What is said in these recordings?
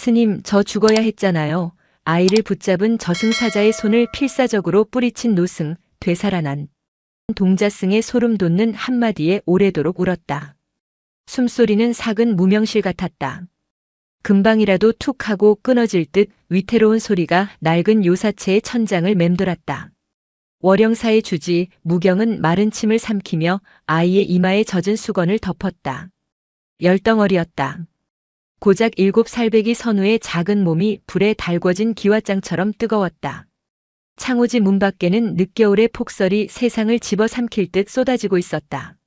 스님, 저 죽어야 했잖아요. 아이를 붙잡은 저승사자의 손을 필사적으로 뿌리친 노승, 되살아난 동자승의 소름 돋는 한마디에 오래도록 울었다. 숨소리는 삭은 무명실 같았다. 금방이라도 툭 하고 끊어질 듯 위태로운 소리가 낡은 요사체의 천장을 맴돌았다. 월영사의 주지 무경은 마른 침을 삼키며 아이의 이마에 젖은 수건을 덮었다. 열덩어리였다. 고작 7살배기 선우의 작은 몸이 불에 달궈진 기와장처럼 뜨거웠다. 창호지 문 밖에는 늦겨울의 폭설이 세상을 집어삼킬 듯 쏟아지고 있었다.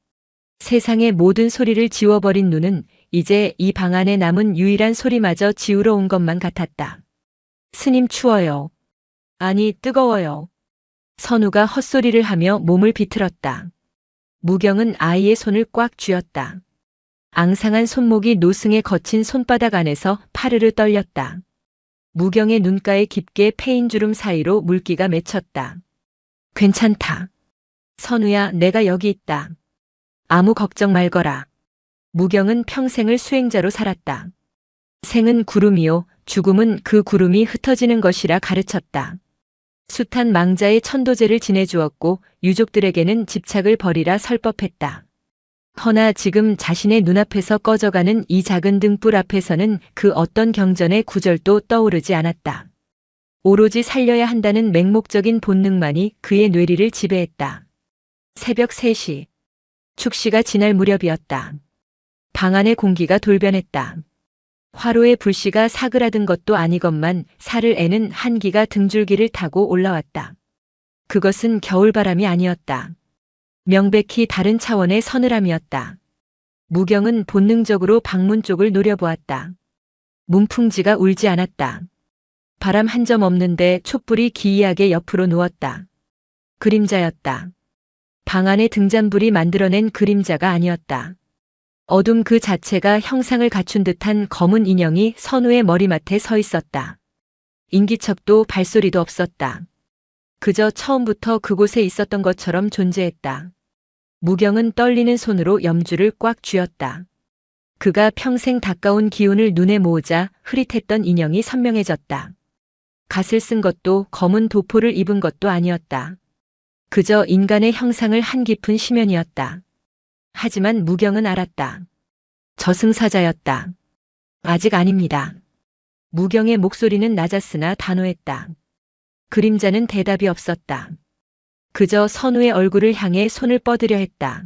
세상의 모든 소리를 지워버린 눈은 이제 이 방 안에 남은 유일한 소리마저 지우러 온 것만 같았다. 스님, 추워요. 아니, 뜨거워요. 선우가 헛소리를 하며 몸을 비틀었다. 무경은 아이의 손을 꽉 쥐었다. 앙상한 손목이 노승의 거친 손바닥 안에서 파르르 떨렸다. 무경의 눈가에 깊게 패인 주름 사이로 물기가 맺혔다. 괜찮다. 선우야, 내가 여기 있다. 아무 걱정 말거라. 무경은 평생을 수행자로 살았다. 생은 구름이요, 죽음은 그 구름이 흩어지는 것이라 가르쳤다. 숱한 망자의 천도제를 지내주었고 유족들에게는 집착을 버리라 설법했다. 허나 지금 자신의 눈앞에서 꺼져가는 이 작은 등불 앞에서는 그 어떤 경전의 구절도 떠오르지 않았다. 오로지 살려야 한다는 맹목적인 본능만이 그의 뇌리를 지배했다. 새벽 3시. 축시가 지날 무렵이었다. 방 안의 공기가 돌변했다. 화로의 불씨가 사그라든 것도 아니건만 살을 애는 한기가 등줄기를 타고 올라왔다. 그것은 겨울바람이 아니었다. 명백히 다른 차원의 서늘함이었다. 무경은 본능적으로 방문 쪽을 노려보았다. 문풍지가 울지 않았다. 바람 한 점 없는데 촛불이 기이하게 옆으로 누웠다. 그림자였다. 방 안의 등잔불이 만들어낸 그림자가 아니었다. 어둠 그 자체가 형상을 갖춘 듯한 검은 인형이 선우의 머리맡에 서 있었다. 인기척도 발소리도 없었다. 그저 처음부터 그곳에 있었던 것처럼 존재했다. 무경은 떨리는 손으로 염주를 꽉 쥐었다. 그가 평생 닦아온 기운을 눈에 모으자 흐릿했던 인형이 선명해졌다. 갓을 쓴 것도 검은 도포를 입은 것도 아니었다. 그저 인간의 형상을 한 깊은 심연이었다. 하지만 무경은 알았다. 저승사자였다. 아직 아닙니다. 무경의 목소리는 낮았으나 단호했다. 그림자는 대답이 없었다. 그저 선우의 얼굴을 향해 손을 뻗으려 했다.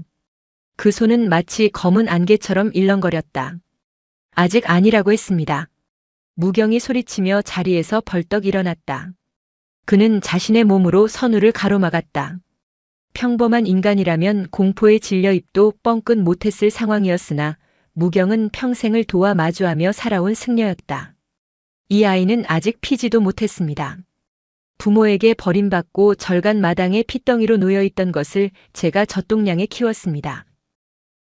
그 손은 마치 검은 안개처럼 일렁거렸다. 아직 아니라고 했습니다. 무경이 소리치며 자리에서 벌떡 일어났다. 그는 자신의 몸으로 선우를 가로막았다. 평범한 인간이라면 공포에 질려 입도 뻥끗 못했을 상황이었으나 무경은 평생을 도와 마주하며 살아온 승려였다. 이 아이는 아직 피지도 못했습니다. 부모에게 버림받고 절간 마당에 핏덩이로 놓여있던 것을 제가 젖동량에 키웠습니다.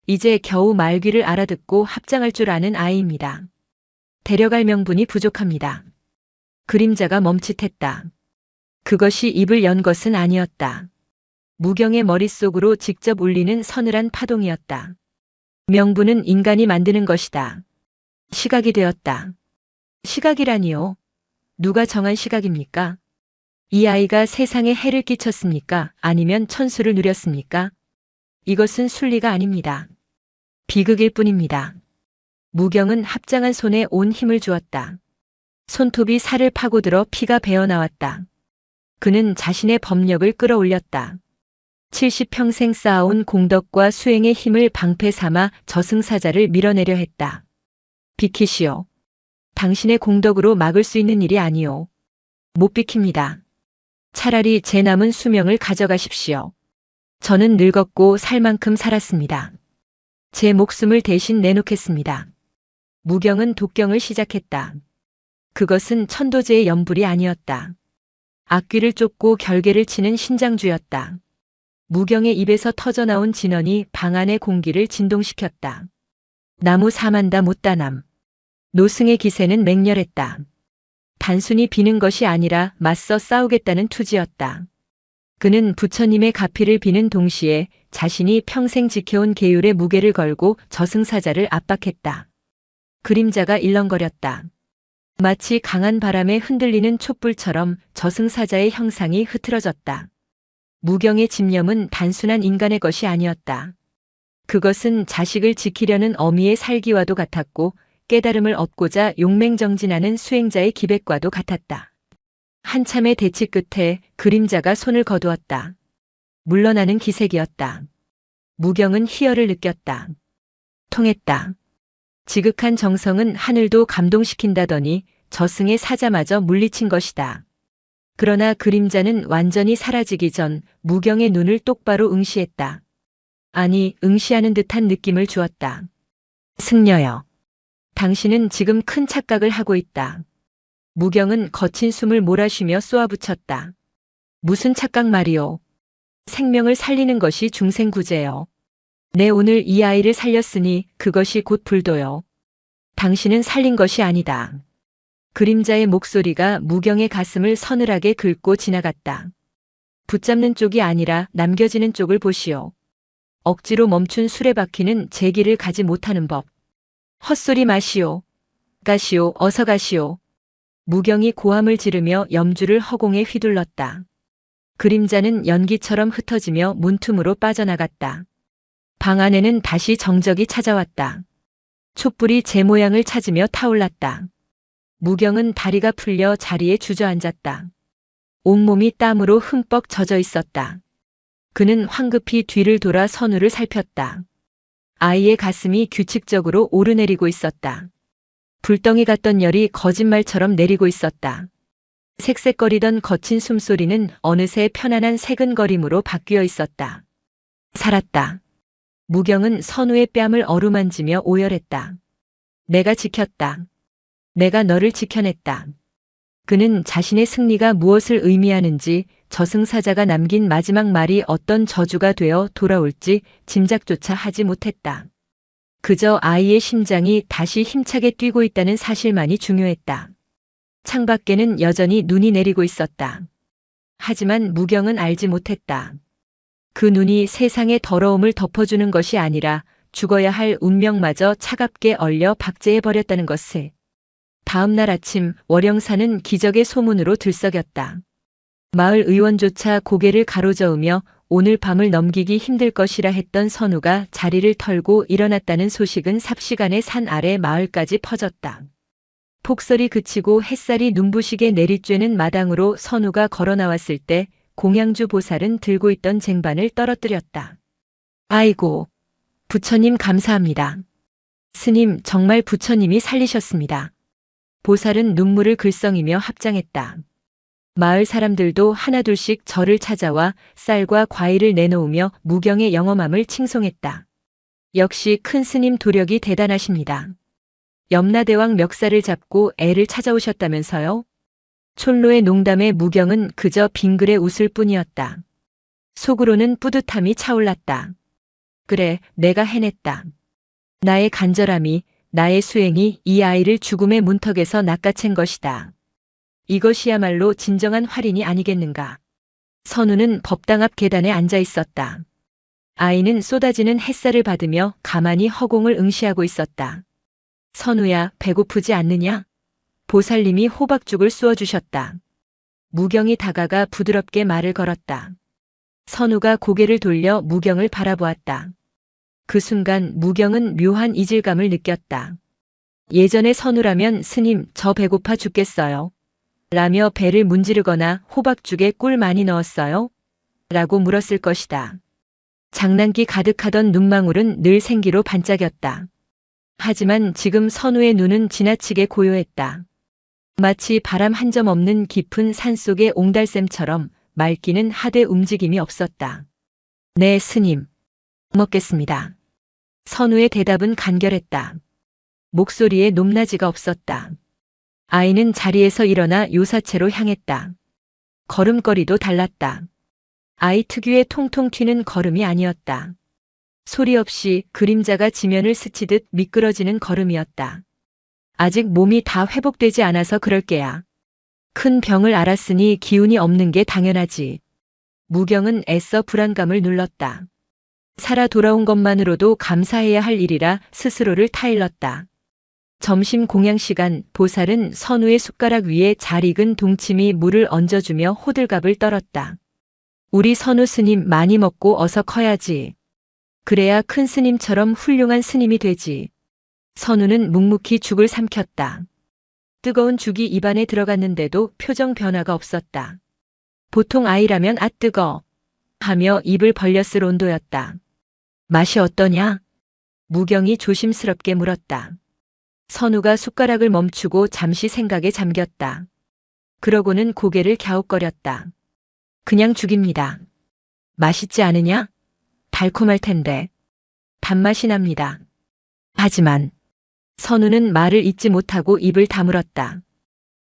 이제 겨우 말귀를 알아듣고 합장할 줄 아는 아이입니다. 데려갈 명분이 부족합니다. 그림자가 멈칫했다. 그것이 입을 연 것은 아니었다. 무경의 머릿속으로 직접 울리는 서늘한 파동이었다. 명분은 인간이 만드는 것이다. 시각이 되었다. 시각이라니요? 누가 정한 시각입니까? 이 아이가 세상에 해를 끼쳤습니까? 아니면 천수를 누렸습니까? 이것은 순리가 아닙니다. 비극일 뿐입니다. 무경은 합장한 손에 온 힘을 주었다. 손톱이 살을 파고들어 피가 배어나왔다. 그는 자신의 법력을 끌어올렸다. 70평생 쌓아온 공덕과 수행의 힘을 방패 삼아 저승사자를 밀어내려 했다. 비키시오. 당신의 공덕으로 막을 수 있는 일이 아니오. 못 비킵니다. 차라리 제 남은 수명을 가져가십시오. 저는 늙었고 살 만큼 살았습니다. 제 목숨을 대신 내놓겠습니다. 무경은 독경을 시작했다. 그것은 천도제의 연불이 아니었다. 악귀를 쫓고 결계를 치는 신장주였다. 무경의 입에서 터져나온 진언이 방 안의 공기를 진동시켰다. 나무 사만다 못다남. 노승의 기세는 맹렬했다. 단순히 비는 것이 아니라 맞서 싸우겠다는 투지였다. 그는 부처님의 가피를 비는 동시에 자신이 평생 지켜온 계율의 무게를 걸고 저승사자를 압박했다. 그림자가 일렁거렸다. 마치 강한 바람에 흔들리는 촛불처럼 저승사자의 형상이 흐트러졌다. 무경의 집념은 단순한 인간의 것이 아니었다. 그것은 자식을 지키려는 어미의 살기와도 같았고 깨달음을 얻고자 용맹정진하는 수행자의 기백과도 같았다. 한참의 대치 끝에 그림자가 손을 거두었다. 물러나는 기색이었다. 무경은 희열을 느꼈다. 통했다. 지극한 정성은 하늘도 감동시킨다더니 저승의 사자마저 물리친 것이다. 그러나 그림자는 완전히 사라지기 전 무경의 눈을 똑바로 응시했다. 아니, 응시하는 듯한 느낌을 주었다. 승려여. 당신은 지금 큰 착각을 하고 있다. 무경은 거친 숨을 몰아쉬며 쏘아붙였다. 무슨 착각 말이오. 생명을 살리는 것이 중생구제요. 내 오늘 이 아이를 살렸으니 그것이 곧 불도요. 당신은 살린 것이 아니다. 그림자의 목소리가 무경의 가슴을 서늘하게 긁고 지나갔다. 붙잡는 쪽이 아니라 남겨지는 쪽을 보시오. 억지로 멈춘 수레바퀴는 제기를 가지 못하는 법. 헛소리 마시오. 가시오, 어서 가시오. 무경이 고함을 지르며 염주를 허공에 휘둘렀다. 그림자는 연기처럼 흩어지며 문틈으로 빠져나갔다. 방 안에는 다시 정적이 찾아왔다. 촛불이 제 모양을 찾으며 타올랐다. 무경은 다리가 풀려 자리에 주저앉았다. 온몸이 땀으로 흠뻑 젖어 있었다. 그는 황급히 뒤를 돌아 선우를 살폈다. 아이의 가슴이 규칙적으로 오르내리고 있었다. 불덩이 같던 열이 거짓말처럼 내리고 있었다. 색색거리던 거친 숨소리는 어느새 편안한 새근거림으로 바뀌어 있었다. 살았다. 무경은 선우의 뺨을 어루만지며 오열했다. 내가 지켰다. 내가 너를 지켜냈다. 그는 자신의 승리가 무엇을 의미하는지, 저승사자가 남긴 마지막 말이 어떤 저주가 되어 돌아올지 짐작조차 하지 못했다. 그저 아이의 심장이 다시 힘차게 뛰고 있다는 사실만이 중요했다. 창밖에는 여전히 눈이 내리고 있었다. 하지만 무경은 알지 못했다. 그 눈이 세상의 더러움을 덮어주는 것이 아니라 죽어야 할 운명마저 차갑게 얼려 박제해버렸다는 것을. 다음 날 아침 월영사는 기적의 소문으로 들썩였다. 마을 의원조차 고개를 가로저으며 오늘 밤을 넘기기 힘들 것이라 했던 선우가 자리를 털고 일어났다는 소식은 삽시간에 산 아래 마을까지 퍼졌다. 폭설이 그치고 햇살이 눈부시게 내리쬐는 마당으로 선우가 걸어 나왔을 때 공양주 보살은 들고 있던 쟁반을 떨어뜨렸다. 아이고, 부처님 감사합니다. 스님, 정말 부처님이 살리셨습니다. 보살은 눈물을 글썽이며 합장했다. 마을 사람들도 하나둘씩 절을 찾아와 쌀과 과일을 내놓으며 무경의 영험함을 칭송했다. 역시 큰 스님 도력이 대단하십니다. 염라대왕 멱살을 잡고 애를 찾아오셨다면서요? 촌로의 농담에 무경은 그저 빙그레 웃을 뿐이었다. 속으로는 뿌듯함이 차올랐다. 그래, 내가 해냈다. 나의 간절함이, 나의 수행이 이 아이를 죽음의 문턱에서 낚아챈 것이다. 이것이야말로 진정한 활인이 아니겠는가. 선우는 법당 앞 계단에 앉아 있었다. 아이는 쏟아지는 햇살을 받으며 가만히 허공을 응시하고 있었다. 선우야, 배고프지 않느냐? 보살님이 호박죽을 쑤어주셨다. 무경이 다가가 부드럽게 말을 걸었다. 선우가 고개를 돌려 무경을 바라보았다. 그 순간 무경은 묘한 이질감을 느꼈다. 예전의 선우라면 스님, 저 배고파 죽겠어요. 라며 배를 문지르거나 호박죽에 꿀 많이 넣었어요? 라고 물었을 것이다. 장난기 가득하던 눈망울은 늘 생기로 반짝였다. 하지만 지금 선우의 눈은 지나치게 고요했다. 마치 바람 한 점 없는 깊은 산속의 옹달샘처럼 맑기는 하되 움직임이 없었다. 네, 스님. 먹겠습니다. 선우의 대답은 간결했다. 목소리에 높낮이가 없었다. 아이는 자리에서 일어나 요사체로 향했다. 걸음걸이도 달랐다. 아이 특유의 통통 튀는 걸음이 아니었다. 소리 없이 그림자가 지면을 스치듯 미끄러지는 걸음이었다. 아직 몸이 다 회복되지 않아서 그럴 게야. 큰 병을 앓았으니 기운이 없는 게 당연하지. 무경은 애써 불안감을 눌렀다. 살아 돌아온 것만으로도 감사해야 할 일이라 스스로를 타일렀다. 점심 공양 시간, 보살은 선우의 숟가락 위에 잘 익은 동치미 물을 얹어주며 호들갑을 떨었다. 우리 선우 스님 많이 먹고 어서 커야지. 그래야 큰 스님처럼 훌륭한 스님이 되지. 선우는 묵묵히 죽을 삼켰다. 뜨거운 죽이 입안에 들어갔는데도 표정 변화가 없었다. 보통 아이라면 아 뜨거 하며 입을 벌렸을 온도였다. 맛이 어떠냐? 무경이 조심스럽게 물었다. 선우가 숟가락을 멈추고 잠시 생각에 잠겼다. 그러고는 고개를 갸웃거렸다. 그냥 죽입니다. 맛있지 않으냐? 달콤할 텐데. 단맛이 납니다. 하지만 선우는 말을 잇지 못하고 입을 다물었다.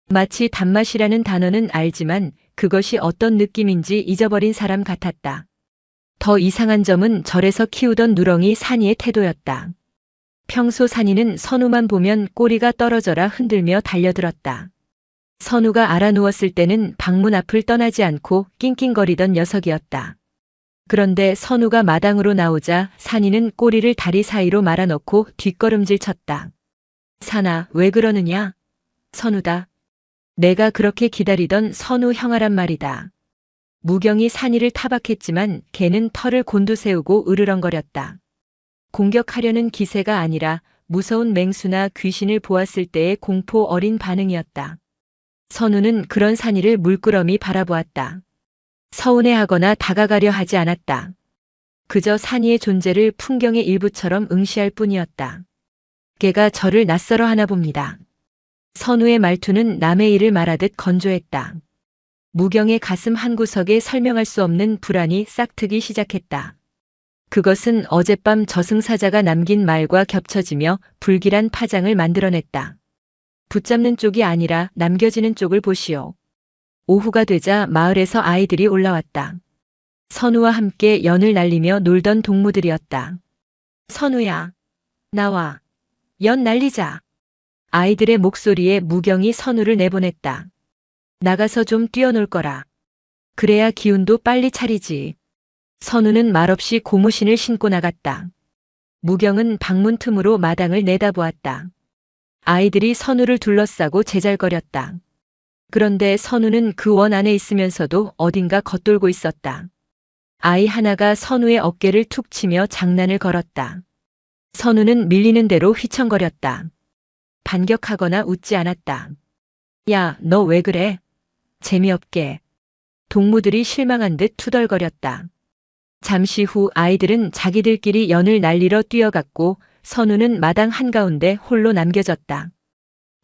마치 단맛이라는 단어는 알지만 그것이 어떤 느낌인지 잊어버린 사람 같았다. 더 이상한 점은 절에서 키우던 누렁이 산이의 태도였다. 평소 산이는 선우만 보면 꼬리가 떨어져라 흔들며 달려들었다. 선우가 알아누웠을 때는 방문 앞을 떠나지 않고 낑낑거리던 녀석이었다. 그런데 선우가 마당으로 나오자 산이는 꼬리를 다리 사이로 말아넣고 뒷걸음질 쳤다. 산아, 왜 그러느냐? 선우다. 내가 그렇게 기다리던 선우 형아란 말이다. 무경이 산이를 타박했지만 걔는 털을 곤두세우고 으르렁거렸다. 공격하려는 기세가 아니라 무서운 맹수나 귀신을 보았을 때의 공포 어린 반응이었다. 선우는 그런 산이를 물끄러미 바라보았다. 서운해하거나 다가가려 하지 않았다. 그저 산이의 존재를 풍경의 일부처럼 응시할 뿐이었다. 걔가 저를 낯설어 하나 봅니다. 선우의 말투는 남의 일을 말하듯 건조했다. 무경의 가슴 한구석에 설명할 수 없는 불안이 싹트기 시작했다. 그것은 어젯밤 저승사자가 남긴 말과 겹쳐지며 불길한 파장을 만들어냈다. 붙잡는 쪽이 아니라 남겨지는 쪽을 보시오. 오후가 되자 마을에서 아이들이 올라왔다. 선우와 함께 연을 날리며 놀던 동무들이었다. 선우야, 나와. 연 날리자. 아이들의 목소리에 무경이 선우를 내보냈다. 나가서 좀 뛰어놀 거라. 그래야 기운도 빨리 차리지. 선우는 말없이 고무신을 신고 나갔다. 무경은 방문 틈으로 마당을 내다보았다. 아이들이 선우를 둘러싸고 제잘거렸다. 그런데 선우는 그 원 안에 있으면서도 어딘가 겉돌고 있었다. 아이 하나가 선우의 어깨를 툭 치며 장난을 걸었다. 선우는 밀리는 대로 휘청거렸다. 반격하거나 웃지 않았다. 야, 너 왜 그래? 재미없게. 동무들이 실망한 듯 투덜거렸다. 잠시 후 아이들은 자기들끼리 연을 날리러 뛰어갔고 선우는 마당 한가운데 홀로 남겨졌다.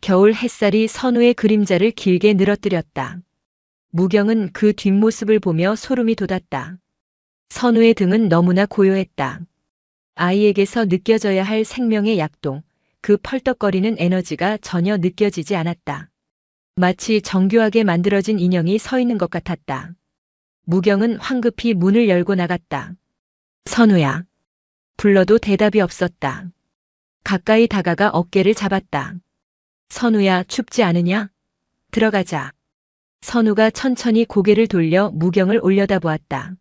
겨울 햇살이 선우의 그림자를 길게 늘어뜨렸다. 무경은 그 뒷모습을 보며 소름이 돋았다. 선우의 등은 너무나 고요했다. 아이에게서 느껴져야 할 생명의 약동, 그 펄떡거리는 에너지가 전혀 느껴지지 않았다. 마치 정교하게 만들어진 인형이 서 있는 것 같았다. 무경은 황급히 문을 열고 나갔다. 선우야. 불러도 대답이 없었다. 가까이 다가가 어깨를 잡았다. 선우야, 춥지 않으냐? 들어가자. 선우가 천천히 고개를 돌려 무경을 올려다보았다.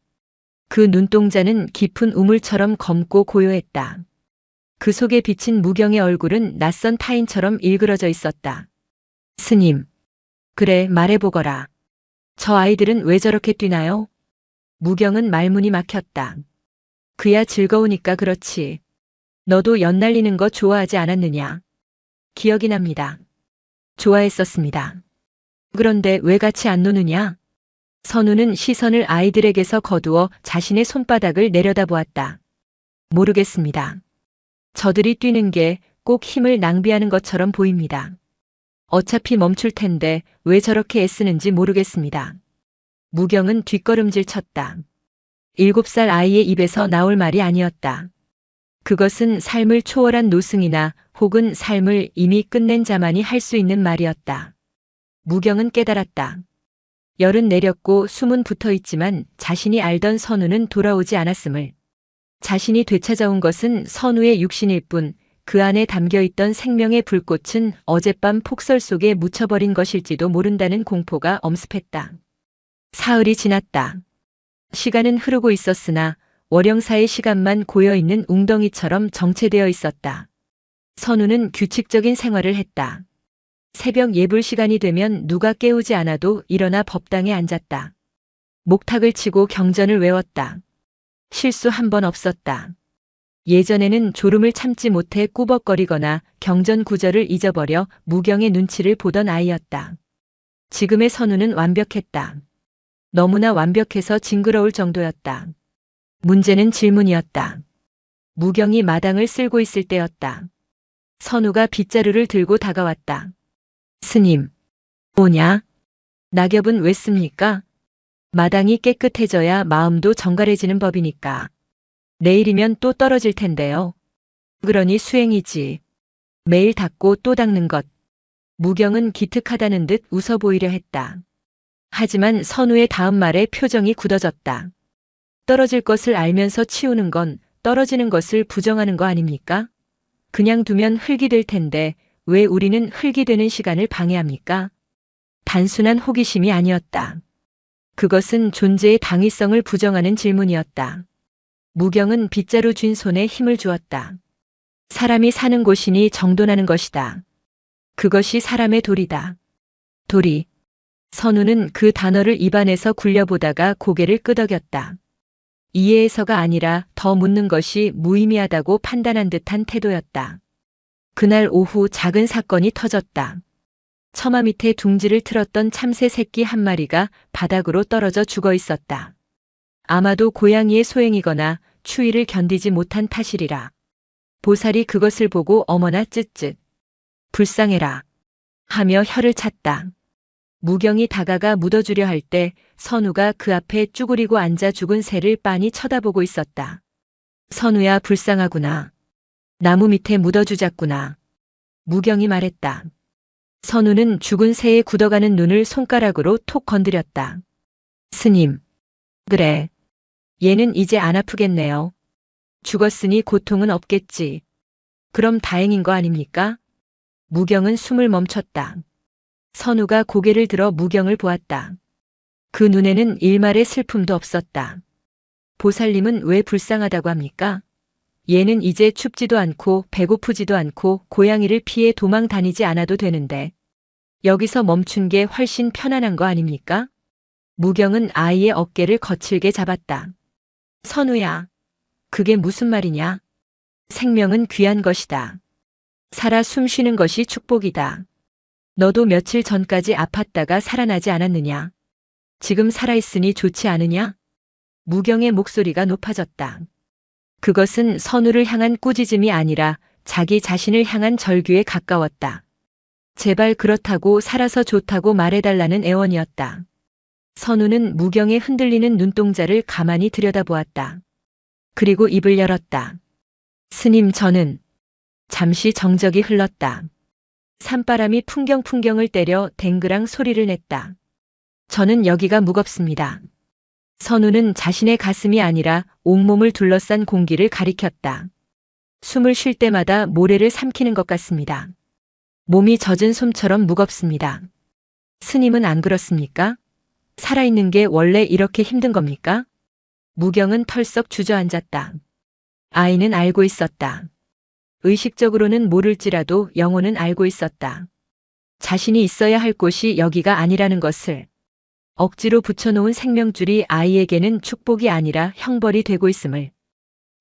그 눈동자는 깊은 우물처럼 검고 고요했다. 그 속에 비친 무경의 얼굴은 낯선 타인처럼 일그러져 있었다. 스님. 그래, 말해보거라. 저 아이들은 왜 저렇게 뛰나요? 무경은 말문이 막혔다. 그야 즐거우니까 그렇지. 너도 연 날리는 거 좋아하지 않았느냐? 기억이 납니다. 좋아했었습니다. 그런데 왜 같이 안 노느냐? 선우는 시선을 아이들에게서 거두어 자신의 손바닥을 내려다보았다. 모르겠습니다. 저들이 뛰는 게 꼭 힘을 낭비하는 것처럼 보입니다. 어차피 멈출 텐데 왜 저렇게 애쓰는지 모르겠습니다. 무경은 뒷걸음질 쳤다. 7살 아이의 입에서 나올 말이 아니었다. 그것은 삶을 초월한 노승이나 혹은 삶을 이미 끝낸 자만이 할 수 있는 말이었다. 무경은 깨달았다. 열은 내렸고 숨은 붙어 있지만 자신이 알던 선우는 돌아오지 않았음을. 자신이 되찾아온 것은 선우의 육신일 뿐 그 안에 담겨있던 생명의 불꽃은 어젯밤 폭설 속에 묻혀버린 것일지도 모른다는 공포가 엄습했다. 사흘이 지났다. 시간은 흐르고 있었으나 월영사의 시간만 고여있는 웅덩이처럼 정체되어 있었다. 선우는 규칙적인 생활을 했다. 새벽 예불 시간이 되면 누가 깨우지 않아도 일어나 법당에 앉았다. 목탁을 치고 경전을 외웠다. 실수 한 번 없었다. 예전에는 졸음을 참지 못해 꾸벅거리거나 경전 구절을 잊어버려 무경의 눈치를 보던 아이였다. 지금의 선우는 완벽했다. 너무나 완벽해서 징그러울 정도였다. 문제는 질문이었다. 무경이 마당을 쓸고 있을 때였다. 선우가 빗자루를 들고 다가왔다. 스님, 뭐냐? 낙엽은 왜 씁니까? 마당이 깨끗해져야 마음도 정갈해지는 법이니까. 내일이면 또 떨어질 텐데요. 그러니 수행이지. 매일 닦고 또 닦는 것. 무경은 기특하다는 듯 웃어 보이려 했다. 하지만 선우의 다음 말에 표정이 굳어졌다. 떨어질 것을 알면서 치우는 건 떨어지는 것을 부정하는 거 아닙니까? 그냥 두면 흙이 될 텐데 왜 우리는 흙이 되는 시간을 방해합니까? 단순한 호기심이 아니었다. 그것은 존재의 당위성을 부정하는 질문이었다. 무경은 빗자루 쥔 손에 힘을 주었다. 사람이 사는 곳이니 정돈하는 것이다. 그것이 사람의 도리다. 도리. 선우는 그 단어를 입안에서 굴려보다가 고개를 끄덕였다. 이해해서가 아니라 더 묻는 것이 무의미하다고 판단한 듯한 태도였다. 그날 오후 작은 사건이 터졌다. 처마 밑에 둥지를 틀었던 참새 새끼 한 마리가 바닥으로 떨어져 죽어 있었다. 아마도 고양이의 소행이거나 추위를 견디지 못한 탓이리라. 보살이 그것을 보고 어머나 쯧쯧. 불쌍해라. 하며 혀를 찼다. 무경이 다가가 묻어주려 할 때 선우가 그 앞에 쭈그리고 앉아 죽은 새를 빤히 쳐다보고 있었다. 선우야, 불쌍하구나. 나무 밑에 묻어주자꾸나. 무경이 말했다. 선우는 죽은 새의 굳어가는 눈을 손가락으로 톡 건드렸다. 스님. 그래. 얘는 이제 안 아프겠네요. 죽었으니 고통은 없겠지. 그럼 다행인 거 아닙니까? 무경은 숨을 멈췄다. 선우가 고개를 들어 무경을 보았다. 그 눈에는 일말의 슬픔도 없었다. 보살님은 왜 불쌍하다고 합니까? 얘는 이제 춥지도 않고 배고프지도 않고 고양이를 피해 도망 다니지 않아도 되는데 여기서 멈춘 게 훨씬 편안한 거 아닙니까? 무경은 아이의 어깨를 거칠게 잡았다. 선우야, 그게 무슨 말이냐? 생명은 귀한 것이다. 살아 숨 쉬는 것이 축복이다. 너도 며칠 전까지 아팠다가 살아나지 않았느냐? 지금 살아있으니 좋지 않으냐? 무경의 목소리가 높아졌다. 그것은 선우를 향한 꾸짖음이 아니라 자기 자신을 향한 절규에 가까웠다. 제발 그렇다고 살아서 좋다고 말해달라는 애원이었다. 선우는 무경의 흔들리는 눈동자를 가만히 들여다보았다. 그리고 입을 열었다. 스님, 저는. 잠시 정적이 흘렀다. 산바람이 풍경을 때려 댕그랑 소리를 냈다. 저는 여기가 무겁습니다. 선우는 자신의 가슴이 아니라 온몸을 둘러싼 공기를 가리켰다. 숨을 쉴 때마다 모래를 삼키는 것 같습니다. 몸이 젖은 솜처럼 무겁습니다. 스님은 안 그렇습니까? 살아있는 게 원래 이렇게 힘든 겁니까? 무경은 털썩 주저앉았다. 아이는 알고 있었다. 의식적으로는 모를지라도 영혼은 알고 있었다. 자신이 있어야 할 곳이 여기가 아니라는 것을. 억지로 붙여놓은 생명줄이 아이에게는 축복이 아니라 형벌이 되고 있음을.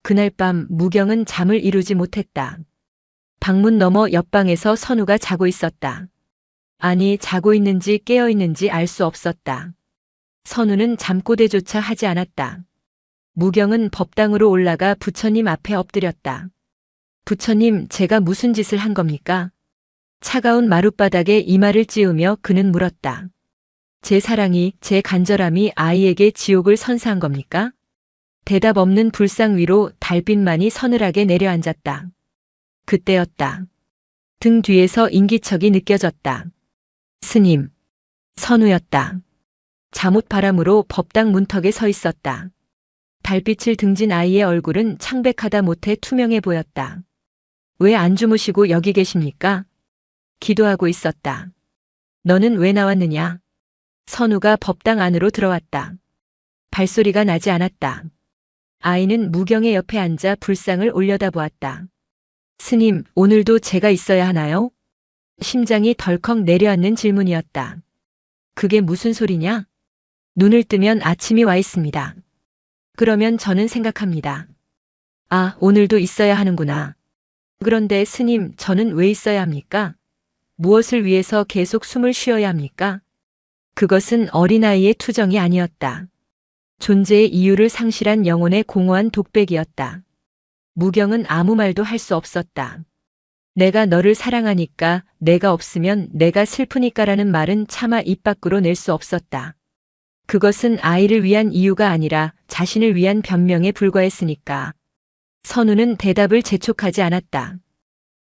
그날 밤 무경은 잠을 이루지 못했다. 방문 너머 옆방에서 선우가 자고 있었다. 아니, 자고 있는지 깨어 있는지 알 수 없었다. 선우는 잠꼬대조차 하지 않았다. 무경은 법당으로 올라가 부처님 앞에 엎드렸다. 부처님, 제가 무슨 짓을 한 겁니까? 차가운 마룻바닥에 이마를 찌우며 그는 물었다. 제 사랑이, 제 간절함이 아이에게 지옥을 선사한 겁니까? 대답 없는 불상 위로 달빛만이 서늘하게 내려앉았다. 그때였다. 등 뒤에서 인기척이 느껴졌다. 스님. 선우였다. 잠옷 바람으로 법당 문턱에 서 있었다. 달빛을 등진 아이의 얼굴은 창백하다 못해 투명해 보였다. 왜 안 주무시고 여기 계십니까? 기도하고 있었다. 너는 왜 나왔느냐? 선우가 법당 안으로 들어왔다. 발소리가 나지 않았다. 아이는 무경의 옆에 앉아 불상을 올려다보았다. 스님, 오늘도 제가 있어야 하나요? 심장이 덜컥 내려앉는 질문이었다. 그게 무슨 소리냐? 눈을 뜨면 아침이 와 있습니다. 그러면 저는 생각합니다. 아, 오늘도 있어야 하는구나. 그런데 스님, 저는 왜 있어야 합니까? 무엇을 위해서 계속 숨을 쉬어야 합니까? 그것은 어린아이의 투정이 아니었다. 존재의 이유를 상실한 영혼의 공허한 독백이었다. 무경은 아무 말도 할 수 없었다. 내가 너를 사랑하니까, 내가 없으면 내가 슬프니까라는 말은 차마 입 밖으로 낼 수 없었다. 그것은 아이를 위한 이유가 아니라 자신을 위한 변명에 불과했으니까. 선우는 대답을 재촉하지 않았다.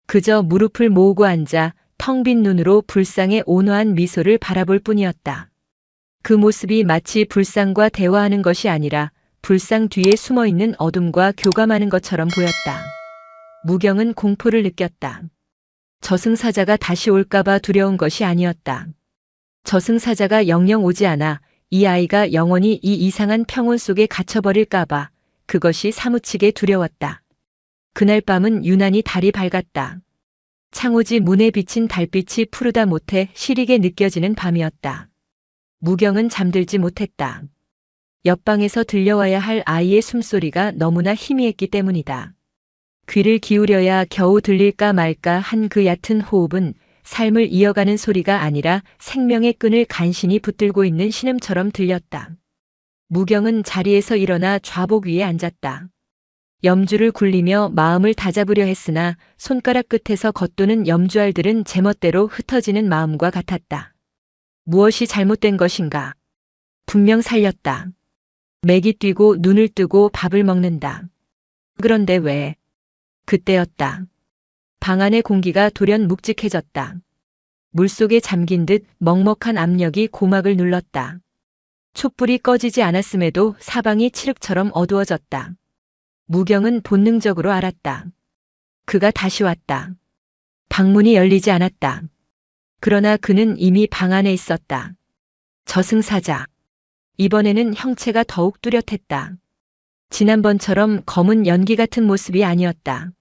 그저 무릎을 모으고 앉아 텅 빈 눈으로 불상의 온화한 미소를 바라볼 뿐이었다. 그 모습이 마치 불상과 대화하는 것이 아니라 불상 뒤에 숨어있는 어둠과 교감하는 것처럼 보였다. 무경은 공포를 느꼈다. 저승사자가 다시 올까봐 두려운 것이 아니었다. 저승사자가 영영 오지 않아 이 아이가 영원히 이 이상한 평온 속에 갇혀버릴까봐 그것이 사무치게 두려웠다. 그날 밤은 유난히 달이 밝았다. 창호지 문에 비친 달빛이 푸르다 못해 시리게 느껴지는 밤이었다. 무경은 잠들지 못했다. 옆방에서 들려와야 할 아이의 숨소리가 너무나 희미했기 때문이다. 귀를 기울여야 겨우 들릴까 말까 한 그 얕은 호흡은 삶을 이어가는 소리가 아니라 생명의 끈을 간신히 붙들고 있는 신음처럼 들렸다. 무경은 자리에서 일어나 좌복 위에 앉았다. 염주를 굴리며 마음을 다잡으려 했으나 손가락 끝에서 겉도는 염주알들은 제멋대로 흩어지는 마음과 같았다. 무엇이 잘못된 것인가? 분명 살렸다. 맥이 뛰고 눈을 뜨고 밥을 먹는다. 그런데 왜? 그때였다. 방 안의 공기가 돌연 묵직해졌다. 물속에 잠긴 듯 먹먹한 압력이 고막을 눌렀다. 촛불이 꺼지지 않았음에도 사방이 칠흑처럼 어두워졌다. 무경은 본능적으로 알았다. 그가 다시 왔다. 방문이 열리지 않았다. 그러나 그는 이미 방 안에 있었다. 저승사자. 이번에는 형체가 더욱 뚜렷했다. 지난번처럼 검은 연기 같은 모습이 아니었다.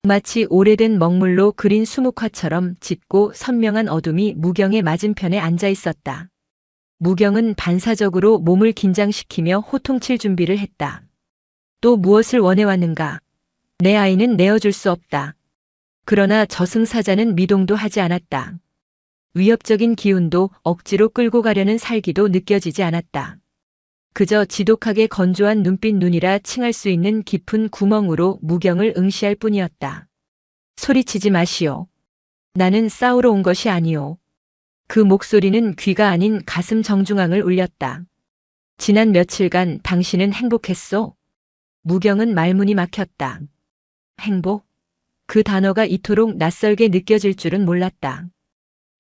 마치 오래된 먹물로 그린 수묵화처럼 짙고 선명한 어둠이 무경의 맞은편에 앉아 있었다. 무경은 반사적으로 몸을 긴장시키며 호통칠 준비를 했다. 또 무엇을 원해왔는가? 내 아이는 내어줄 수 없다. 그러나 저승사자는 미동도 하지 않았다. 위협적인 기운도 억지로 끌고 가려는 살기도 느껴지지 않았다. 그저 지독하게 건조한 눈빛 눈이라 칭할 수 있는 깊은 구멍으로 무경을 응시할 뿐이었다. 소리치지 마시오. 나는 싸우러 온 것이 아니오. 그 목소리는 귀가 아닌 가슴 정중앙을 울렸다. 지난 며칠간 당신은 행복했소? 무경은 말문이 막혔다. 행복? 그 단어가 이토록 낯설게 느껴질 줄은 몰랐다.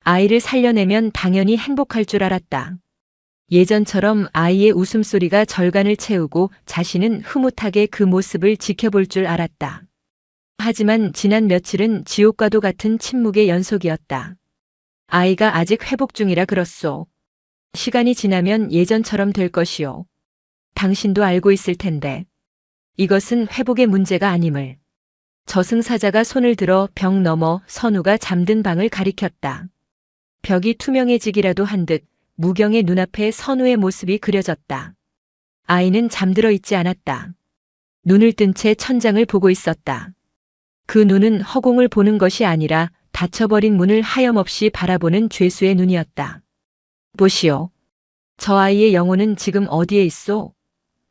아이를 살려내면 당연히 행복할 줄 알았다. 예전처럼 아이의 웃음소리가 절간을 채우고 자신은 흐뭇하게 그 모습을 지켜볼 줄 알았다. 하지만 지난 며칠은 지옥과도 같은 침묵의 연속이었다. 아이가 아직 회복 중이라 그렇소. 시간이 지나면 예전처럼 될 것이오. 당신도 알고 있을 텐데. 이것은 회복의 문제가 아님을. 저승사자가 손을 들어 벽 너머 선우가 잠든 방을 가리켰다. 벽이 투명해지기라도 한 듯 무경의 눈앞에 선우의 모습이 그려졌다. 아이는 잠들어 있지 않았다. 눈을 뜬 채 천장을 보고 있었다. 그 눈은 허공을 보는 것이 아니라 닫혀버린 문을 하염없이 바라보는 죄수의 눈이었다. 보시오. 저 아이의 영혼은 지금 어디에 있소?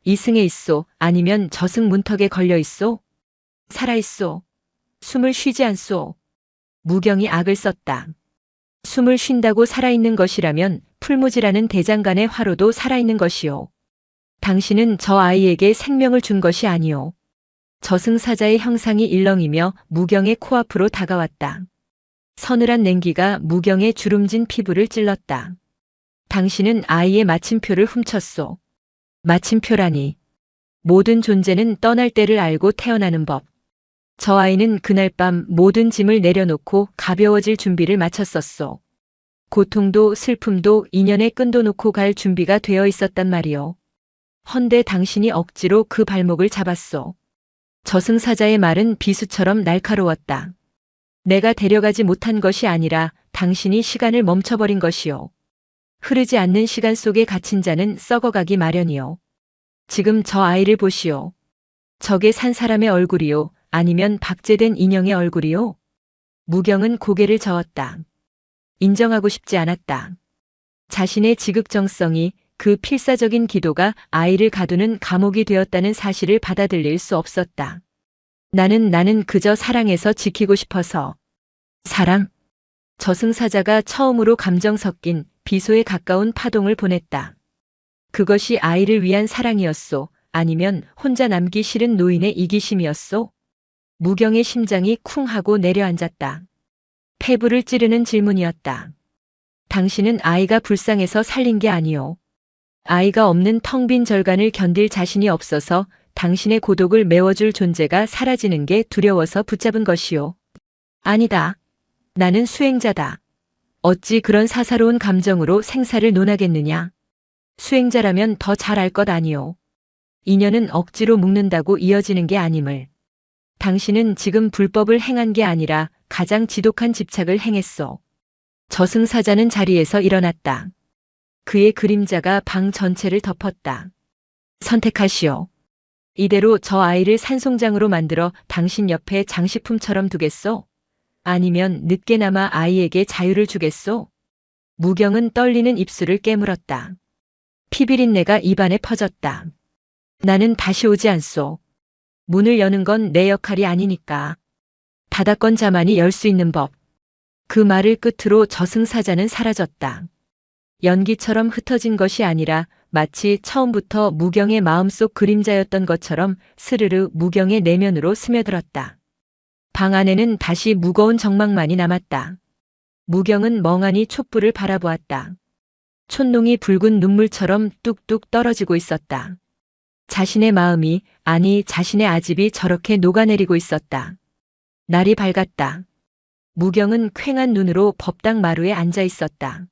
이승에 있소? 아니면 저승 문턱에 걸려 있소? 살아있소? 숨을 쉬지 않소? 무경이 악을 썼다. 숨을 쉰다고 살아있는 것이라면 풀무지라는 대장간의 화로도 살아있는 것이오. 당신은 저 아이에게 생명을 준 것이 아니오. 저승사자의 형상이 일렁이며 무경의 코앞으로 다가왔다. 서늘한 냉기가 무경의 주름진 피부를 찔렀다. 당신은 아이의 마침표를 훔쳤소. 마침표라니. 모든 존재는 떠날 때를 알고 태어나는 법. 저 아이는 그날 밤 모든 짐을 내려놓고 가벼워질 준비를 마쳤었소. 고통도 슬픔도 인연의 끈도 놓고 갈 준비가 되어 있었단 말이오. 헌데 당신이 억지로 그 발목을 잡았소. 저승사자의 말은 비수처럼 날카로웠다. 내가 데려가지 못한 것이 아니라 당신이 시간을 멈춰버린 것이요. 흐르지 않는 시간 속에 갇힌 자는 썩어가기 마련이요. 지금 저 아이를 보시오. 저게 산 사람의 얼굴이요. 아니면 박제된 인형의 얼굴이요. 무경은 고개를 저었다. 인정하고 싶지 않았다. 자신의 지극정성이, 그 필사적인 기도가 아이를 가두는 감옥이 되었다는 사실을 받아들일 수 없었다. 나는 그저 사랑해서 지키고 싶어서. 사랑? 저승사자가 처음으로 감정 섞인 비소에 가까운 파동을 보냈다. 그것이 아이를 위한 사랑이었소? 아니면 혼자 남기 싫은 노인의 이기심이었소? 무경의 심장이 쿵 하고 내려앉았다. 폐부를 찌르는 질문이었다. 당신은 아이가 불쌍해서 살린 게 아니오. 아이가 없는 텅 빈 절간을 견딜 자신이 없어서 당신의 고독을 메워줄 존재가 사라지는 게 두려워서 붙잡은 것이오. 아니다. 나는 수행자다. 어찌 그런 사사로운 감정으로 생사를 논하겠느냐. 수행자라면 더 잘 알 것 아니오. 인연은 억지로 묶는다고 이어지는 게 아님을. 당신은 지금 불법을 행한 게 아니라 가장 지독한 집착을 행했소. 저승사자는 자리에서 일어났다. 그의 그림자가 방 전체를 덮었다. 선택하시오. 이대로 저 아이를 산송장으로 만들어 당신 옆에 장식품처럼 두겠소? 아니면 늦게나마 아이에게 자유를 주겠소? 무경은 떨리는 입술을 깨물었다. 피비린내가 입안에 퍼졌다. 나는 다시 오지 않소. 문을 여는 건 내 역할이 아니니까. 닫았건 자만이 열 수 있는 법. 그 말을 끝으로 저승사자는 사라졌다. 연기처럼 흩어진 것이 아니라 마치 처음부터 무경의 마음속 그림자였던 것처럼 스르르 무경의 내면으로 스며들었다. 방 안에는 다시 무거운 정막만이 남았다. 무경은 멍하니 촛불을 바라보았다. 촛농이 붉은 눈물처럼 뚝뚝 떨어지고 있었다. 자신의 마음이, 아니 자신의 아집이 저렇게 녹아내리고 있었다. 날이 밝았다. 무경은 퀭한 눈으로 법당 마루에 앉아 있었다.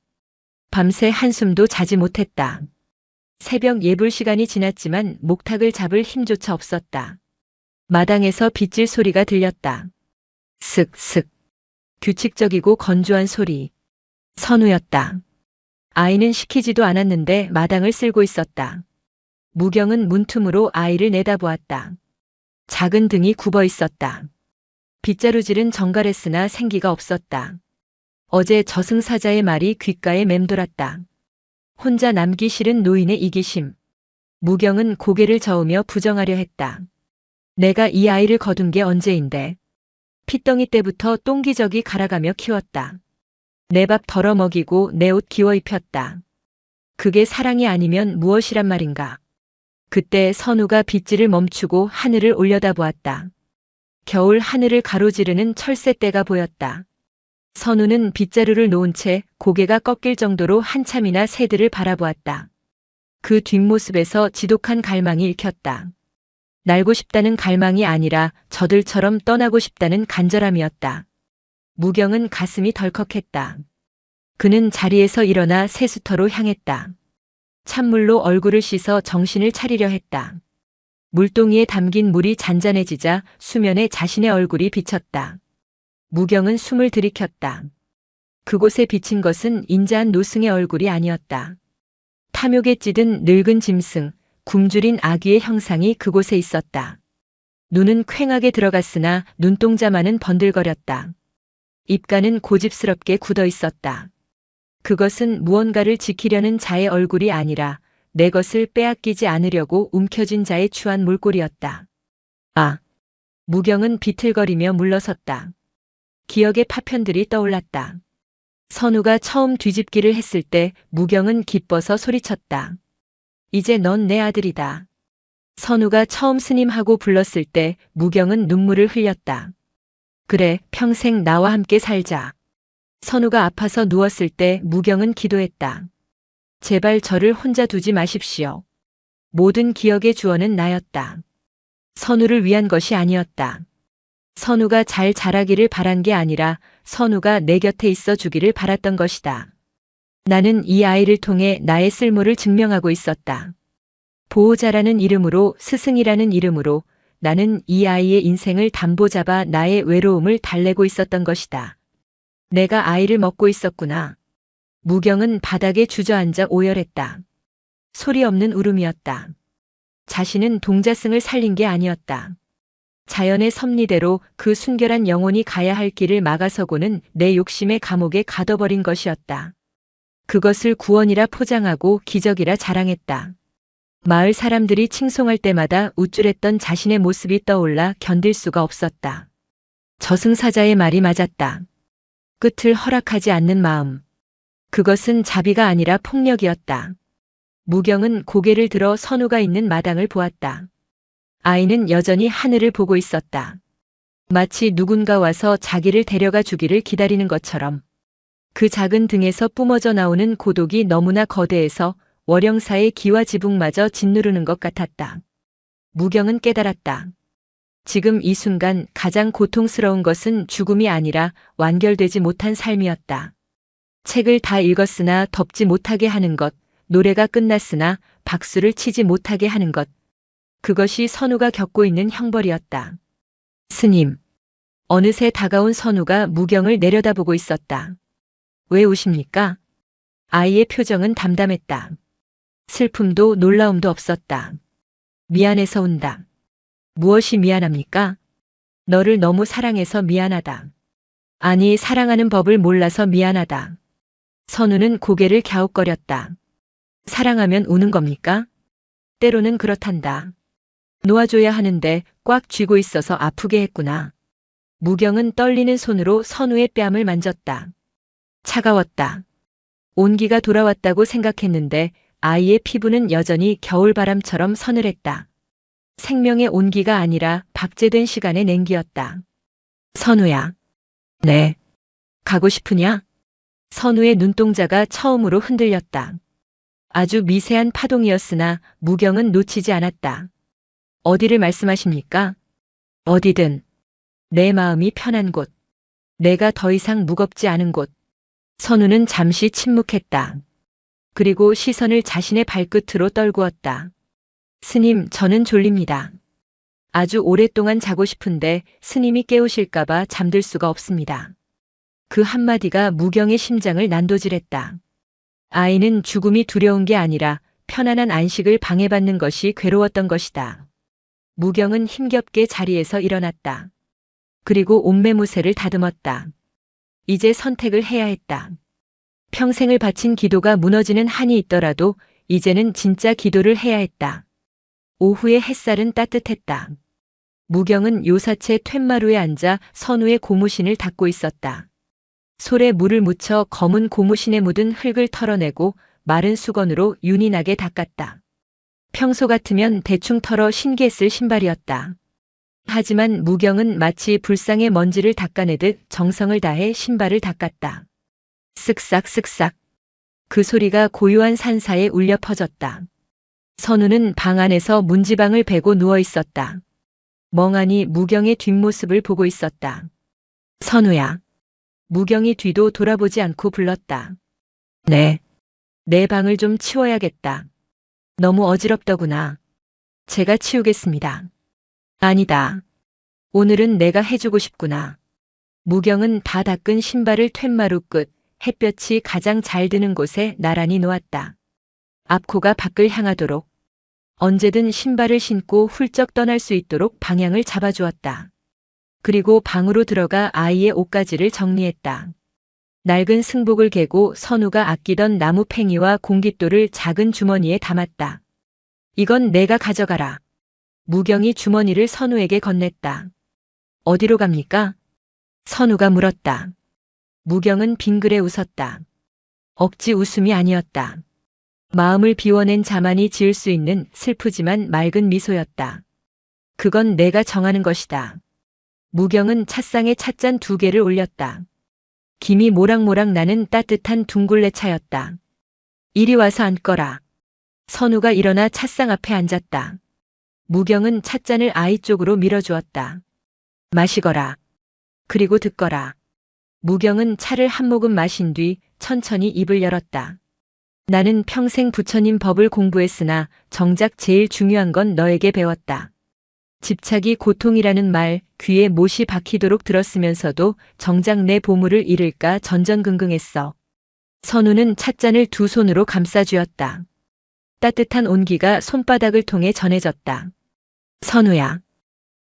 밤새 한숨도 자지 못했다. 새벽 예불 시간이 지났지만 목탁을 잡을 힘조차 없었다. 마당에서 빗질 소리가 들렸다. 슥슥. 규칙적이고 건조한 소리. 선우였다. 아이는 시키지도 않았는데 마당을 쓸고 있었다. 무경은 문틈으로 아이를 내다보았다. 작은 등이 굽어 있었다. 빗자루질은 정갈했으나 생기가 없었다. 어제 저승사자의 말이 귓가에 맴돌았다. 혼자 남기 싫은 노인의 이기심. 무경은 고개를 저으며 부정하려 했다. 내가 이 아이를 거둔 게 언제인데. 핏덩이 때부터 똥기저귀 갈아가며 키웠다. 내 밥 덜어 먹이고 내 옷 기워 입혔다. 그게 사랑이 아니면 무엇이란 말인가. 그때 선우가 빗질을 멈추고 하늘을 올려다보았다. 겨울 하늘을 가로지르는 철새떼가 보였다. 선우는 빗자루를 놓은 채 고개가 꺾일 정도로 한참이나 새들을 바라보았다. 그 뒷모습에서 지독한 갈망이 읽혔다. 날고 싶다는 갈망이 아니라 저들처럼 떠나고 싶다는 간절함이었다. 무경은 가슴이 덜컥했다. 그는 자리에서 일어나 세수터로 향했다. 찬물로 얼굴을 씻어 정신을 차리려 했다. 물동이에 담긴 물이 잔잔해지자 수면에 자신의 얼굴이 비쳤다. 무경은 숨을 들이켰다. 그곳에 비친 것은 인자한 노승의 얼굴이 아니었다. 탐욕에 찌든 늙은 짐승, 굶주린 아귀의 형상이 그곳에 있었다. 눈은 퀭하게 들어갔으나 눈동자만은 번들거렸다. 입가는 고집스럽게 굳어 있었다. 그것은 무언가를 지키려는 자의 얼굴이 아니라 내 것을 빼앗기지 않으려고 움켜쥔 자의 추한 몰골이었다. 아! 무경은 비틀거리며 물러섰다. 기억의 파편들이 떠올랐다. 선우가 처음 뒤집기를 했을 때 무경은 기뻐서 소리쳤다. 이제 넌 내 아들이다. 선우가 처음 스님하고 불렀을 때 무경은 눈물을 흘렸다. 그래, 평생 나와 함께 살자. 선우가 아파서 누웠을 때 무경은 기도했다. 제발 저를 혼자 두지 마십시오. 모든 기억의 주어는 나였다. 선우를 위한 것이 아니었다. 선우가 잘 자라기를 바란 게 아니라 선우가 내 곁에 있어 주기를 바랐던 것이다. 나는 이 아이를 통해 나의 쓸모를 증명하고 있었다. 보호자라는 이름으로, 스승이라는 이름으로, 나는 이 아이의 인생을 담보 잡아 나의 외로움을 달래고 있었던 것이다. 내가 아이를 먹고 있었구나. 무경은 바닥에 주저앉아 오열했다. 소리 없는 울음이었다. 자신은 동자승을 살린 게 아니었다. 자연의 섭리대로 그 순결한 영혼이 가야 할 길을 막아서고는 내 욕심의 감옥에 가둬버린 것이었다. 그것을 구원이라 포장하고 기적이라 자랑했다. 마을 사람들이 칭송할 때마다 우쭐했던 자신의 모습이 떠올라 견딜 수가 없었다. 저승사자의 말이 맞았다. 끝을 허락하지 않는 마음. 그것은 자비가 아니라 폭력이었다. 무경은 고개를 들어 선우가 있는 마당을 보았다. 아이는 여전히 하늘을 보고 있었다. 마치 누군가 와서 자기를 데려가 주기를 기다리는 것처럼. 그 작은 등에서 뿜어져 나오는 고독이 너무나 거대해서 월영사의 기와 지붕마저 짓누르는 것 같았다. 무경은 깨달았다. 지금 이 순간 가장 고통스러운 것은 죽음이 아니라 완결되지 못한 삶이었다. 책을 다 읽었으나 덮지 못하게 하는 것, 노래가 끝났으나 박수를 치지 못하게 하는 것. 그것이 선우가 겪고 있는 형벌이었다. 스님. 어느새 다가온 선우가 무경을 내려다보고 있었다. 왜 우십니까? 아이의 표정은 담담했다. 슬픔도 놀라움도 없었다. 미안해서 운다. 무엇이 미안합니까? 너를 너무 사랑해서 미안하다. 아니, 사랑하는 법을 몰라서 미안하다. 선우는 고개를 갸웃거렸다. 사랑하면 우는 겁니까? 때로는 그렇단다. 놓아줘야 하는데 꽉 쥐고 있어서 아프게 했구나. 무경은 떨리는 손으로 선우의 뺨을 만졌다. 차가웠다. 온기가 돌아왔다고 생각했는데 아이의 피부는 여전히 겨울바람처럼 서늘했다. 생명의 온기가 아니라 박제된 시간의 냉기였다. 선우야. 네. 가고 싶으냐? 선우의 눈동자가 처음으로 흔들렸다. 아주 미세한 파동이었으나 무경은 놓치지 않았다. 어디를 말씀하십니까? 어디든. 내 마음이 편한 곳. 내가 더 이상 무겁지 않은 곳. 선우는 잠시 침묵했다. 그리고 시선을 자신의 발끝으로 떨구었다. 스님, 저는 졸립니다. 아주 오랫동안 자고 싶은데 스님이 깨우실까봐 잠들 수가 없습니다. 그 한마디가 무경의 심장을 난도질했다. 아이는 죽음이 두려운 게 아니라 편안한 안식을 방해받는 것이 괴로웠던 것이다. 무경은 힘겹게 자리에서 일어났다. 그리고 옷매무새를 다듬었다. 이제 선택을 해야 했다. 평생을 바친 기도가 무너지는 한이 있더라도 이제는 진짜 기도를 해야 했다. 오후의 햇살은 따뜻했다. 무경은 요사체 툇마루에 앉아 선우의 고무신을 닦고 있었다. 솔에 물을 묻혀 검은 고무신에 묻은 흙을 털어내고 마른 수건으로 윤이 나게 닦았다. 평소 같으면 대충 털어 신게 쓸 신발이었다. 하지만 무경은 마치 불상의 먼지를 닦아내듯 정성을 다해 신발을 닦았다. 쓱싹 쓱싹. 그 소리가 고요한 산사에 울려 퍼졌다. 선우는 방 안에서 문지방을 베고 누워 있었다. 멍하니 무경의 뒷모습을 보고 있었다. 선우야. 무경이 뒤도 돌아보지 않고 불렀다. 네. 내 방을 좀 치워야겠다. 너무 어지럽더구나. 제가 치우겠습니다. 아니다. 오늘은 내가 해주고 싶구나. 무경은 다 닦은 신발을 툇마루 끝, 햇볕이 가장 잘 드는 곳에 나란히 놓았다. 앞코가 밖을 향하도록. 언제든 신발을 신고 훌쩍 떠날 수 있도록 방향을 잡아주었다. 그리고 방으로 들어가 아이의 옷가지를 정리했다. 낡은 승복을 개고 선우가 아끼던 나무 팽이와 공깃돌을 작은 주머니에 담았다. 이건 내가 가져가라. 무경이 주머니를 선우에게 건넸다. 어디로 갑니까? 선우가 물었다. 무경은 빙그레 웃었다. 억지 웃음이 아니었다. 마음을 비워낸 자만이 지을 수 있는 슬프지만 맑은 미소였다. 그건 내가 정하는 것이다. 무경은 찻상에 찻잔 2개를 올렸다. 김이 모락모락 나는 따뜻한 둥글레 차였다. 이리 와서 앉거라. 선우가 일어나 찻상 앞에 앉았다. 무경은 찻잔을 아이 쪽으로 밀어주었다. 마시거라. 그리고 듣거라. 무경은 차를 한 모금 마신 뒤 천천히 입을 열었다. 나는 평생 부처님 법을 공부했으나 정작 제일 중요한 건 너에게 배웠다. 집착이 고통이라는 말 귀에 못이 박히도록 들었으면서도 정작 내 보물을 잃을까 전전긍긍했어. 선우는 찻잔을 두 손으로 감싸 쥐었다. 따뜻한 온기가 손바닥을 통해 전해졌다. 선우야,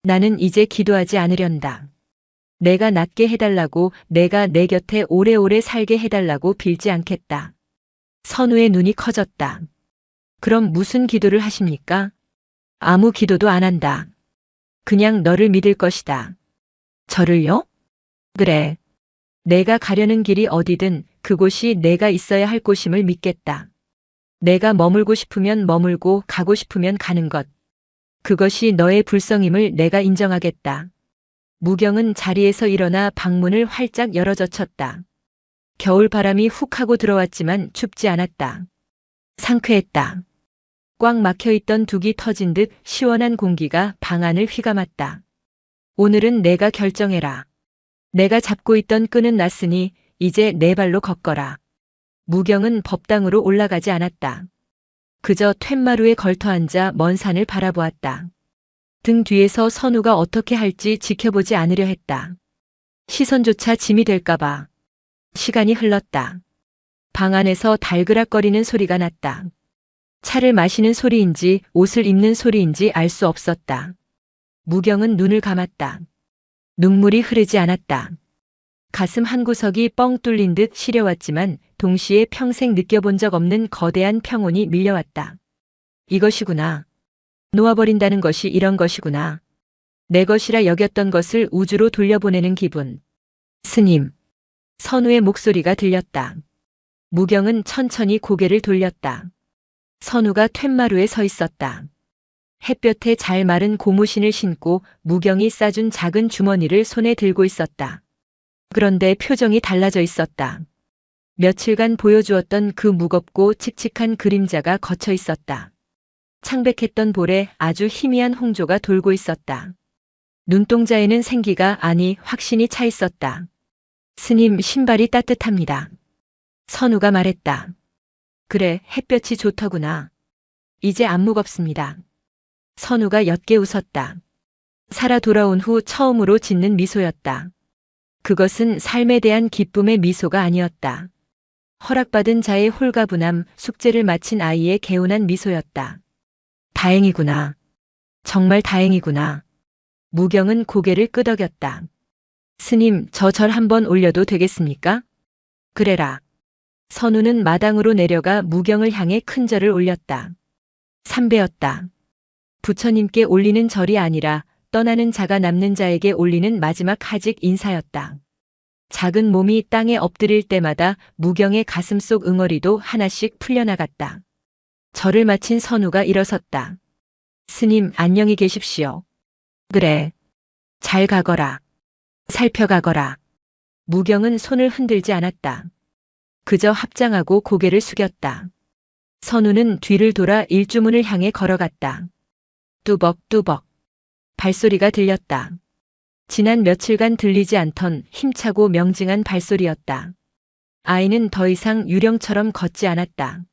나는 이제 기도하지 않으련다. 내가 낫게 해달라고, 내가 내 곁에 오래오래 살게 해달라고 빌지 않겠다. 선우의 눈이 커졌다. 그럼 무슨 기도를 하십니까? 아무 기도도 안 한다. 그냥 너를 믿을 것이다. 저를요? 그래. 내가 가려는 길이 어디든 그곳이 내가 있어야 할 곳임을 믿겠다. 내가 머물고 싶으면 머물고 가고 싶으면 가는 것. 그것이 너의 불성임을 내가 인정하겠다. 무경은 자리에서 일어나 방문을 활짝 열어젖혔다. 겨울 바람이 훅 하고 들어왔지만 춥지 않았다. 상쾌했다. 꽉 막혀있던 둑이 터진 듯 시원한 공기가 방 안을 휘감았다. 오늘은 내가 결정해라. 내가 잡고 있던 끈은 났으니 이제 내 발로 걷거라. 무경은 법당으로 올라가지 않았다. 그저 툇마루에 걸터앉아 먼 산을 바라보았다. 등 뒤에서 선우가 어떻게 할지 지켜보지 않으려 했다. 시선조차 짐이 될까봐. 시간이 흘렀다. 방 안에서 달그락거리는 소리가 났다. 차를 마시는 소리인지 옷을 입는 소리인지 알 수 없었다. 무경은 눈을 감았다. 눈물이 흐르지 않았다. 가슴 한구석이 뻥 뚫린 듯 시려왔지만 동시에 평생 느껴본 적 없는 거대한 평온이 밀려왔다. 이것이구나. 놓아버린다는 것이 이런 것이구나. 내 것이라 여겼던 것을 우주로 돌려보내는 기분. 스님. 선우의 목소리가 들렸다. 무경은 천천히 고개를 돌렸다. 선우가 툇마루에 서 있었다. 햇볕에 잘 마른 고무신을 신고 무경이 싸준 작은 주머니를 손에 들고 있었다. 그런데 표정이 달라져 있었다. 며칠간 보여주었던 그 무겁고 칙칙한 그림자가 걷혀 있었다. 창백했던 볼에 아주 희미한 홍조가 돌고 있었다. 눈동자에는 생기가 아니 확신이 차 있었다. 스님 신발이 따뜻합니다. 선우가 말했다. 그래, 햇볕이 좋더구나. 이제 안 무겁습니다. 선우가 옅게 웃었다. 살아 돌아온 후 처음으로 짓는 미소였다. 그것은 삶에 대한 기쁨의 미소가 아니었다. 허락받은 자의 홀가분함, 숙제를 마친 아이의 개운한 미소였다. 다행이구나. 정말 다행이구나. 무경은 고개를 끄덕였다. 스님, 저 절 한번 올려도 되겠습니까? 그래라. 선우는 마당으로 내려가 무경을 향해 큰 절을 올렸다. 삼배였다. 부처님께 올리는 절이 아니라 떠나는 자가 남는 자에게 올리는 마지막 하직 인사였다. 작은 몸이 땅에 엎드릴 때마다 무경의 가슴속 응어리도 하나씩 풀려나갔다. 절을 마친 선우가 일어섰다. 스님, 안녕히 계십시오. 그래. 잘 가거라. 살펴가거라. 무경은 손을 흔들지 않았다. 그저 합장하고 고개를 숙였다. 선우는 뒤를 돌아 일주문을 향해 걸어갔다. 뚜벅뚜벅. 발소리가 들렸다. 지난 며칠간 들리지 않던 힘차고 명징한 발소리였다. 아이는 더 이상 유령처럼 걷지 않았다.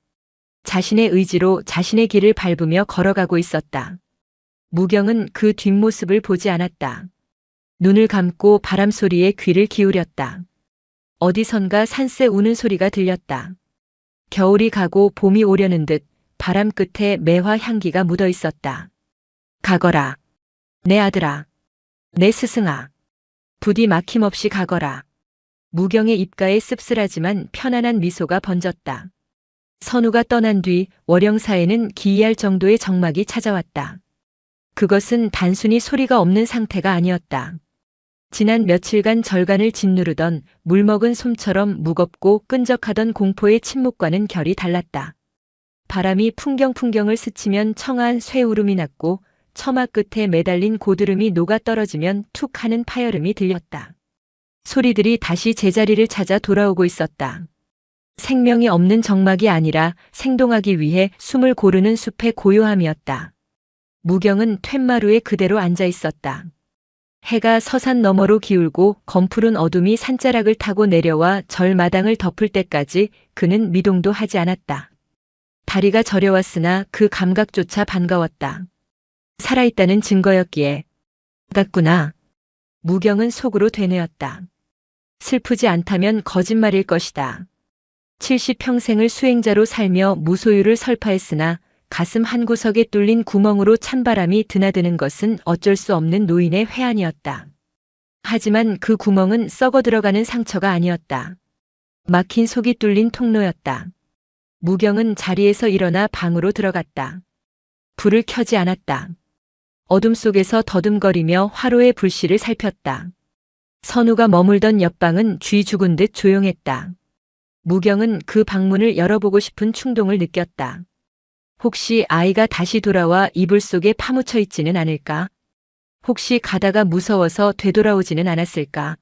자신의 의지로 자신의 길을 밟으며 걸어가고 있었다. 무경은 그 뒷모습을 보지 않았다. 눈을 감고 바람 소리에 귀를 기울였다. 어디선가 산새 우는 소리가 들렸다. 겨울이 가고 봄이 오려는 듯 바람 끝에 매화 향기가 묻어 있었다. 가거라. 내 아들아. 내 스승아. 부디 막힘없이 가거라. 무경의 입가에 씁쓸하지만 편안한 미소가 번졌다. 선우가 떠난 뒤 월영사에는 기이할 정도의 적막이 찾아왔다. 그것은 단순히 소리가 없는 상태가 아니었다. 지난 며칠간 절간을 짓누르던 물먹은 솜처럼 무겁고 끈적하던 공포의 침묵과는 결이 달랐다. 바람이 풍경풍경을 스치면 청아한 쇠울음이 났고 처마 끝에 매달린 고드름이 녹아 떨어지면 툭 하는 파열음이 들렸다. 소리들이 다시 제자리를 찾아 돌아오고 있었다. 생명이 없는 적막이 아니라 생동하기 위해 숨을 고르는 숲의 고요함이었다. 무경은 툇마루에 그대로 앉아 있었다. 해가 서산 너머로 기울고 검푸른 어둠이 산자락을 타고 내려와 절마당을 덮을 때까지 그는 미동도 하지 않았다. 다리가 저려왔으나 그 감각조차 반가웠다. 살아있다는 증거였기에. 같구나. 무경은 속으로 되뇌었다. 슬프지 않다면 거짓말일 것이다. 70평생을 수행자로 살며 무소유를 설파했으나 가슴 한구석에 뚫린 구멍으로 찬바람이 드나드는 것은 어쩔 수 없는 노인의 회한이었다. 하지만 그 구멍은 썩어 들어가는 상처가 아니었다. 막힌 속이 뚫린 통로였다. 무경은 자리에서 일어나 방으로 들어갔다. 불을 켜지 않았다. 어둠 속에서 더듬거리며 화로의 불씨를 살폈다. 선우가 머물던 옆방은 쥐 죽은 듯 조용했다. 무경은 그 방문을 열어보고 싶은 충동을 느꼈다. 혹시 아이가 다시 돌아와 이불 속에 파묻혀 있지는 않을까? 혹시 가다가 무서워서 되돌아오지는 않았을까?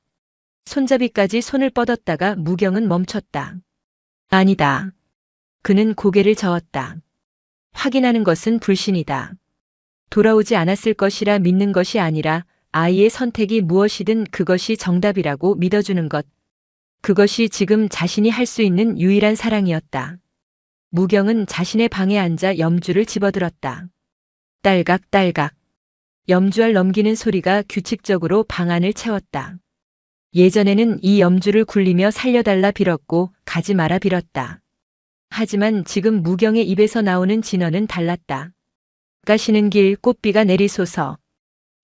손잡이까지 손을 뻗었다가 무경은 멈췄다. 아니다. 그는 고개를 저었다. 확인하는 것은 불신이다. 돌아오지 않았을 것이라 믿는 것이 아니라 아이의 선택이 무엇이든 그것이 정답이라고 믿어주는 것. 그것이 지금 자신이 할 수 있는 유일한 사랑이었다. 무경은 자신의 방에 앉아 염주를 집어들었다. 딸각딸각. 염주알 넘기는 소리가 규칙적으로 방 안을 채웠다. 예전에는 이 염주를 굴리며 살려달라 빌었고 가지 마라 빌었다. 하지만 지금 무경의 입에서 나오는 진언은 달랐다. 가시는 길 꽃비가 내리소서.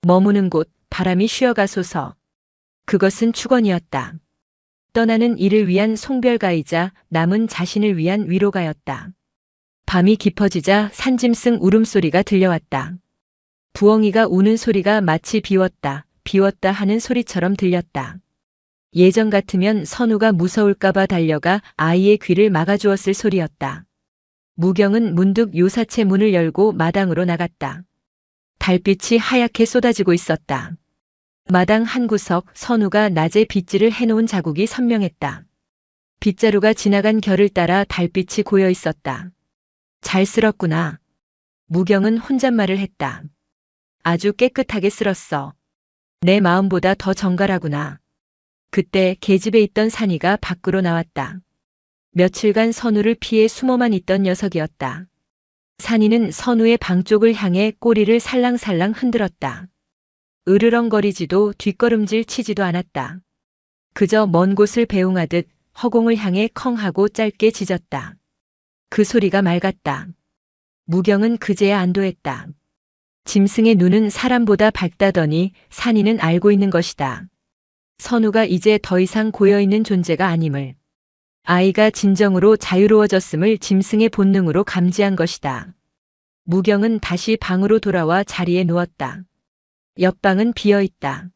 머무는 곳 바람이 쉬어가소서. 그것은 축원이었다. 떠나는 이를 위한 송별가이자 남은 자신을 위한 위로가였다. 밤이 깊어지자 산짐승 울음소리가 들려왔다. 부엉이가 우는 소리가 마치 비웠다, 비웠다 하는 소리처럼 들렸다. 예전 같으면 선우가 무서울까봐 달려가 아이의 귀를 막아주었을 소리였다. 무경은 문득 요사채 문을 열고 마당으로 나갔다. 달빛이 하얗게 쏟아지고 있었다. 마당 한 구석 선우가 낮에 빗질을 해놓은 자국이 선명했다. 빗자루가 지나간 결을 따라 달빛이 고여 있었다. 잘 쓸었구나. 무경은 혼잣말을 했다. 아주 깨끗하게 쓸었어. 내 마음보다 더 정갈하구나. 그때 계집에 있던 산이가 밖으로 나왔다. 며칠간 선우를 피해 숨어만 있던 녀석이었다. 산이는 선우의 방 쪽을 향해 꼬리를 살랑살랑 흔들었다. 으르렁거리지도 뒷걸음질 치지도 않았다. 그저 먼 곳을 배웅하듯 허공을 향해 컹 하고 짧게 짖었다. 그 소리가 맑았다. 무경은 그제야 안도했다. 짐승의 눈은 사람보다 밝다더니 산이는 알고 있는 것이다. 선우가 이제 더 이상 고여있는 존재가 아님을. 아이가 진정으로 자유로워졌음을 짐승의 본능으로 감지한 것이다. 무경은 다시 방으로 돌아와 자리에 누웠다. 옆방은 비어있다.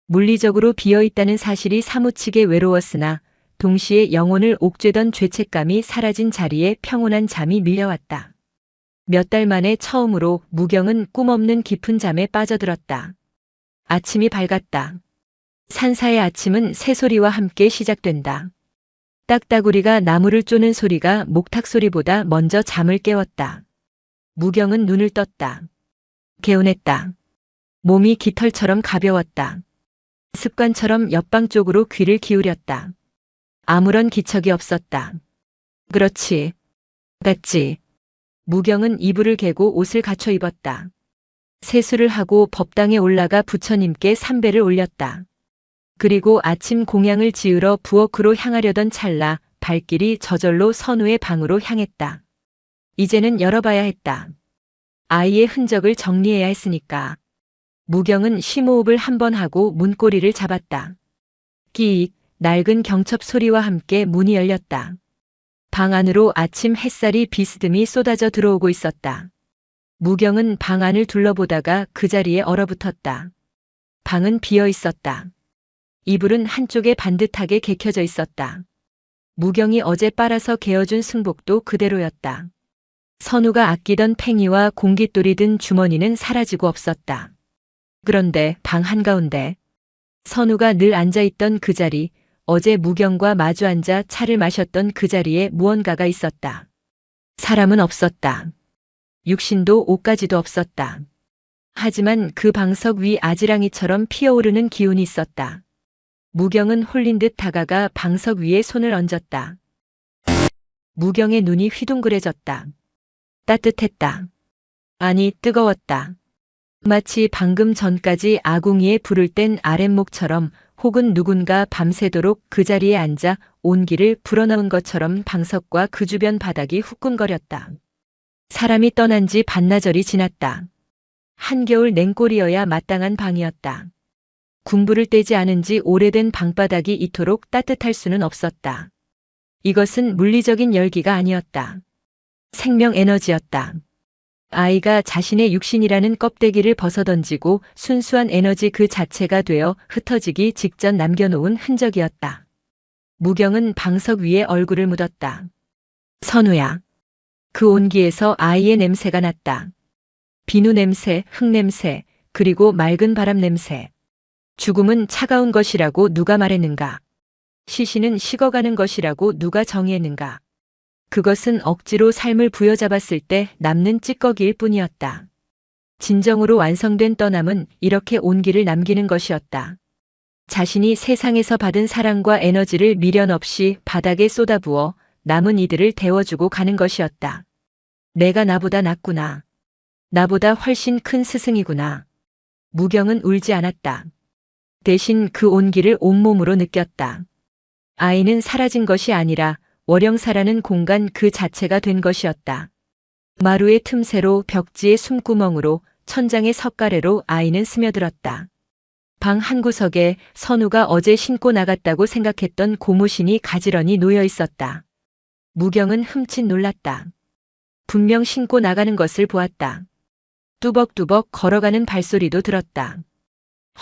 물리적으로 비어있다는 사실이 사무치게 외로웠으나 동시에 영혼을 옥죄던 죄책감이 사라진 자리에 평온한 잠이 밀려왔다. 몇 달 만에 처음으로 무경은 꿈없는 깊은 잠에 빠져들었다. 아침이 밝았다. 산사의 아침은 새소리와 함께 시작된다. 딱따구리가 나무를 쪼는 소리가 목탁 소리보다 먼저 잠을 깨웠다. 무경은 눈을 떴다. 개운했다. 몸이 깃털처럼 가벼웠다. 습관처럼 옆방 쪽으로 귀를 기울였다. 아무런 기척이 없었다. 그렇지. 같지. 무경은 이불을 개고 옷을 갖춰 입었다. 세수를 하고 법당에 올라가 부처님께 삼배를 올렸다. 그리고 아침 공양을 지으러 부엌으로 향하려던 찰나 발길이 저절로 선우의 방으로 향했다. 이제는 열어봐야 했다. 아이의 흔적을 정리해야 했으니까. 무경은 심호흡을 한 번 하고 문고리를 잡았다. 끼익, 낡은 경첩 소리와 함께 문이 열렸다. 방 안으로 아침 햇살이 비스듬히 쏟아져 들어오고 있었다. 무경은 방 안을 둘러보다가 그 자리에 얼어붙었다. 방은 비어 있었다. 이불은 한쪽에 반듯하게 개켜져 있었다. 무경이 어제 빨아서 개어준 승복도 그대로였다. 선우가 아끼던 팽이와 공깃돌이 든 주머니는 사라지고 없었다. 그런데 방 한가운데 선우가 늘 앉아있던 그 자리, 어제 무경과 마주 앉아 차를 마셨던 그 자리에 무언가가 있었다. 사람은 없었다. 육신도 옷가지도 없었다. 하지만 그 방석 위 아지랑이처럼 피어오르는 기운이 있었다. 무경은 홀린 듯 다가가 방석 위에 손을 얹었다. 무경의 눈이 휘둥그레졌다. 따뜻했다. 아니, 뜨거웠다. 마치 방금 전까지 아궁이에 불을 뗀 아랫목처럼 혹은 누군가 밤새도록 그 자리에 앉아 온기를 불어넣은 것처럼 방석과 그 주변 바닥이 후끈거렸다. 사람이 떠난 지 반나절이 지났다. 한겨울 냉골이어야 마땅한 방이었다. 군부를 떼지 않은 지 오래된 방바닥이 이토록 따뜻할 수는 없었다. 이것은 물리적인 열기가 아니었다. 생명 에너지였다. 아이가 자신의 육신이라는 껍데기를 벗어던지고 순수한 에너지 그 자체가 되어 흩어지기 직전 남겨놓은 흔적이었다. 무경은 방석 위에 얼굴을 묻었다. 선우야. 그 온기에서 아이의 냄새가 났다. 비누 냄새, 흙 냄새, 그리고 맑은 바람 냄새. 죽음은 차가운 것이라고 누가 말했는가? 시신은 식어가는 것이라고 누가 정의했는가? 그것은 억지로 삶을 부여잡았을 때 남는 찌꺼기일 뿐이었다. 진정으로 완성된 떠남은 이렇게 온기를 남기는 것이었다. 자신이 세상에서 받은 사랑과 에너지를 미련 없이 바닥에 쏟아부어 남은 이들을 데워주고 가는 것이었다. 내가 나보다 낫구나. 나보다 훨씬 큰 스승이구나. 무경은 울지 않았다. 대신 그 온기를 온몸으로 느꼈다. 아이는 사라진 것이 아니라 월영사라는 공간 그 자체가 된 것이었다. 마루의 틈새로 벽지의 숨구멍으로 천장의 석가래로 아이는 스며들었다. 방 한구석에 선우가 어제 신고 나갔다고 생각했던 고무신이 가지런히 놓여 있었다. 무경은 흠칫 놀랐다. 분명 신고 나가는 것을 보았다. 뚜벅뚜벅 걸어가는 발소리도 들었다.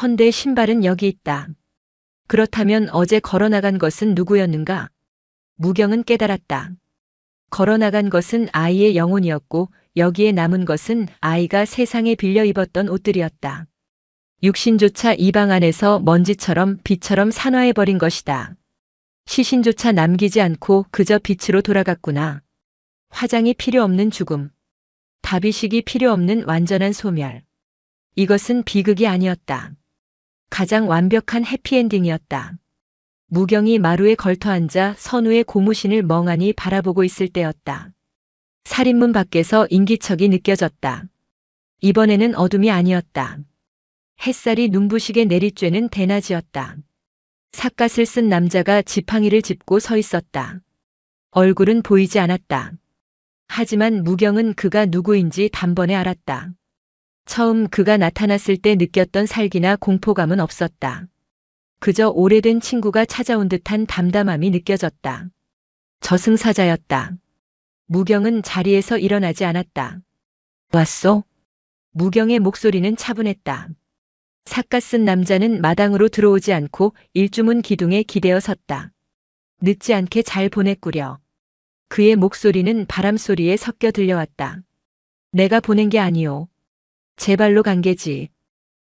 헌데 신발은 여기 있다. 그렇다면 어제 걸어나간 것은 누구였는가? 무경은 깨달았다. 걸어나간 것은 아이의 영혼이었고 여기에 남은 것은 아이가 세상에 빌려 입었던 옷들이었다. 육신조차 이 방 안에서 먼지처럼 빛처럼 산화해버린 것이다. 시신조차 남기지 않고 그저 빛으로 돌아갔구나. 화장이 필요 없는 죽음. 다비식이 필요 없는 완전한 소멸. 이것은 비극이 아니었다. 가장 완벽한 해피엔딩이었다. 무경이 마루에 걸터앉아 선우의 고무신을 멍하니 바라보고 있을 때였다. 살인문 밖에서 인기척이 느껴졌다. 이번에는 어둠이 아니었다. 햇살이 눈부시게 내리쬐는 대낮이었다. 삿갓을 쓴 남자가 지팡이를 짚고 서 있었다. 얼굴은 보이지 않았다. 하지만 무경은 그가 누구인지 단번에 알았다. 처음 그가 나타났을 때 느꼈던 살기나 공포감은 없었다. 그저 오래된 친구가 찾아온 듯한 담담함이 느껴졌다. 저승사자였다. 무경은 자리에서 일어나지 않았다. 왔소? 무경의 목소리는 차분했다. 삿갓 쓴 남자는 마당으로 들어오지 않고 일주문 기둥에 기대어 섰다. 늦지 않게 잘 보냈구려. 그의 목소리는 바람소리에 섞여 들려왔다. 내가 보낸 게 아니오. 제 발로 간 게지.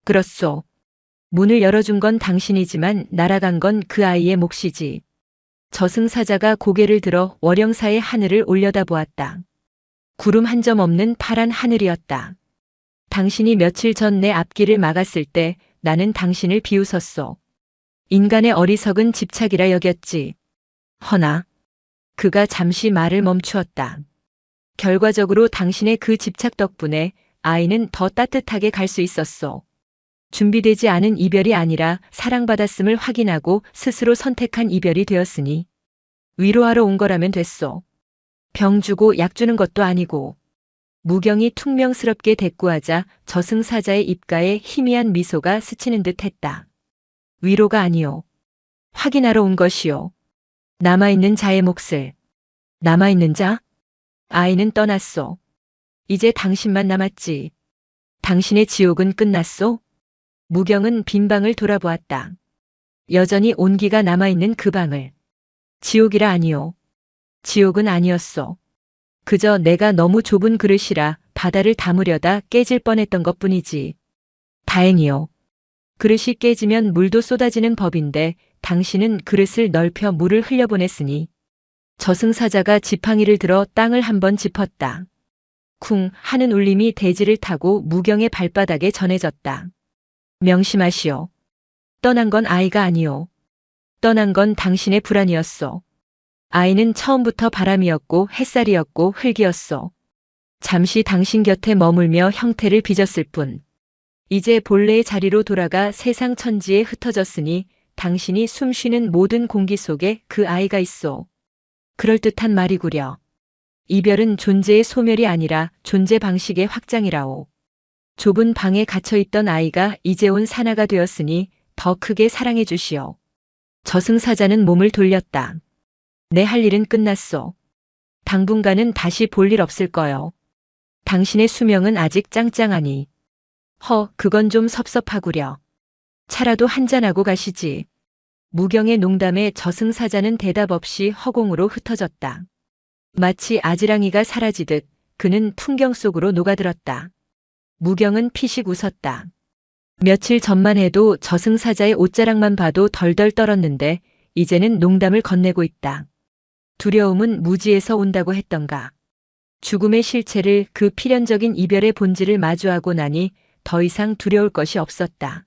그렇소. 문을 열어준 건 당신이지만 날아간 건 그 아이의 몫이지. 저승사자가 고개를 들어 월영사의 하늘을 올려다보았다. 구름 한 점 없는 파란 하늘이었다. 당신이 며칠 전 내 앞길을 막았을 때 나는 당신을 비웃었소. 인간의 어리석은 집착이라 여겼지. 허나 그가 잠시 말을 멈추었다. 결과적으로 당신의 그 집착 덕분에 아이는 더 따뜻하게 갈 수 있었소. 준비되지 않은 이별이 아니라 사랑받았음을 확인하고 스스로 선택한 이별이 되었으니 위로하러 온 거라면 됐소. 병 주고 약 주는 것도 아니고. 무경이 퉁명스럽게 대꾸하자 저승사자의 입가에 희미한 미소가 스치는 듯 했다. 위로가 아니오. 확인하러 온 것이오. 남아있는 자의 몫을. 남아있는 자? 아이는 떠났소. 이제 당신만 남았지. 당신의 지옥은 끝났소? 무경은 빈 방을 돌아보았다. 여전히 온기가 남아있는 그 방을. 지옥이라 아니오. 지옥은 아니었소. 그저 내가 너무 좁은 그릇이라 바다를 담으려다 깨질 뻔했던 것뿐이지. 다행이오. 그릇이 깨지면 물도 쏟아지는 법인데 당신은 그릇을 넓혀 물을 흘려보냈으니. 저승사자가 지팡이를 들어 땅을 한번 짚었다. 쿵 하는 울림이 대지를 타고 무경의 발바닥에 전해졌다. 명심하시오. 떠난 건 아이가 아니오. 떠난 건 당신의 불안이었소. 아이는 처음부터 바람이었고 햇살이었고 흙이었소. 잠시 당신 곁에 머물며 형태를 빚었을 뿐. 이제 본래의 자리로 돌아가 세상 천지에 흩어졌으니 당신이 숨쉬는 모든 공기 속에 그 아이가 있소. 그럴듯한 말이구려. 이별은 존재의 소멸이 아니라 존재 방식의 확장이라오. 좁은 방에 갇혀있던 아이가 이제 온 산하가 되었으니 더 크게 사랑해 주시오. 저승사자는 몸을 돌렸다. 내 할 일은 끝났소. 당분간은 다시 볼 일 없을 거요. 당신의 수명은 아직 짱짱하니. 그건 좀 섭섭하구려. 차라도 한잔하고 가시지. 무경의 농담에 저승사자는 대답 없이 허공으로 흩어졌다. 마치 아지랑이가 사라지듯 그는 풍경 속으로 녹아들었다. 무경은 피식 웃었다. 며칠 전만 해도 저승사자의 옷자락만 봐도 덜덜 떨었는데 이제는 농담을 건네고 있다. 두려움은 무지에서 온다고 했던가. 죽음의 실체를, 그 필연적인 이별의 본질을 마주하고 나니 더 이상 두려울 것이 없었다.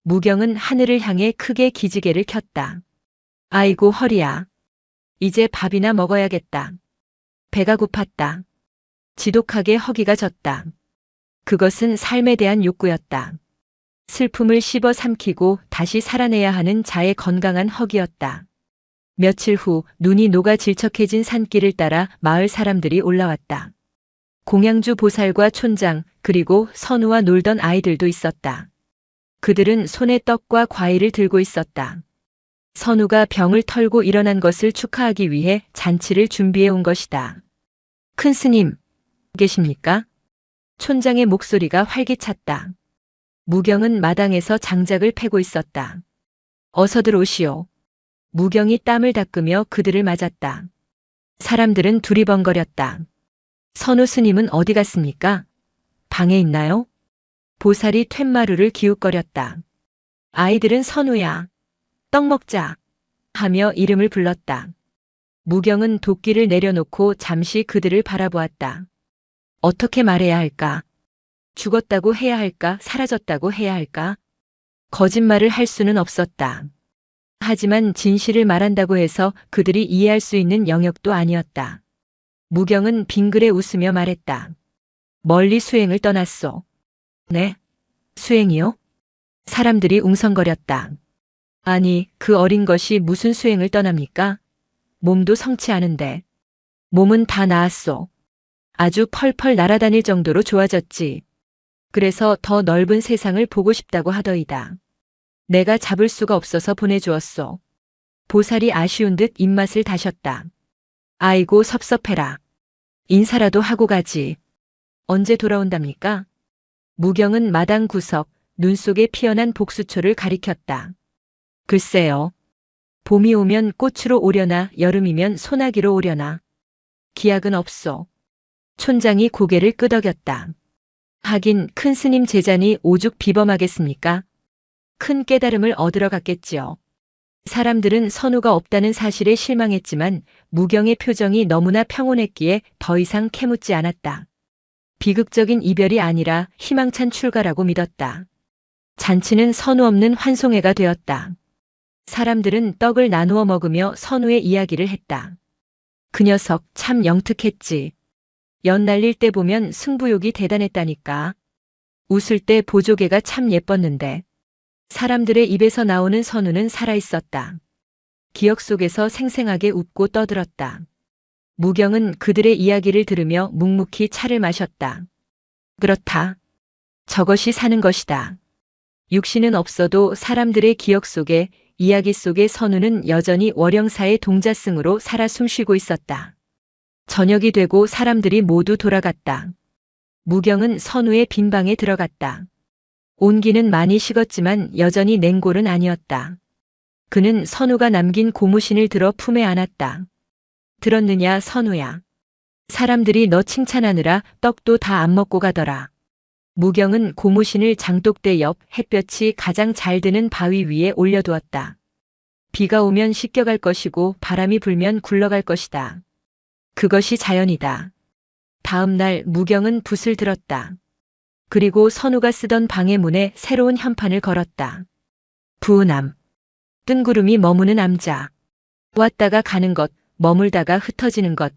무경은 하늘을 향해 크게 기지개를 켰다. 아이고 허리야. 이제 밥이나 먹어야겠다. 배가 고팠다. 지독하게 허기가 졌다. 그것은 삶에 대한 욕구였다. 슬픔을 씹어 삼키고 다시 살아내야 하는 자의 건강한 허기였다. 며칠 후 눈이 녹아 질척해진 산길을 따라 마을 사람들이 올라왔다. 공양주 보살과 촌장 그리고 선우와 놀던 아이들도 있었다. 그들은 손에 떡과 과일을 들고 있었다. 선우가 병을 털고 일어난 것을 축하하기 위해 잔치를 준비해 온 것이다. 큰 스님, 계십니까? 촌장의 목소리가 활기찼다. 무경은 마당에서 장작을 패고 있었다. 어서들 오시오. 무경이 땀을 닦으며 그들을 맞았다. 사람들은 두리번거렸다. 선우 스님은 어디 갔습니까? 방에 있나요? 보살이 툇마루를 기웃거렸다. 아이들은 선우야. 떡 먹자. 하며 이름을 불렀다. 무경은 도끼를 내려놓고 잠시 그들을 바라보았다. 어떻게 말해야 할까? 죽었다고 해야 할까? 사라졌다고 해야 할까? 거짓말을 할 수는 없었다. 하지만 진실을 말한다고 해서 그들이 이해할 수 있는 영역도 아니었다. 무경은 빙그레 웃으며 말했다. 멀리 수행을 떠났소. 네? 수행이요? 사람들이 웅성거렸다. 아니, 그 어린 것이 무슨 수행을 떠납니까? 몸도 성치 않은데. 몸은 다 나았소. 아주 펄펄 날아다닐 정도로 좋아졌지. 그래서 더 넓은 세상을 보고 싶다고 하더이다. 내가 잡을 수가 없어서 보내주었소. 보살이 아쉬운 듯 입맛을 다셨다. 아이고 섭섭해라. 인사라도 하고 가지. 언제 돌아온답니까? 무경은 마당 구석, 눈 속에 피어난 복수초를 가리켰다. 글쎄요. 봄이 오면 꽃으로 오려나 여름이면 소나기로 오려나. 기약은 없소. 촌장이 고개를 끄덕였다. 하긴 큰 스님 제자니 오죽 비범하겠습니까? 큰 깨달음을 얻으러 갔겠지요. 사람들은 선우가 없다는 사실에 실망했지만 무경의 표정이 너무나 평온했기에 더 이상 캐묻지 않았다. 비극적인 이별이 아니라 희망찬 출가라고 믿었다. 잔치는 선우 없는 환송회가 되었다. 사람들은 떡을 나누어 먹으며 선우의 이야기를 했다. 그 녀석 참 영특했지. 연 날릴 때 보면 승부욕이 대단했다니까. 웃을 때 보조개가 참 예뻤는데. 사람들의 입에서 나오는 선우는 살아있었다. 기억 속에서 생생하게 웃고 떠들었다. 무경은 그들의 이야기를 들으며 묵묵히 차를 마셨다. 그렇다. 저것이 사는 것이다. 육신은 없어도 사람들의 기억 속에, 이야기 속의 선우는 여전히 월영사의 동자승으로 살아 숨쉬고 있었다. 저녁이 되고 사람들이 모두 돌아갔다. 무경은 선우의 빈 방에 들어갔다. 온기는 많이 식었지만 여전히 냉골은 아니었다. 그는 선우가 남긴 고무신을 들어 품에 안았다. 들었느냐 선우야. 사람들이 너 칭찬하느라 떡도 다 안 먹고 가더라. 무경은 고무신을 장독대 옆 햇볕이 가장 잘 드는 바위 위에 올려두었다. 비가 오면 씻겨갈 것이고 바람이 불면 굴러갈 것이다. 그것이 자연이다. 다음 날 무경은 붓을 들었다. 그리고 선우가 쓰던 방의 문에 새로운 현판을 걸었다. 부은암. 뜬구름이 머무는 암자. 왔다가 가는 것, 머물다가 흩어지는 것.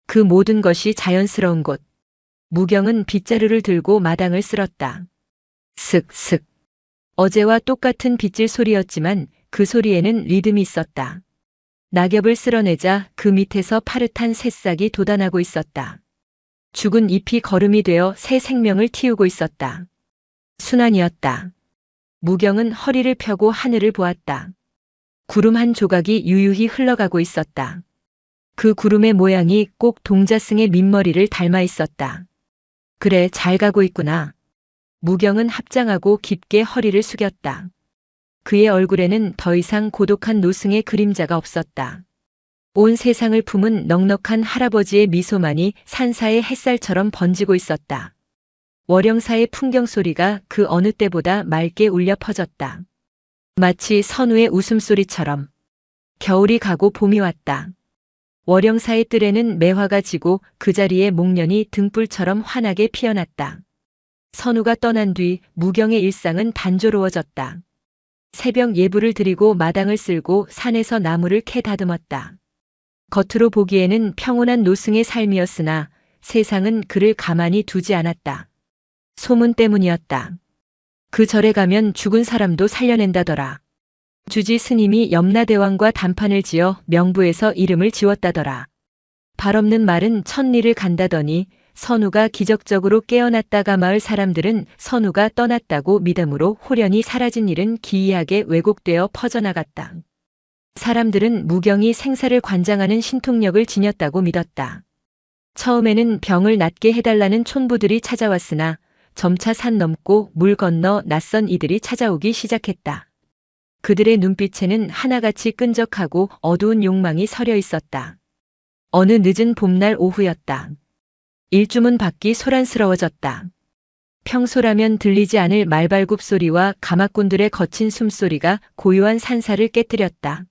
그 모든 것이 자연스러운 곳. 무경은 빗자루를 들고 마당을 쓸었다. 슥슥. 어제와 똑같은 빗질 소리였지만 그 소리에는 리듬이 있었다. 낙엽을 쓸어내자 그 밑에서 파릇한 새싹이 돋아나고 있었다. 죽은 잎이 거름이 되어 새 생명을 틔우고 있었다. 순환이었다. 무경은 허리를 펴고 하늘을 보았다. 구름 한 조각이 유유히 흘러가고 있었다. 그 구름의 모양이 꼭 동자승의 민머리를 닮아 있었다. 그래, 잘 가고 있구나. 무경은 합장하고 깊게 허리를 숙였다. 그의 얼굴에는 더 이상 고독한 노승의 그림자가 없었다. 온 세상을 품은 넉넉한 할아버지의 미소만이 산사의 햇살처럼 번지고 있었다. 월영사의 풍경 소리가 그 어느 때보다 맑게 울려 퍼졌다. 마치 선우의 웃음소리처럼. 겨울이 가고 봄이 왔다. 월영사의 뜰에는 매화가 지고 그 자리에 목련이 등불처럼 환하게 피어났다. 선우가 떠난 뒤 무경의 일상은 단조로워졌다. 새벽 예불을 드리고 마당을 쓸고 산에서 나무를 캐 다듬었다. 겉으로 보기에는 평온한 노승의 삶이었으나 세상은 그를 가만히 두지 않았다. 소문 때문이었다. 그 절에 가면 죽은 사람도 살려낸다더라. 주지 스님이 염라대왕과 단판을 지어 명부에서 이름을 지웠다더라. 발없는 말은 천리를 간다더니 선우가 기적적으로 깨어났다가 마을 사람들은 선우가 떠났다고 믿음으로 홀연히 사라진 일은 기이하게 왜곡되어 퍼져나갔다. 사람들은 무경이 생사를 관장하는 신통력을 지녔다고 믿었다. 처음에는 병을 낫게 해달라는 촌부들이 찾아왔으나 점차 산 넘고 물 건너 낯선 이들이 찾아오기 시작했다. 그들의 눈빛에는 하나같이 끈적하고 어두운 욕망이 서려 있었다. 어느 늦은 봄날 오후였다. 일주문 밖이 소란스러워졌다. 평소라면 들리지 않을 말발굽 소리와 가마꾼들의 거친 숨소리가 고요한 산사를 깨뜨렸다.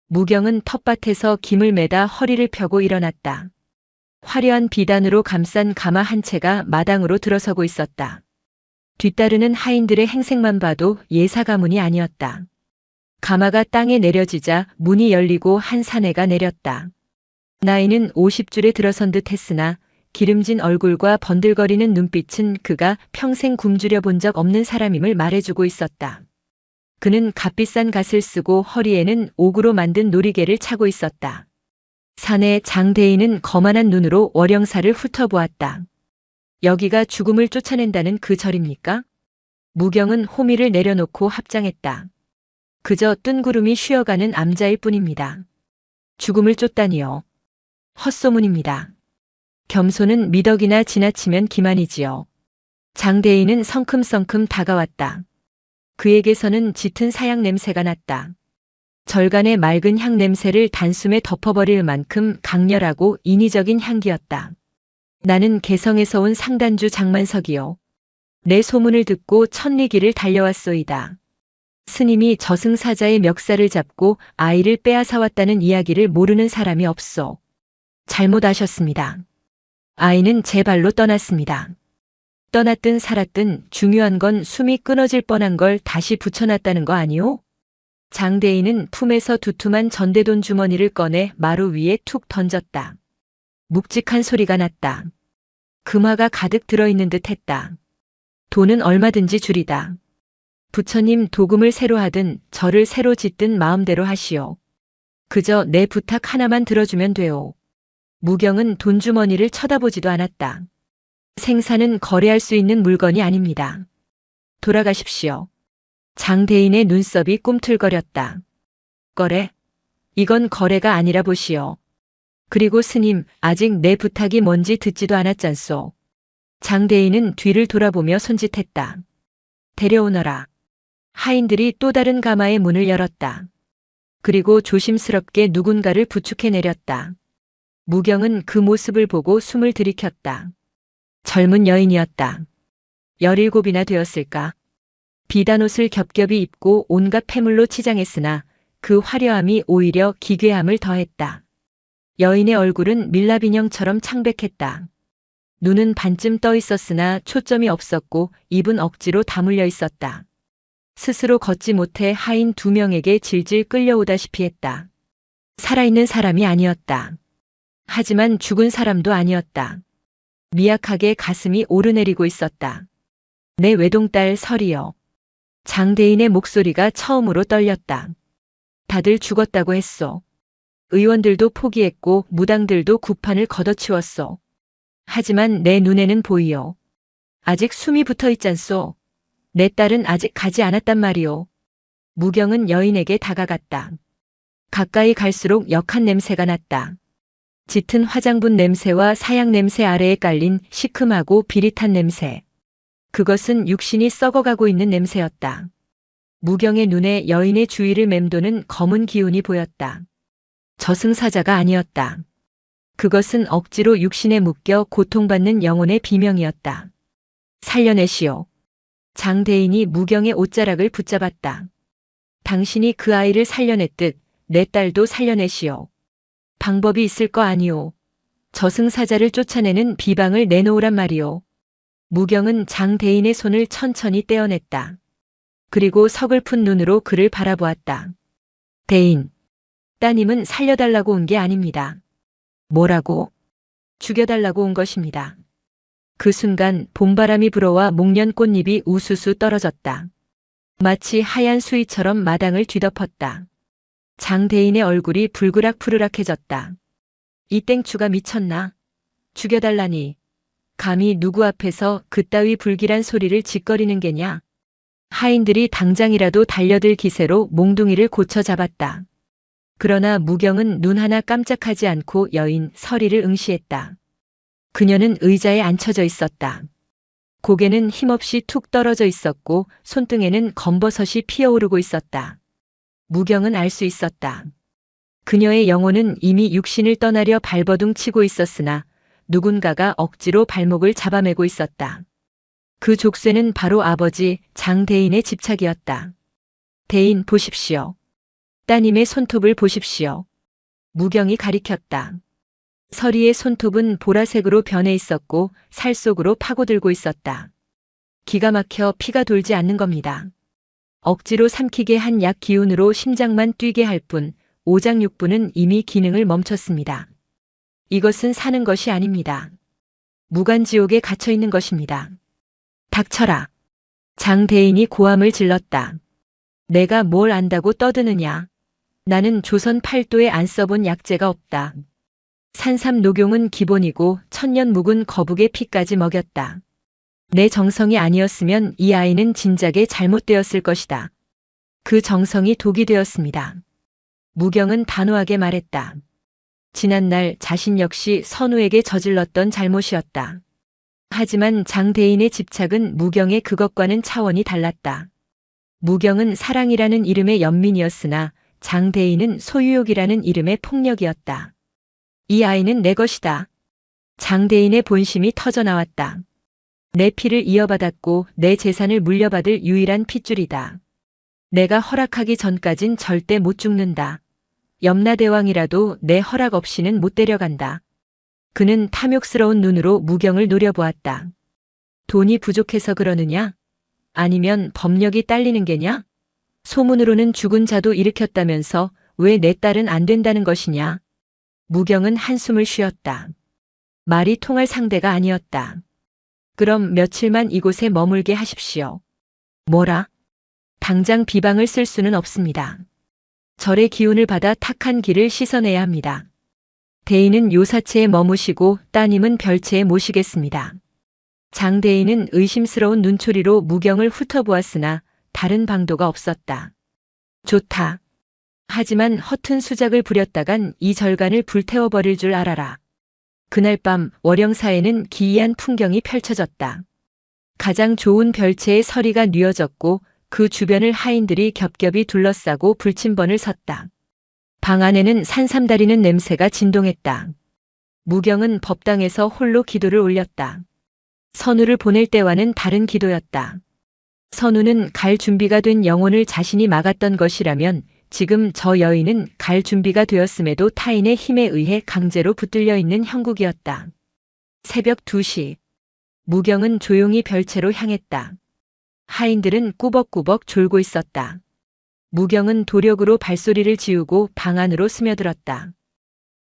무경은 텃밭에서 김을 매다 허리를 펴고 일어났다. 화려한 비단으로 감싼 가마 한 채가 마당으로 들어서고 있었다. 뒤따르는 하인들의 행색만 봐도 예사 가문이 아니었다. 가마가 땅에 내려지자 문이 열리고 한 사내가 내렸다. 나이는 50줄에 들어선 듯 했으나 기름진 얼굴과 번들거리는 눈빛은 그가 평생 굶주려 본 적 없는 사람임을 말해주고 있었다. 그는 값비싼 갓을 쓰고 허리에는 옥으로 만든 놀이개를 차고 있었다. 사내 장대인은 거만한 눈으로 월영사를 훑어보았다. 여기가 죽음을 쫓아낸다는 그 절입니까? 무경은 호미를 내려놓고 합장했다. 그저 뜬구름이 쉬어가는 암자일 뿐입니다. 죽음을 쫓다니요. 헛소문입니다. 겸손은 미덕이나 지나치면 기만이지요. 장대인은 성큼성큼 다가왔다. 그에게서는 짙은 사약 냄새가 났다. 절간의 맑은 향 냄새를 단숨에 덮어버릴 만큼 강렬하고 인위적인 향기였다. 나는 개성에서 온 상단주 장만석이요. 내 소문을 듣고 천리길을 달려왔소이다. 스님이 저승사자의 멱살을 잡고 아이를 빼앗아왔다는 이야기를 모르는 사람이 없소. 잘못 아셨습니다. 아이는 제 발로 떠났습니다. 떠났든 살았든 중요한 건 숨이 끊어질 뻔한 걸 다시 붙여놨다는 거 아니오? 장대인은 품에서 두툼한 전대돈 주머니를 꺼내 마루 위에 툭 던졌다. 묵직한 소리가 났다. 금화가 가득 들어있는 듯 했다. 돈은 얼마든지 주리다. 부처님 도금을 새로 하든 절을 새로 짓든 마음대로 하시오. 그저 내 부탁 하나만 들어주면 돼오. 무경은 돈주머니를 쳐다보지도 않았다. 생사는 거래할 수 있는 물건이 아닙니다. 돌아가십시오. 장대인의 눈썹이 꿈틀거렸다. 거래? 이건 거래가 아니라 보시오. 그리고 스님, 아직 내 부탁이 뭔지 듣지도 않았잖소. 장대인은 뒤를 돌아보며 손짓했다. 데려오너라. 하인들이 또 다른 가마의 문을 열었다. 그리고 조심스럽게 누군가를 부축해 내렸다. 무경은 그 모습을 보고 숨을 들이켰다. 젊은 여인이었다. 17이나 되었을까. 비단옷을 겹겹이 입고 온갖 패물로 치장했으나 그 화려함이 오히려 기괴함을 더했다. 여인의 얼굴은 밀랍인형처럼 창백했다. 눈은 반쯤 떠 있었으나 초점이 없었고 입은 억지로 다물려 있었다. 스스로 걷지 못해 하인 2명에게 질질 끌려오다시피 했다. 살아있는 사람이 아니었다. 하지만 죽은 사람도 아니었다. 미약하게 가슴이 오르내리고 있었다. 내 외동딸 설이여. 장대인의 목소리가 처음으로 떨렸다. 다들 죽었다고 했소. 의원들도 포기했고 무당들도 구판을 걷어치웠소. 하지만 내 눈에는 보이요. 아직 숨이 붙어 있잖소. 내 딸은 아직 가지 않았단 말이오. 무경은 여인에게 다가갔다. 가까이 갈수록 역한 냄새가 났다. 짙은 화장분 냄새와 사약 냄새 아래에 깔린 시큼하고 비릿한 냄새. 그것은 육신이 썩어가고 있는 냄새였다. 무경의 눈에 여인의 주위를 맴도는 검은 기운이 보였다. 저승사자가 아니었다. 그것은 억지로 육신에 묶여 고통받는 영혼의 비명이었다. 살려내시오. 장대인이 무경의 옷자락을 붙잡았다. 당신이 그 아이를 살려냈듯 내 딸도 살려내시오. 방법이 있을 거 아니오. 저승사자를 쫓아내는 비방을 내놓으란 말이오. 무경은 장대인의 손을 천천히 떼어냈다. 그리고 서글픈 눈으로 그를 바라보았다. 대인, 따님은 살려달라고 온 게 아닙니다. 뭐라고? 죽여달라고 온 것입니다. 그 순간 봄바람이 불어와 목련 꽃잎이 우수수 떨어졌다. 마치 하얀 수위처럼 마당을 뒤덮었다. 장대인의 얼굴이 불그락푸르락해졌다. 이 땡추가 미쳤나? 죽여달라니. 감히 누구 앞에서 그따위 불길한 소리를 짓거리는 게냐? 하인들이 당장이라도 달려들 기세로 몽둥이를 고쳐 잡았다. 그러나 무경은 눈 하나 깜짝하지 않고 여인 설이를 응시했다. 그녀는 의자에 앉혀져 있었다. 고개는 힘없이 툭 떨어져 있었고 손등에는 검버섯이 피어오르고 있었다. 무경은 알 수 있었다. 그녀의 영혼은 이미 육신을 떠나려 발버둥 치고 있었으나 누군가가 억지로 발목을 잡아매고 있었다. 그 족쇄는 바로 아버지 장대인의 집착이었다. 대인 보십시오. 따님의 손톱을 보십시오. 무경이 가리켰다. 설이의 손톱은 보라색으로 변해 있었고 살 속으로 파고들고 있었다. 기가 막혀 피가 돌지 않는 겁니다. 억지로 삼키게 한 약 기운으로 심장만 뛰게 할 뿐 오장육부는 이미 기능을 멈췄습니다. 이것은 사는 것이 아닙니다. 무간지옥에 갇혀 있는 것입니다. 닥쳐라. 장대인이 고함을 질렀다. 내가 뭘 안다고 떠드느냐. 나는 조선 팔도에 안 써본 약재가 없다. 산삼 녹용은 기본이고 천년 묵은 거북의 피까지 먹였다. 내 정성이 아니었으면 이 아이는 진작에 잘못되었을 것이다. 그 정성이 독이 되었습니다. 무경은 단호하게 말했다. 지난날 자신 역시 선우에게 저질렀던 잘못이었다. 하지만 장대인의 집착은 무경의 그것과는 차원이 달랐다. 무경은 사랑이라는 이름의 연민이었으나 장대인은 소유욕이라는 이름의 폭력이었다. 이 아이는 내 것이다. 장대인의 본심이 터져나왔다. 내 피를 이어받았고 내 재산을 물려받을 유일한 핏줄이다. 내가 허락하기 전까진 절대 못 죽는다. 염라대왕이라도 내 허락 없이는 못 데려간다. 그는 탐욕스러운 눈으로 무경을 노려보았다. 돈이 부족해서 그러느냐? 아니면 법력이 딸리는 게냐? 소문으로는 죽은 자도 일으켰다면서 왜 내 딸은 안 된다는 것이냐? 무경은 한숨을 쉬었다. 말이 통할 상대가 아니었다. 그럼 며칠만 이곳에 머물게 하십시오. 뭐라? 당장 비방을 쓸 수는 없습니다. 절의 기운을 받아 탁한 길을 씻어내야 합니다. 대인은 요사체에 머무시고 따님은 별체에 모시겠습니다. 장대인은 의심스러운 눈초리로 무경을 훑어보았으나 다른 방도가 없었다. 좋다. 하지만 허튼 수작을 부렸다간 이 절간을 불태워버릴 줄 알아라. 그날 밤 월영사에는 기이한 풍경이 펼쳐졌다. 가장 좋은 별채의 서리가 뉘어졌고 그 주변을 하인들이 겹겹이 둘러싸고 불침번을 섰다. 방 안에는 산삼다리는 냄새가 진동했다. 무경은 법당에서 홀로 기도를 올렸다. 선우를 보낼 때와는 다른 기도였다. 선우는 갈 준비가 된 영혼을 자신이 막았던 것이라면 지금 저 여인은 갈 준비가 되었음에도 타인의 힘에 의해 강제로 붙들려 있는 형국이었다. 새벽 2시. 무경은 조용히 별채로 향했다. 하인들은 꾸벅꾸벅 졸고 있었다. 무경은 도력으로 발소리를 지우고 방 안으로 스며들었다.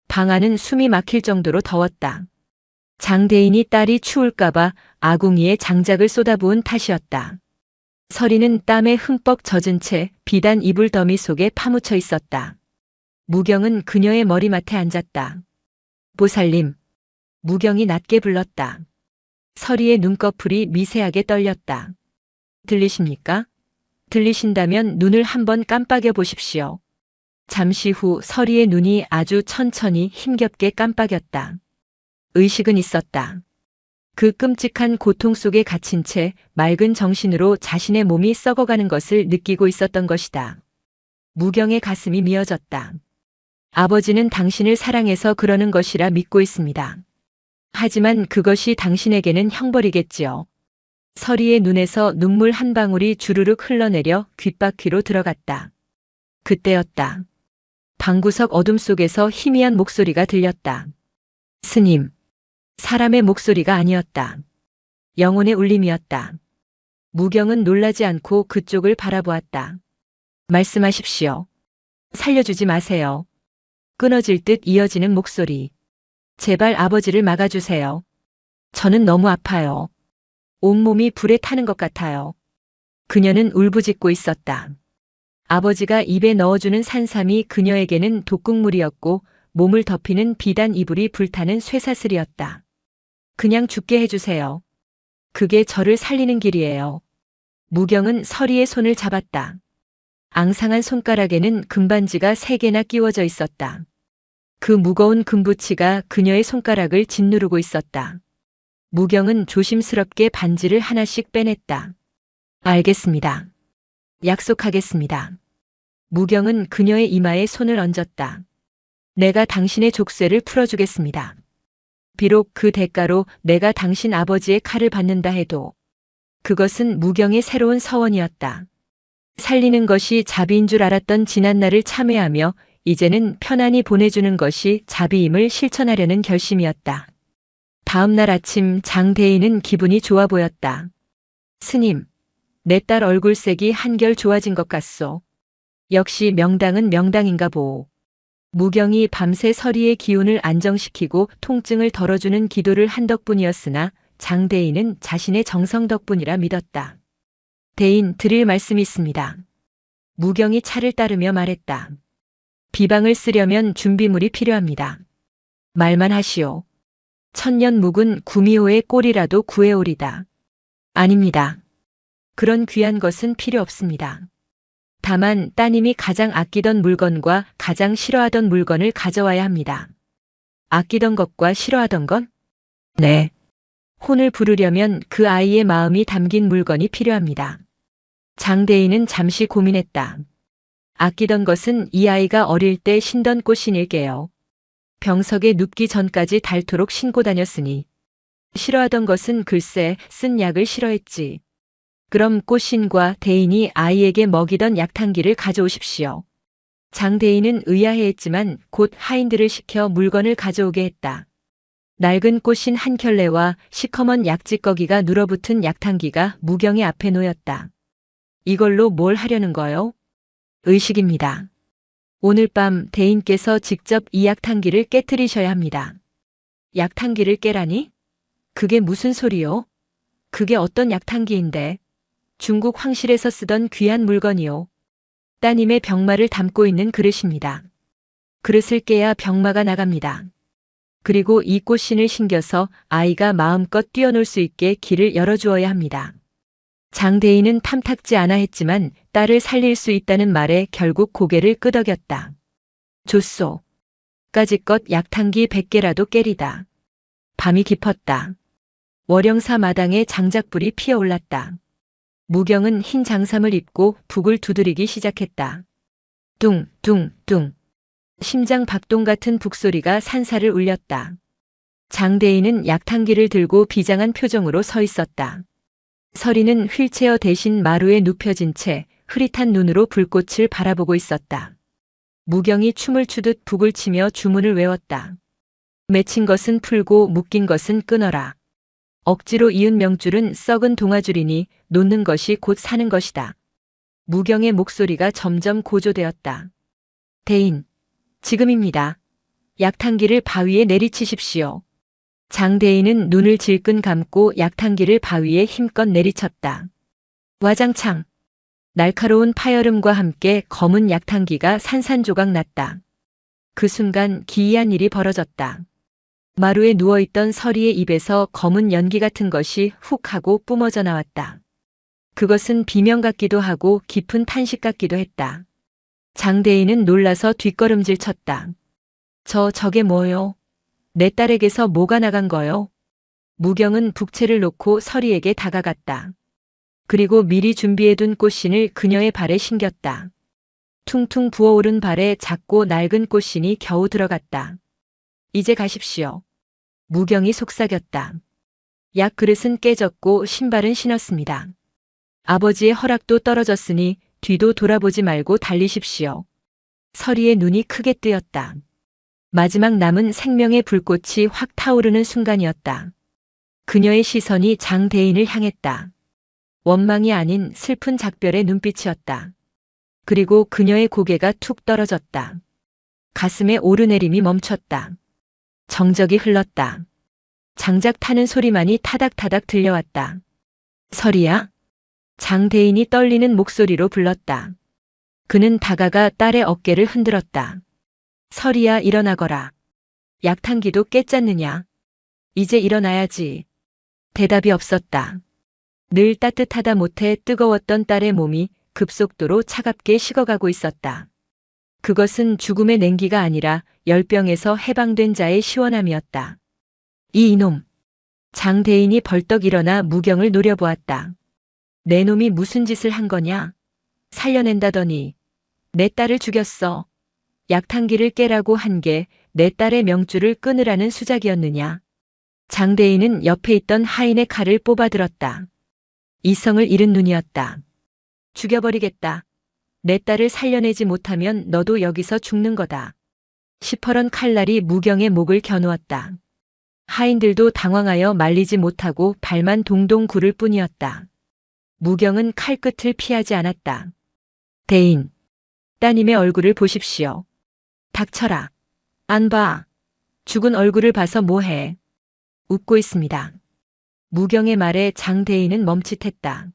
방 안은 숨이 막힐 정도로 더웠다. 장대인이 딸이 추울까봐 아궁이에 장작을 쏟아부은 탓이었다. 서리는 땀에 흠뻑 젖은 채 비단 이불 더미 속에 파묻혀 있었다. 무경은 그녀의 머리맡에 앉았다. 보살님. 무경이 낮게 불렀다. 서리의 눈꺼풀이 미세하게 떨렸다. 들리십니까? 들리신다면 눈을 한번 깜빡여 보십시오. 잠시 후 서리의 눈이 아주 천천히 힘겹게 깜빡였다. 의식은 있었다. 그 끔찍한 고통 속에 갇힌 채 맑은 정신으로 자신의 몸이 썩어가는 것을 느끼고 있었던 것이다. 무경의 가슴이 미어졌다. 아버지는 당신을 사랑해서 그러는 것이라 믿고 있습니다. 하지만 그것이 당신에게는 형벌이겠지요. 서리의 눈에서 눈물 한 방울이 주르륵 흘러내려 귓바퀴로 들어갔다. 그때였다. 방구석 어둠 속에서 희미한 목소리가 들렸다. 스님. 사람의 목소리가 아니었다. 영혼의 울림이었다. 무경은 놀라지 않고 그쪽을 바라보았다. 말씀하십시오. 살려주지 마세요. 끊어질 듯 이어지는 목소리. 제발 아버지를 막아주세요. 저는 너무 아파요. 온몸이 불에 타는 것 같아요. 그녀는 울부짖고 있었다. 아버지가 입에 넣어주는 산삼이 그녀에게는 독국물이었고 몸을 덮이는 비단 이불이 불타는 쇠사슬이었다. 그냥 죽게 해주세요. 그게 저를 살리는 길이에요. 무경은 서리의 손을 잡았다. 앙상한 손가락에는 금반지가 3개나 끼워져 있었다. 그 무거운 금부치가 그녀의 손가락을 짓누르고 있었다. 무경은 조심스럽게 반지를 하나씩 빼냈다. 알겠습니다. 약속하겠습니다. 무경은 그녀의 이마에 손을 얹었다. 내가 당신의 족쇄를 풀어주겠습니다. 비록 그 대가로 내가 당신 아버지의 칼을 받는다 해도 그것은 무경의 새로운 서원이었다. 살리는 것이 자비인 줄 알았던 지난날을 참회하며 이제는 편안히 보내주는 것이 자비임을 실천하려는 결심이었다. 다음 날 아침 장대인은 기분이 좋아 보였다. 스님, 내 딸 얼굴색이 한결 좋아진 것 같소. 역시 명당은 명당인가 보오. 무경이 밤새 서리의 기운을 안정시키고 통증을 덜어주는 기도를 한 덕분이었으나 장대인은 자신의 정성 덕분이라 믿었다. 대인 드릴 말씀이 있습니다. 무경이 차를 따르며 말했다. 비방을 쓰려면 준비물이 필요합니다. 말만 하시오. 천년 묵은 구미호의 꼴이라도 구해오리다. 아닙니다. 그런 귀한 것은 필요 없습니다. 다만 따님이 가장 아끼던 물건과 가장 싫어하던 물건을 가져와야 합니다. 아끼던 것과 싫어하던 것? 네. 혼을 부르려면 그 아이의 마음이 담긴 물건이 필요합니다. 장대인은 잠시 고민했다. 아끼던 것은 이 아이가 어릴 때 신던 꽃신일게요. 병석에 눕기 전까지 닳도록 신고 다녔으니. 싫어하던 것은 글쎄 쓴 약을 싫어했지. 그럼 꽃신과 대인이 아이에게 먹이던 약탕기를 가져오십시오. 장대인은 의아해했지만 곧 하인들을 시켜 물건을 가져오게 했다. 낡은 꽃신 한 켤레와 시커먼 약지꺼기가 눌어붙은 약탕기가 무경의 앞에 놓였다. 이걸로 뭘 하려는 거요? 의식입니다. 오늘 밤 대인께서 직접 이 약탕기를 깨트리셔야 합니다. 약탕기를 깨라니? 그게 무슨 소리요? 그게 어떤 약탕기인데? 중국 황실에서 쓰던 귀한 물건이요. 따님의 병마를 담고 있는 그릇입니다. 그릇을 깨야 병마가 나갑니다. 그리고 이 꽃신을 신겨서 아이가 마음껏 뛰어놀 수 있게 길을 열어주어야 합니다. 장대인은 탐탁지 않아 했지만 딸을 살릴 수 있다는 말에 결국 고개를 끄덕였다. 좋소. 까짓것 약탕기 100개라도 깨리다. 밤이 깊었다. 월영사 마당에 장작불이 피어올랐다. 무경은 흰 장삼을 입고 북을 두드리기 시작했다. 뚱, 뚱, 뚱. 심장 박동 같은 북소리가 산사를 울렸다. 장대인은 약탕기를 들고 비장한 표정으로 서 있었다. 서리는 휠체어 대신 마루에 눕혀진 채 흐릿한 눈으로 불꽃을 바라보고 있었다. 무경이 춤을 추듯 북을 치며 주문을 외웠다. 맺힌 것은 풀고 묶인 것은 끊어라. 억지로 이은 명줄은 썩은 동아줄이니 놓는 것이 곧 사는 것이다. 무경의 목소리가 점점 고조되었다. 대인, 지금입니다. 약탕기를 바위에 내리치십시오. 장대인은 눈을 질끈 감고 약탕기를 바위에 힘껏 내리쳤다. 와장창. 날카로운 파열음과 함께 검은 약탕기가 산산조각 났다. 그 순간 기이한 일이 벌어졌다. 마루에 누워있던 서리의 입에서 검은 연기 같은 것이 훅 하고 뿜어져 나왔다. 그것은 비명 같기도 하고 깊은 탄식 같기도 했다. 장대인은 놀라서 뒷걸음질 쳤다. 저게 뭐요? 내 딸에게서 뭐가 나간 거요? 무경은 북채를 놓고 서리에게 다가갔다. 그리고 미리 준비해둔 꽃신을 그녀의 발에 신겼다. 퉁퉁 부어오른 발에 작고 낡은 꽃신이 겨우 들어갔다. 이제 가십시오. 무경이 속삭였다. 약 그릇은 깨졌고 신발은 신었습니다. 아버지의 허락도 떨어졌으니 뒤도 돌아보지 말고 달리십시오. 서리의 눈이 크게 뜨였다. 마지막 남은 생명의 불꽃이 확 타오르는 순간이었다. 그녀의 시선이 장대인을 향했다. 원망이 아닌 슬픈 작별의 눈빛이었다. 그리고 그녀의 고개가 툭 떨어졌다. 가슴에 오르내림이 멈췄다. 정적이 흘렀다. 장작 타는 소리만이 타닥타닥 들려왔다. 서리야? 장대인이 떨리는 목소리로 불렀다. 그는 다가가 딸의 어깨를 흔들었다. 서리야, 일어나거라. 약탕기도 깼잖느냐. 이제 일어나야지. 대답이 없었다. 늘 따뜻하다 못해 뜨거웠던 딸의 몸이 급속도로 차갑게 식어가고 있었다. 그것은 죽음의 냉기가 아니라 열병에서 해방된 자의 시원함이었다. 이놈. 장대인이 벌떡 일어나 무경을 노려보았다. 내 놈이 무슨 짓을 한 거냐? 살려낸다더니 내 딸을 죽였어. 약탕기를 깨라고 한 게 내 딸의 명줄을 끊으라는 수작이었느냐? 장대인은 옆에 있던 하인의 칼을 뽑아들었다. 이성을 잃은 눈이었다. 죽여버리겠다. 내 딸을 살려내지 못하면 너도 여기서 죽는 거다. 시퍼런 칼날이 무경의 목을 겨누었다. 하인들도 당황하여 말리지 못하고 발만 동동 구를 뿐이었다. 무경은 칼끝을 피하지 않았다. 대인, 따님의 얼굴을 보십시오. 닥쳐라. 안 봐. 죽은 얼굴을 봐서 뭐해. 웃고 있습니다. 무경의 말에 장대인은 멈칫했다.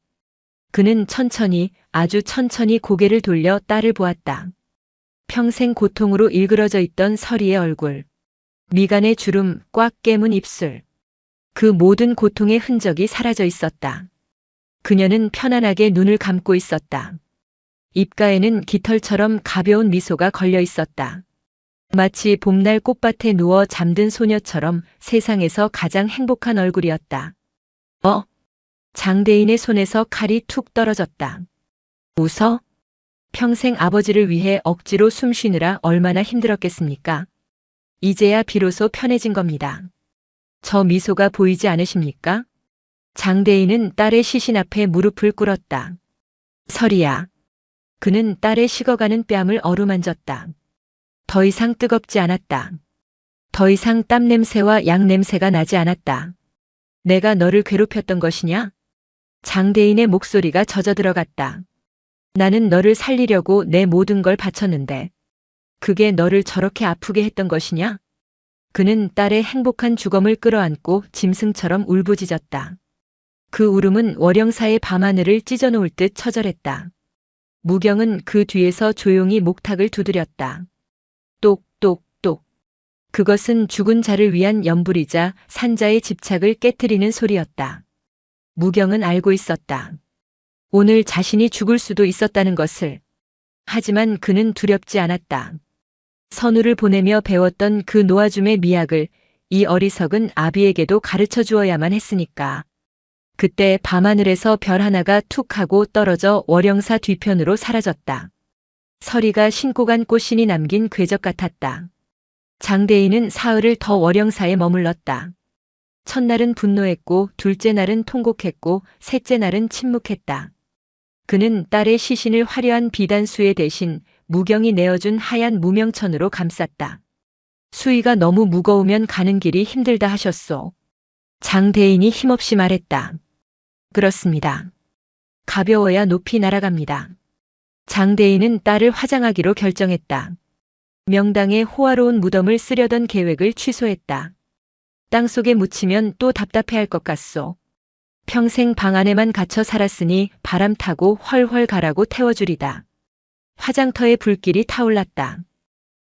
그는 천천히, 아주 천천히 고개를 돌려 딸을 보았다. 평생 고통으로 일그러져 있던 서리의 얼굴. 미간의 주름, 꽉 깨문 입술. 그 모든 고통의 흔적이 사라져 있었다. 그녀는 편안하게 눈을 감고 있었다. 입가에는 깃털처럼 가벼운 미소가 걸려 있었다. 마치 봄날 꽃밭에 누워 잠든 소녀처럼 세상에서 가장 행복한 얼굴이었다. 장대인의 손에서 칼이 툭 떨어졌다. 웃어? 평생 아버지를 위해 억지로 숨 쉬느라 얼마나 힘들었겠습니까? 이제야 비로소 편해진 겁니다. 저 미소가 보이지 않으십니까? 장대인은 딸의 시신 앞에 무릎을 꿇었다. 서리야. 그는 딸의 식어가는 뺨을 어루만졌다. 더 이상 뜨겁지 않았다. 더 이상 땀 냄새와 약 냄새가 나지 않았다. 내가 너를 괴롭혔던 것이냐? 장대인의 목소리가 젖어들어갔다. 나는 너를 살리려고 내 모든 걸 바쳤는데 그게 너를 저렇게 아프게 했던 것이냐? 그는 딸의 행복한 주검을 끌어안고 짐승처럼 울부짖었다. 그 울음은 월영사의 밤하늘을 찢어놓을 듯 처절했다. 무경은 그 뒤에서 조용히 목탁을 두드렸다. 똑똑똑. 그것은 죽은 자를 위한 연불이자 산자의 집착을 깨트리는 소리였다. 무경은 알고 있었다. 오늘 자신이 죽을 수도 있었다는 것을. 하지만 그는 두렵지 않았다. 선우를 보내며 배웠던 그 노아줌의 미학을 이 어리석은 아비에게도 가르쳐 주어야만 했으니까. 그때 밤하늘에서 별 하나가 툭 하고 떨어져 월영사 뒤편으로 사라졌다. 서리가 신고 간 꽃신이 남긴 궤적 같았다. 장대인은 사흘을 더 월영사에 머물렀다. 첫날은 분노했고 둘째 날은 통곡했고 셋째 날은 침묵했다. 그는 딸의 시신을 화려한 비단수에 대신 무경이 내어준 하얀 무명천으로 감쌌다. 수위가 너무 무거우면 가는 길이 힘들다 하셨소. 장대인이 힘없이 말했다. 그렇습니다. 가벼워야 높이 날아갑니다. 장대인은 딸을 화장하기로 결정했다. 명당의 호화로운 무덤을 쓰려던 계획을 취소했다. 땅속에 묻히면 또 답답해할 것 같소. 평생 방 안에만 갇혀 살았으니 바람 타고 훨훨 가라고 태워주리다. 화장터에 불길이 타올랐다.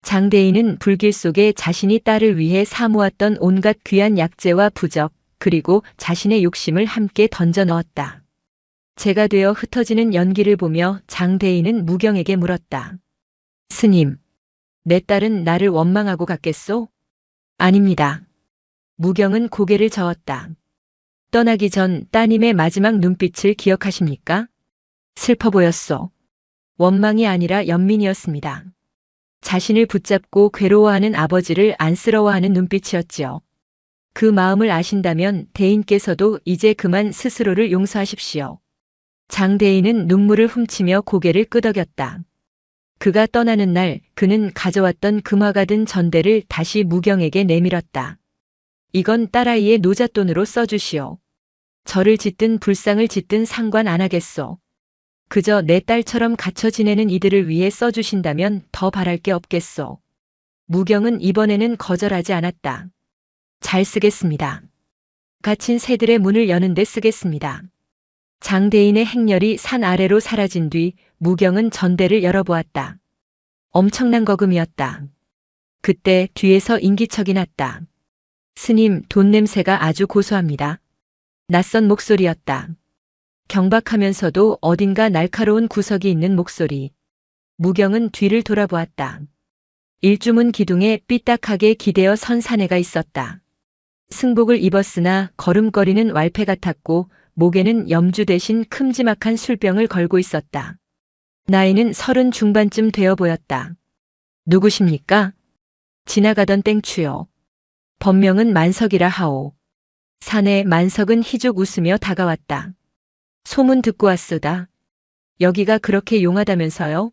장대인은 불길 속에 자신이 딸을 위해 사모았던 온갖 귀한 약재와 부적, 그리고 자신의 욕심을 함께 던져 넣었다. 재가 되어 흩어지는 연기를 보며 장대인은 무경에게 물었다. 스님, 내 딸은 나를 원망하고 갔겠소? 아닙니다. 무경은 고개를 저었다. 떠나기 전 따님의 마지막 눈빛을 기억하십니까? 슬퍼 보였소. 원망이 아니라 연민이었습니다. 자신을 붙잡고 괴로워하는 아버지를 안쓰러워하는 눈빛이었지요. 그 마음을 아신다면 대인께서도 이제 그만 스스로를 용서하십시오. 장대인은 눈물을 훔치며 고개를 끄덕였다. 그가 떠나는 날 그는 가져왔던 금화가 든 전대를 다시 무경에게 내밀었다. 이건 딸아이의 노잣돈으로 써주시오. 저를 짓든 불상을 짓든 상관 안 하겠소. 그저 내 딸처럼 갇혀 지내는 이들을 위해 써주신다면 더 바랄 게 없겠소. 무경은 이번에는 거절하지 않았다. 잘 쓰겠습니다. 갇힌 새들의 문을 여는데 쓰겠습니다. 장대인의 행렬이 산 아래로 사라진 뒤 무경은 전대를 열어보았다. 엄청난 거금이었다. 그때 뒤에서 인기척이 났다. 스님, 돈 냄새가 아주 고소합니다. 낯선 목소리였다. 경박하면서도 어딘가 날카로운 구석이 있는 목소리. 무경은 뒤를 돌아보았다. 일주문 기둥에 삐딱하게 기대어 선 사내가 있었다. 승복을 입었으나 걸음걸이는 왈패 같았고 목에는 염주 대신 큼지막한 술병을 걸고 있었다. 나이는 30 중반쯤 되어 보였다. 누구십니까? 지나가던 땡추요. 법명은 만석이라 하오. 사내 만석은 희죽 웃으며 다가왔다. 소문 듣고 왔소다. 여기가 그렇게 용하다면서요?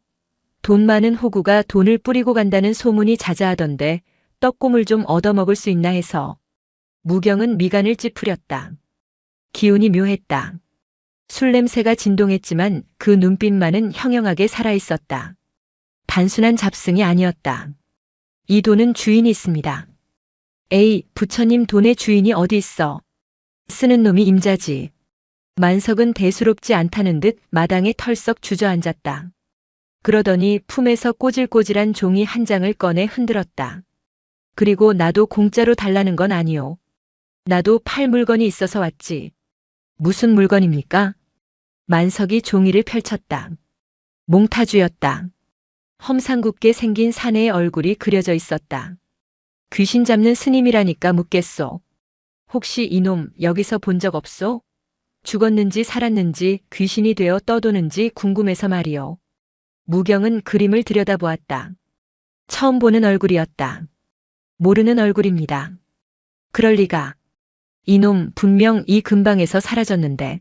돈 많은 호구가 돈을 뿌리고 간다는 소문이 자자하던데 떡고물 좀 얻어먹을 수 있나 해서. 무경은 미간을 찌푸렸다. 기운이 묘했다. 술 냄새가 진동했지만 그 눈빛만은 형형하게 살아있었다. 단순한 잡승이 아니었다. 이 돈은 주인이 있습니다. 에이, 부처님 돈의 주인이 어디 있어? 쓰는 놈이 임자지. 만석은 대수롭지 않다는 듯 마당에 털썩 주저앉았다. 그러더니 품에서 꼬질꼬질한 종이 한 장을 꺼내 흔들었다. 그리고 나도 공짜로 달라는 건 아니오. 나도 팔 물건이 있어서 왔지. 무슨 물건입니까? 만석이 종이를 펼쳤다. 몽타주였다. 험상궂게 생긴 사내의 얼굴이 그려져 있었다. 귀신 잡는 스님이라니까 묻겠소. 혹시 이놈 여기서 본 적 없소? 죽었는지 살았는지 귀신이 되어 떠도는지 궁금해서 말이오. 무경은 그림을 들여다보았다. 처음 보는 얼굴이었다. 모르는 얼굴입니다. 그럴 리가. 이놈 분명 이 근방에서 사라졌는데.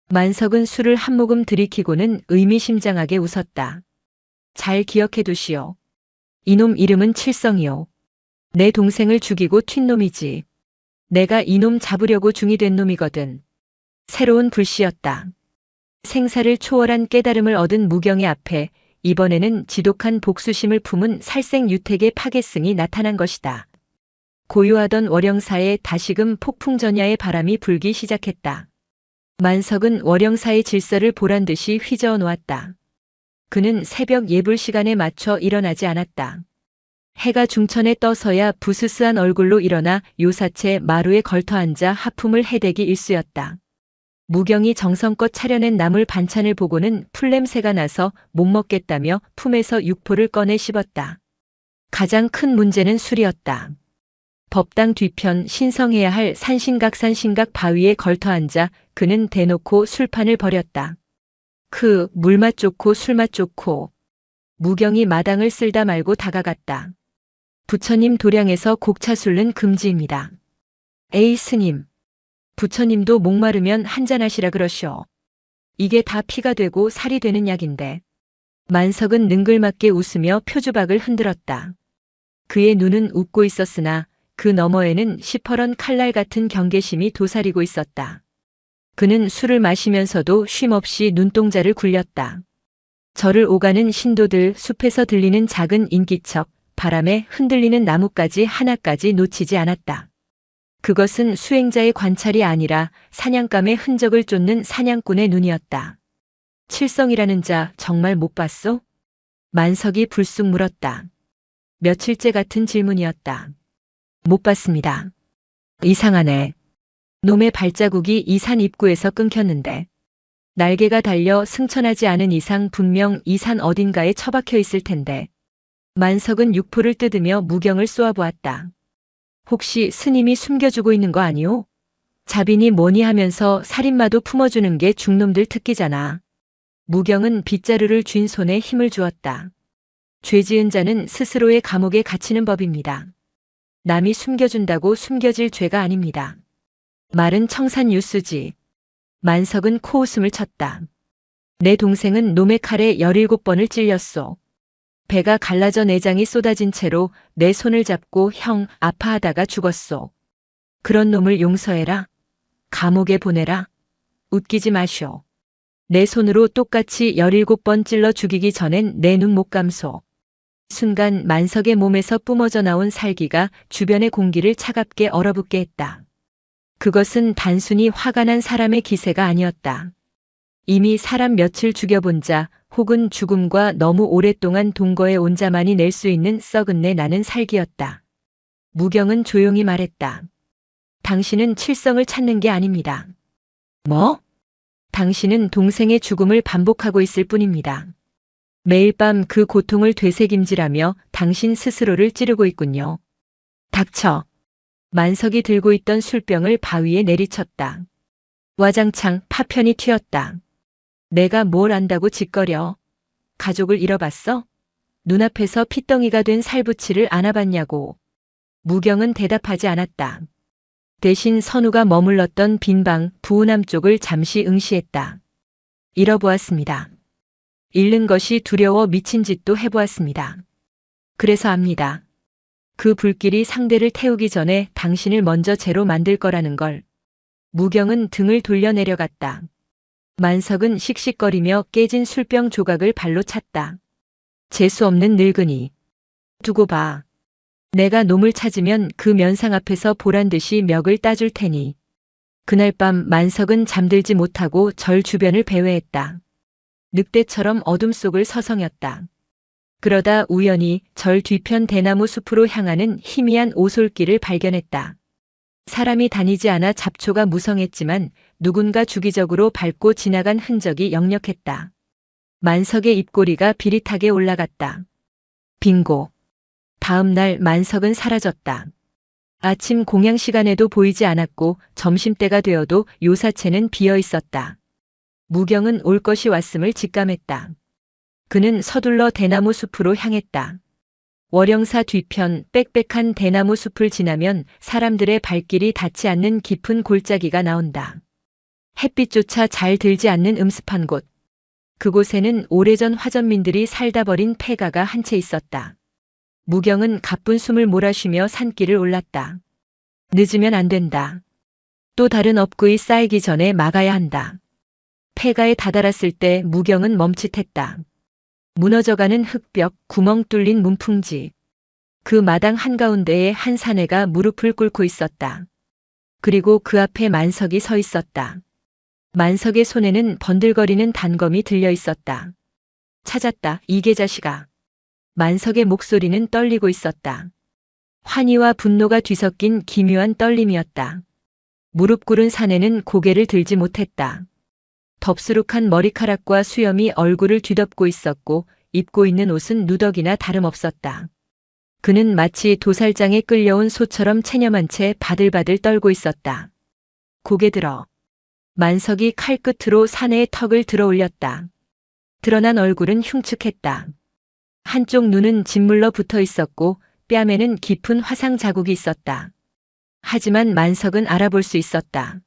만석은 술을 한 모금 들이키고는 의미심장하게 웃었다. 잘 기억해 두시오. 이놈 이름은 칠성이오. 내 동생을 죽이고 튄 놈이지. 내가 이놈 잡으려고 중이 된 놈이거든. 새로운 불씨였다. 생사를 초월한 깨달음을 얻은 무경의 앞에 이번에는 지독한 복수심을 품은 살생 유택의 파괴승이 나타난 것이다. 고요하던 월영사에 다시금 폭풍전야의 바람이 불기 시작했다. 만석은 월영사의 질서를 보란듯이 휘저어 놓았다. 그는 새벽 예불 시간에 맞춰 일어나지 않았다. 해가 중천에 떠서야 부스스한 얼굴로 일어나 요사채 마루에 걸터앉아 하품을 해대기 일쑤였다. 무경이 정성껏 차려낸 나물 반찬을 보고는 풀냄새가 나서 못 먹겠다며 품에서 육포를 꺼내 씹었다. 가장 큰 문제는 술이었다. 법당 뒤편 신성해야 할 산신각 바위에 걸터앉아 그는 대놓고 술판을 벌였다. 물맛 좋고 술맛 좋고. 무경이 마당을 쓸다 말고 다가갔다. 부처님 도량에서 곡차 술은 금지입니다. 에이 스님. 부처님도 목마르면 한잔하시라 그러시오. 이게 다 피가 되고 살이 되는 약인데. 만석은 능글맞게 웃으며 표주박을 흔들었다. 그의 눈은 웃고 있었으나 그 너머에는 시퍼런 칼날 같은 경계심이 도사리고 있었다. 그는 술을 마시면서도 쉼없이 눈동자를 굴렸다. 절을 오가는 신도들, 숲에서 들리는 작은 인기척, 바람에 흔들리는 나뭇가지 하나까지 놓치지 않았다. 그것은 수행자의 관찰이 아니라 사냥감의 흔적을 쫓는 사냥꾼의 눈이었다. 칠성이라는 자 정말 못 봤소? 만석이 불쑥 물었다. 며칠째 같은 질문이었다. 못 봤습니다. 이상하네. 놈의 발자국이 이 산 입구에서 끊겼는데 날개가 달려 승천하지 않은 이상 분명 이 산 어딘가에 처박혀 있을 텐데. 만석은 육포를 뜯으며 무경을 쏘아보았다. 혹시 스님이 숨겨주고 있는 거 아니오? 자비니 뭐니 하면서 살인마도 품어주는 게 중놈들 특기잖아. 무경은 빗자루를 쥔 손에 힘을 주었다. 죄 지은 자는 스스로의 감옥에 갇히는 법입니다. 남이 숨겨준다고 숨겨질 죄가 아닙니다. 말은 청산유수지. 만석은 코웃음을 쳤다. 내 동생은 놈의 칼에 17번을 찔렸소. 배가 갈라져 내장이 쏟아진 채로 내 손을 잡고 형 아파하다가 죽었소. 그런 놈을 용서해라. 감옥에 보내라. 웃기지 마쇼. 내 손으로 똑같이 17번 찔러 죽이기 전엔 내 눈 못 감소. 순간 만석의 몸에서 뿜어져 나온 살기가 주변의 공기를 차갑게 얼어붙게 했다. 그것은 단순히 화가 난 사람의 기세가 아니었다. 이미 사람 며칠 죽여본 자 혹은 죽음과 너무 오랫동안 동거해 온 자만이 낼 수 있는 썩은 내 나는 살기였다. 무경은 조용히 말했다. 당신은 칠성을 찾는 게 아닙니다. 뭐? 당신은 동생의 죽음을 반복하고 있을 뿐입니다. 매일 밤 그 고통을 되새김질하며 당신 스스로를 찌르고 있군요. 닥쳐. 만석이 들고 있던 술병을 바위에 내리쳤다. 와장창 파편이 튀었다. 내가 뭘 안다고 짓거려. 가족을 잃어봤어? 눈앞에서 핏덩이가 된 살부치를 안아봤냐고. 무경은 대답하지 않았다. 대신 선우가 머물렀던 빈방 부우남 쪽을 잠시 응시했다. 잃어보았습니다. 잃는 것이 두려워 미친 짓도 해보았습니다. 그래서 압니다. 그 불길이 상대를 태우기 전에 당신을 먼저 죄로 만들 거라는 걸. 무경은 등을 돌려 내려갔다. 만석은 씩씩거리며 깨진 술병 조각을 발로 찼다. 재수 없는 늙은이. 두고 봐. 내가 놈을 찾으면 그 면상 앞에서 보란듯이 멱을 따줄 테니. 그날 밤 만석은 잠들지 못하고 절 주변을 배회했다. 늑대처럼 어둠 속을 서성였다. 그러다 우연히 절 뒤편 대나무 숲으로 향하는 희미한 오솔길을 발견했다. 사람이 다니지 않아 잡초가 무성했지만 누군가 주기적으로 밟고 지나간 흔적이 역력했다. 만석의 입꼬리가 비릿하게 올라갔다. 빙고. 다음 날 만석은 사라졌다. 아침 공양 시간에도 보이지 않았고 점심때가 되어도 요사체는 비어 있었다. 무경은 올 것이 왔음을 직감했다. 그는 서둘러 대나무 숲으로 향했다. 월영사 뒤편 빽빽한 대나무 숲을 지나면 사람들의 발길이 닿지 않는 깊은 골짜기가 나온다. 햇빛조차 잘 들지 않는 음습한 곳. 그곳에는 오래전 화전민들이 살다 버린 폐가가 한 채 있었다. 무경은 가쁜 숨을 몰아쉬며 산길을 올랐다. 늦으면 안 된다. 또 다른 업구이 쌓이기 전에 막아야 한다. 폐가에 다다랐을 때 무경은 멈칫했다. 무너져가는 흙벽, 구멍 뚫린 문풍지. 그 마당 한가운데에 한 사내가 무릎을 꿇고 있었다. 그리고 그 앞에 만석이 서 있었다. 만석의 손에는 번들거리는 단검이 들려 있었다. 찾았다, 이게 자식아. 만석의 목소리는 떨리고 있었다. 환희와 분노가 뒤섞인 기묘한 떨림이었다. 무릎 꿇은 사내는 고개를 들지 못했다. 덥수룩한 머리카락과 수염이 얼굴을 뒤덮고 있었고 입고 있는 옷은 누더기나 다름없었다. 그는 마치 도살장에 끌려온 소처럼 체념한 채 바들바들 떨고 있었다. 고개 들어. 만석이 칼끝으로 사내의 턱을 들어 올렸다. 드러난 얼굴은 흉측했다. 한쪽 눈은 짓물러 붙어 있었고 뺨에는 깊은 화상 자국이 있었다. 하지만 만석은 알아볼 수 있었다.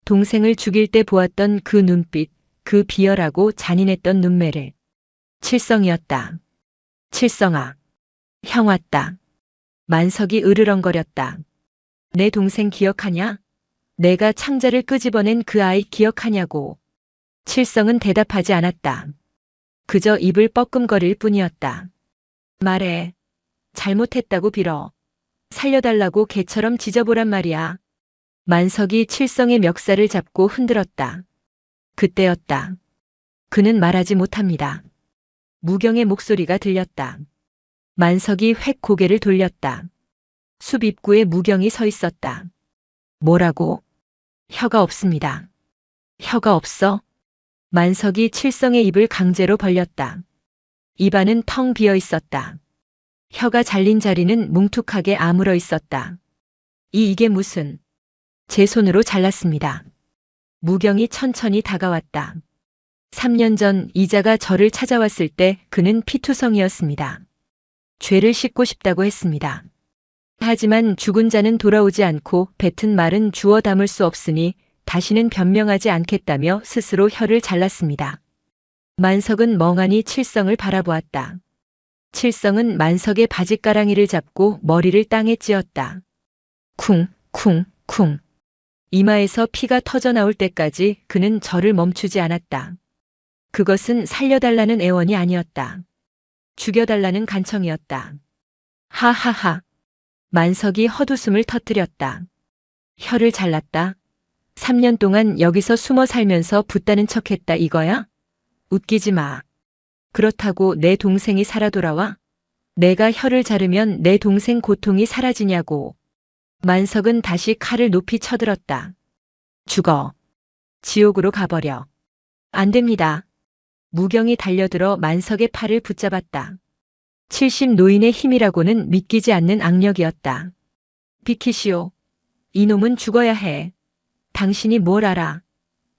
동생을 죽일 때 보았던 그 눈빛, 그 비열하고 잔인했던 눈매를. 칠성이었다. 칠성아. 형 왔다. 만석이 으르렁거렸다. 내 동생 기억하냐? 내가 창자를 끄집어낸 그 아이 기억하냐고. 칠성은 대답하지 않았다. 그저 입을 뻐끔거릴 뿐이었다. 말해. 잘못했다고 빌어. 살려달라고 개처럼 짖어보란 말이야. 만석이 칠성의 멱살을 잡고 흔들었다. 그때였다. 그는 말하지 못합니다. 무경의 목소리가 들렸다. 만석이 획 고개를 돌렸다. 숲 입구에 무경이 서 있었다. 뭐라고? 혀가 없습니다. 혀가 없어? 만석이 칠성의 입을 강제로 벌렸다. 입안은 텅 비어 있었다. 혀가 잘린 자리는 뭉툭하게 아물어 있었다. 이게 무슨? 제 손으로 잘랐습니다. 무경이 천천히 다가왔다. 3년 전 이자가 저를 찾아왔을 때 그는 피투성이었습니다. 죄를 씻고 싶다고 했습니다. 하지만 죽은 자는 돌아오지 않고 뱉은 말은 주워 담을 수 없으니 다시는 변명하지 않겠다며 스스로 혀를 잘랐습니다. 만석은 멍하니 칠성을 바라보았다. 칠성은 만석의 바짓가랑이를 잡고 머리를 땅에 찧었다. 쿵, 쿵, 쿵. 이마에서 피가 터져나올 때까지 그는 절을 멈추지 않았다. 그것은 살려달라는 애원이 아니었다. 죽여달라는 간청이었다. 하하하. 만석이 헛웃음을 터뜨렸다. 혀를 잘랐다. 3년 동안 여기서 숨어 살면서 붓다는 척했다 이거야? 웃기지 마. 그렇다고 내 동생이 살아 돌아와? 내가 혀를 자르면 내 동생 고통이 사라지냐고. 만석은 다시 칼을 높이 쳐들었다. 죽어. 지옥으로 가버려. 안 됩니다. 무경이 달려들어 만석의 팔을 붙잡았다. 70 노인의 힘이라고는 믿기지 않는 악력이었다. 비키시오. 이놈은 죽어야 해. 당신이 뭘 알아?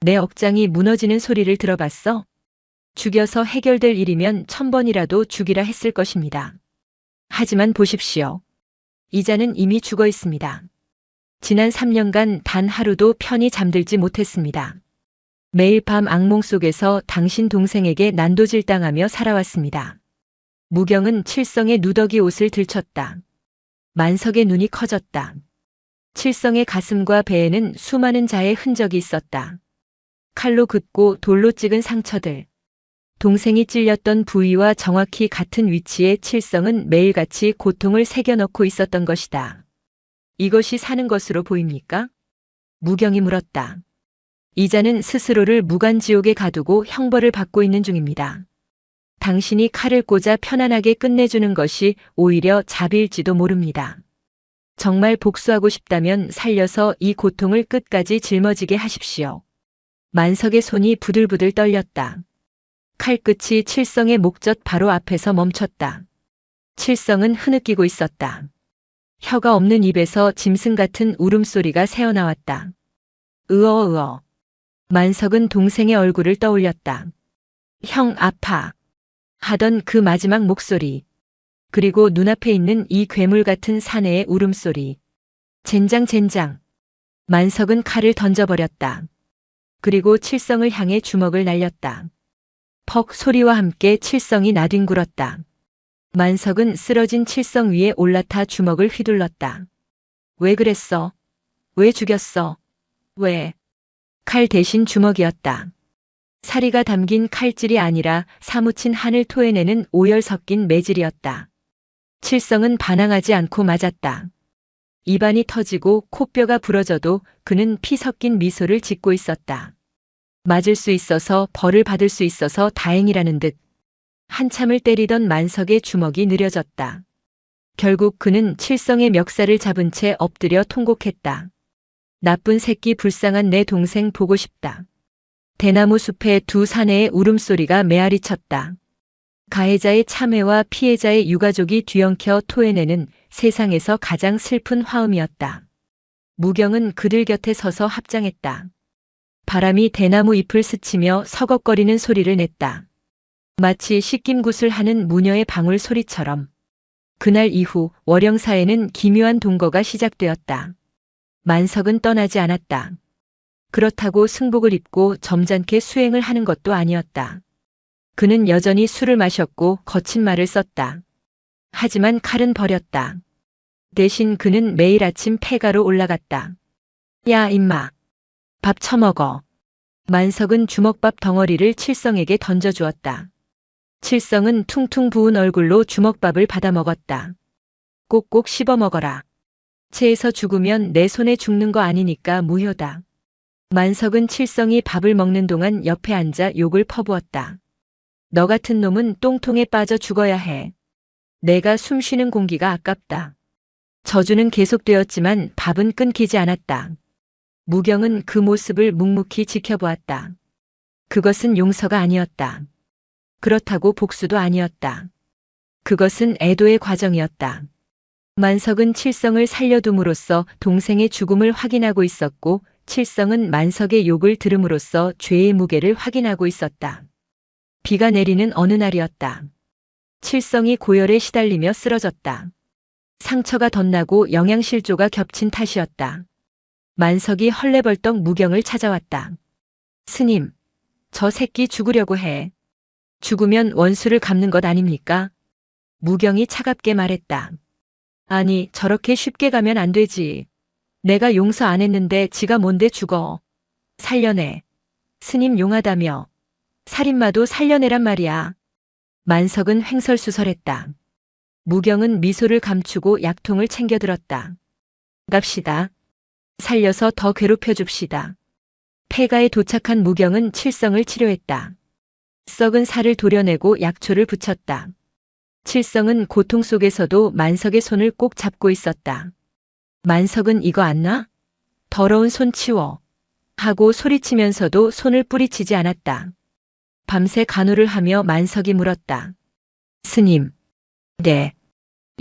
내 억장이 무너지는 소리를 들어봤어? 죽여서 해결될 일이면 1000번이라도 죽이라 했을 것입니다. 하지만 보십시오. 이자는 이미 죽어 있습니다. 지난 3년간 단 하루도 편히 잠들지 못했습니다. 매일 밤 악몽 속에서 당신 동생에게 난도질당하며 살아왔습니다. 무경은 칠성의 누더기 옷을 들쳤다. 만석의 눈이 커졌다. 칠성의 가슴과 배에는 수많은 자의 흔적이 있었다. 칼로 긋고 돌로 찍은 상처들. 동생이 찔렸던 부위와 정확히 같은 위치에 칠성은 매일같이 고통을 새겨넣고 있었던 것이다. 이것이 사는 것으로 보입니까? 무경이 물었다. 이자는 스스로를 무간지옥에 가두고 형벌을 받고 있는 중입니다. 당신이 칼을 꽂아 편안하게 끝내주는 것이 오히려 자비일지도 모릅니다. 정말 복수하고 싶다면 살려서 이 고통을 끝까지 짊어지게 하십시오. 만석의 손이 부들부들 떨렸다. 칼끝이 칠성의 목젖 바로 앞에서 멈췄다. 칠성은 흐느끼고 있었다. 혀가 없는 입에서 짐승 같은 울음소리가 새어나왔다. 으어으어. 만석은 동생의 얼굴을 떠올렸다. 형 아파. 하던 그 마지막 목소리. 그리고 눈앞에 있는 이 괴물 같은 사내의 울음소리. 젠장 젠장. 만석은 칼을 던져버렸다. 그리고 칠성을 향해 주먹을 날렸다. 퍽 소리와 함께 칠성이 나뒹굴었다. 만석은 쓰러진 칠성 위에 올라타 주먹을 휘둘렀다. 왜 그랬어? 왜 죽였어? 왜? 칼 대신 주먹이었다. 사리가 담긴 칼질이 아니라 사무친 한을 토해내는 오열 섞인 매질이었다. 칠성은 반항하지 않고 맞았다. 입안이 터지고 코뼈가 부러져도 그는 피 섞인 미소를 짓고 있었다. 맞을 수 있어서 벌을 받을 수 있어서 다행이라는 듯 한참을 때리던 만석의 주먹이 느려졌다. 결국 그는 칠성의 멱살을 잡은 채 엎드려 통곡했다. 나쁜 새끼 불쌍한 내 동생 보고 싶다. 대나무 숲의 두 사내의 울음소리가 메아리 쳤다. 가해자의 참회와 피해자의 유가족이 뒤엉켜 토해내는 세상에서 가장 슬픈 화음이었다. 무경은 그들 곁에 서서 합장했다. 바람이 대나무 잎을 스치며 서걱거리는 소리를 냈다. 마치 씻김굿을 하는 무녀의 방울 소리처럼. 그날 이후 월영사에는 기묘한 동거가 시작되었다. 만석은 떠나지 않았다. 그렇다고 승복을 입고 점잖게 수행을 하는 것도 아니었다. 그는 여전히 술을 마셨고 거친 말을 썼다. 하지만 칼은 버렸다. 대신 그는 매일 아침 폐가로 올라갔다. 야 임마. 밥 처먹어. 만석은 주먹밥 덩어리를 칠성에게 던져주었다. 칠성은 퉁퉁 부은 얼굴로 주먹밥을 받아 먹었다. 꼭꼭 씹어 먹어라. 체해서 죽으면 내 손에 죽는 거 아니니까 무효다. 만석은 칠성이 밥을 먹는 동안 옆에 앉아 욕을 퍼부었다. 너 같은 놈은 똥통에 빠져 죽어야 해. 내가 숨 쉬는 공기가 아깝다. 저주는 계속되었지만 밥은 끊기지 않았다. 무경은 그 모습을 묵묵히 지켜보았다. 그것은 용서가 아니었다. 그렇다고 복수도 아니었다. 그것은 애도의 과정이었다. 만석은 칠성을 살려둠으로써 동생의 죽음을 확인하고 있었고 칠성은 만석의 욕을 들음으로써 죄의 무게를 확인하고 있었다. 비가 내리는 어느 날이었다. 칠성이 고열에 시달리며 쓰러졌다. 상처가 덧나고 영양실조가 겹친 탓이었다. 만석이 헐레벌떡 무경을 찾아왔다. 스님, 저 새끼 죽으려고 해. 죽으면 원수를 갚는 것 아닙니까? 무경이 차갑게 말했다. 아니, 저렇게 쉽게 가면 안 되지. 내가 용서 안 했는데 지가 뭔데 죽어. 살려내. 스님 용하다며. 살인마도 살려내란 말이야. 만석은 횡설수설했다. 무경은 미소를 감추고 약통을 챙겨들었다. 갑시다. 살려서 더 괴롭혀줍시다. 폐가에 도착한 무경은 칠성을 치료했다. 썩은 살을 도려내고 약초를 붙였다. 칠성은 고통 속에서도 만석의 손을 꼭 잡고 있었다. 만석은 이거 안 나? 더러운 손 치워. 하고 소리치면서도 손을 뿌리치지 않았다. 밤새 간호를 하며 만석이 물었다. 스님. 네.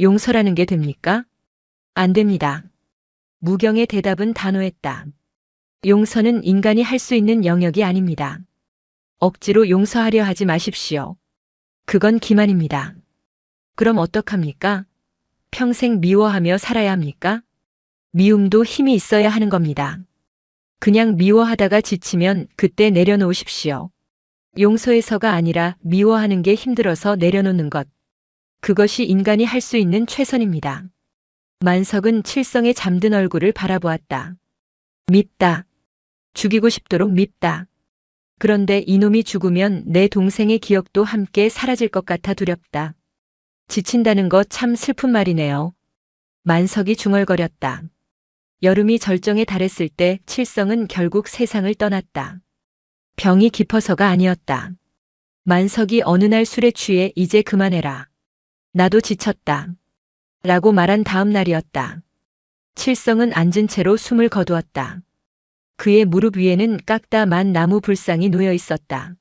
용서라는 게 됩니까? 안 됩니다. 무경의 대답은 단호했다. 용서는 인간이 할 수 있는 영역이 아닙니다. 억지로 용서하려 하지 마십시오. 그건 기만입니다. 그럼 어떡합니까? 평생 미워하며 살아야 합니까? 미움도 힘이 있어야 하는 겁니다. 그냥 미워하다가 지치면 그때 내려놓으십시오. 용서해서가 아니라 미워하는 게 힘들어서 내려놓는 것. 그것이 인간이 할 수 있는 최선입니다. 만석은 칠성의 잠든 얼굴을 바라보았다. 밉다. 죽이고 싶도록 밉다. 그런데 이놈이 죽으면 내 동생의 기억도 함께 사라질 것 같아 두렵다. 지친다는 거 참 슬픈 말이네요. 만석이 중얼거렸다. 여름이 절정에 달했을 때 칠성은 결국 세상을 떠났다. 병이 깊어서가 아니었다. 만석이 어느 날 술에 취해 이제 그만해라. 나도 지쳤다. 라고 말한 다음 날이었다. 칠성은 앉은 채로 숨을 거두었다. 그의 무릎 위에는 깎다 만 나무 불상이 놓여 있었다.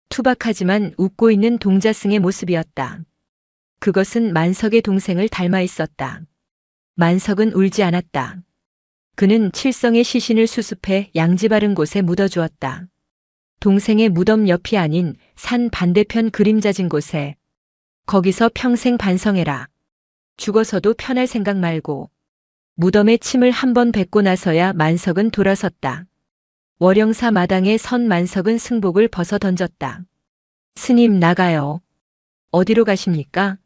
투박하지만 웃고 있는 동자승의 모습이었다. 그것은 만석의 동생을 닮아 있었다. 만석은 울지 않았다. 그는 칠성의 시신을 수습해 양지 바른 곳에 묻어주었다. 동생의 무덤 옆이 아닌 산 반대편 그림자진 곳에. 거기서 평생 반성해라. 죽어서도 편할 생각 말고. 무덤에 침을 한 번 뱉고 나서야 만석은 돌아섰다. 월영사 마당에 선 만석은 승복을 벗어 던졌다. 스님 나가요. 어디로 가십니까?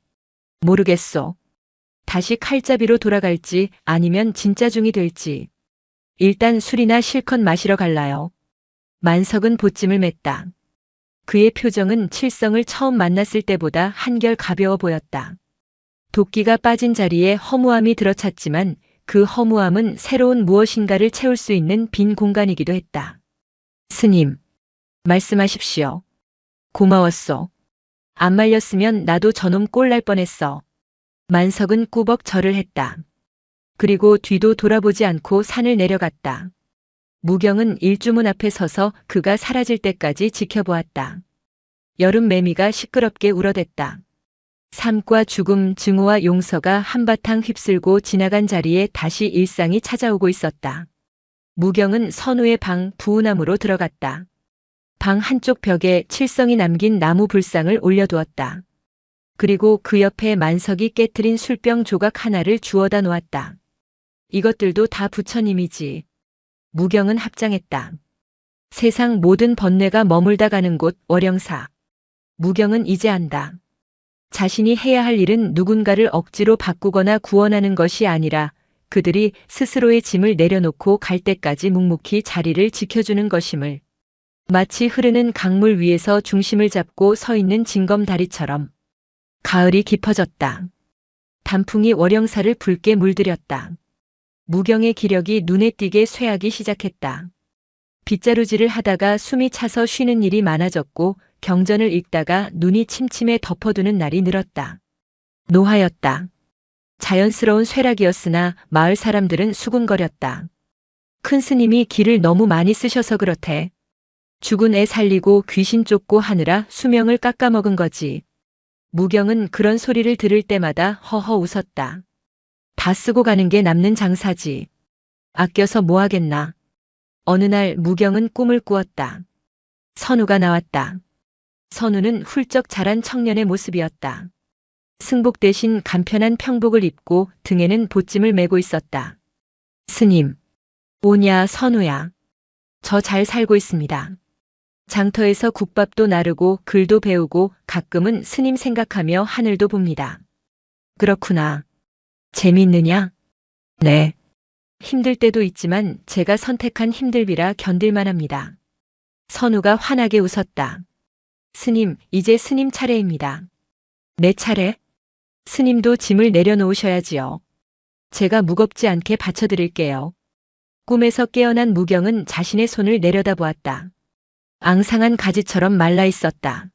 모르겠소. 다시 칼잡이로 돌아갈지 아니면 진짜 중이 될지. 일단 술이나 실컷 마시러 갈라요. 만석은 보찜을 맸다. 그의 표정은 칠성을 처음 만났을 때보다 한결 가벼워 보였다. 도끼가 빠진 자리에 허무함이 들어찼지만 그 허무함은 새로운 무엇인가를 채울 수 있는 빈 공간이기도 했다. 스님, 말씀하십시오. 고마웠소. 안 말렸으면 나도 저놈 꼴날 뻔했어. 만석은 꾸벅 절을 했다. 그리고 뒤도 돌아보지 않고 산을 내려갔다. 무경은 일주문 앞에 서서 그가 사라질 때까지 지켜보았다. 여름 매미가 시끄럽게 울어댔다. 삶과 죽음, 증오와 용서가 한바탕 휩쓸고 지나간 자리에 다시 일상이 찾아오고 있었다. 무경은 선우의 방 부우남으로 들어갔다. 방 한쪽 벽에 칠성이 남긴 나무 불상을 올려두었다. 그리고 그 옆에 만석이 깨트린 술병 조각 하나를 주워다 놓았다. 이것들도 다 부처님이지. 무경은 합장했다. 세상 모든 번뇌가 머물다 가는 곳 월영사. 무경은 이제 안다. 자신이 해야 할 일은 누군가를 억지로 바꾸거나 구원하는 것이 아니라 그들이 스스로의 짐을 내려놓고 갈 때까지 묵묵히 자리를 지켜주는 것임을. 마치 흐르는 강물 위에서 중심을 잡고 서 있는 징검다리처럼. 가을이 깊어졌다. 단풍이 월영사를 붉게 물들였다. 무경의 기력이 눈에 띄게 쇠하기 시작했다. 빗자루질을 하다가 숨이 차서 쉬는 일이 많아졌고 경전을 읽다가 눈이 침침해 덮어두는 날이 늘었다. 노하였다. 자연스러운 쇠락이었으나 마을 사람들은 수군거렸다. 큰 스님이 기를 너무 많이 쓰셔서 그렇대. 죽은 애 살리고 귀신 쫓고 하느라 수명을 깎아먹은 거지. 무경은 그런 소리를 들을 때마다 허허 웃었다. 다 쓰고 가는 게 남는 장사지. 아껴서 뭐 하겠나. 어느 날 무경은 꿈을 꾸었다. 선우가 나왔다. 선우는 훌쩍 자란 청년의 모습이었다. 승복 대신 간편한 평복을 입고 등에는 보찜을 메고 있었다. 스님. 오냐 선우야. 저 잘 살고 있습니다. 장터에서 국밥도 나르고 글도 배우고 가끔은 스님 생각하며 하늘도 봅니다. 그렇구나. 재미있느냐? 네. 힘들 때도 있지만 제가 선택한 힘들비라 견딜만 합니다. 선우가 환하게 웃었다. 스님, 이제 스님 차례입니다. 내 차례? 스님도 짐을 내려놓으셔야지요. 제가 무겁지 않게 받쳐드릴게요. 꿈에서 깨어난 무경은 자신의 손을 내려다보았다. 앙상한 가지처럼 말라 있었다.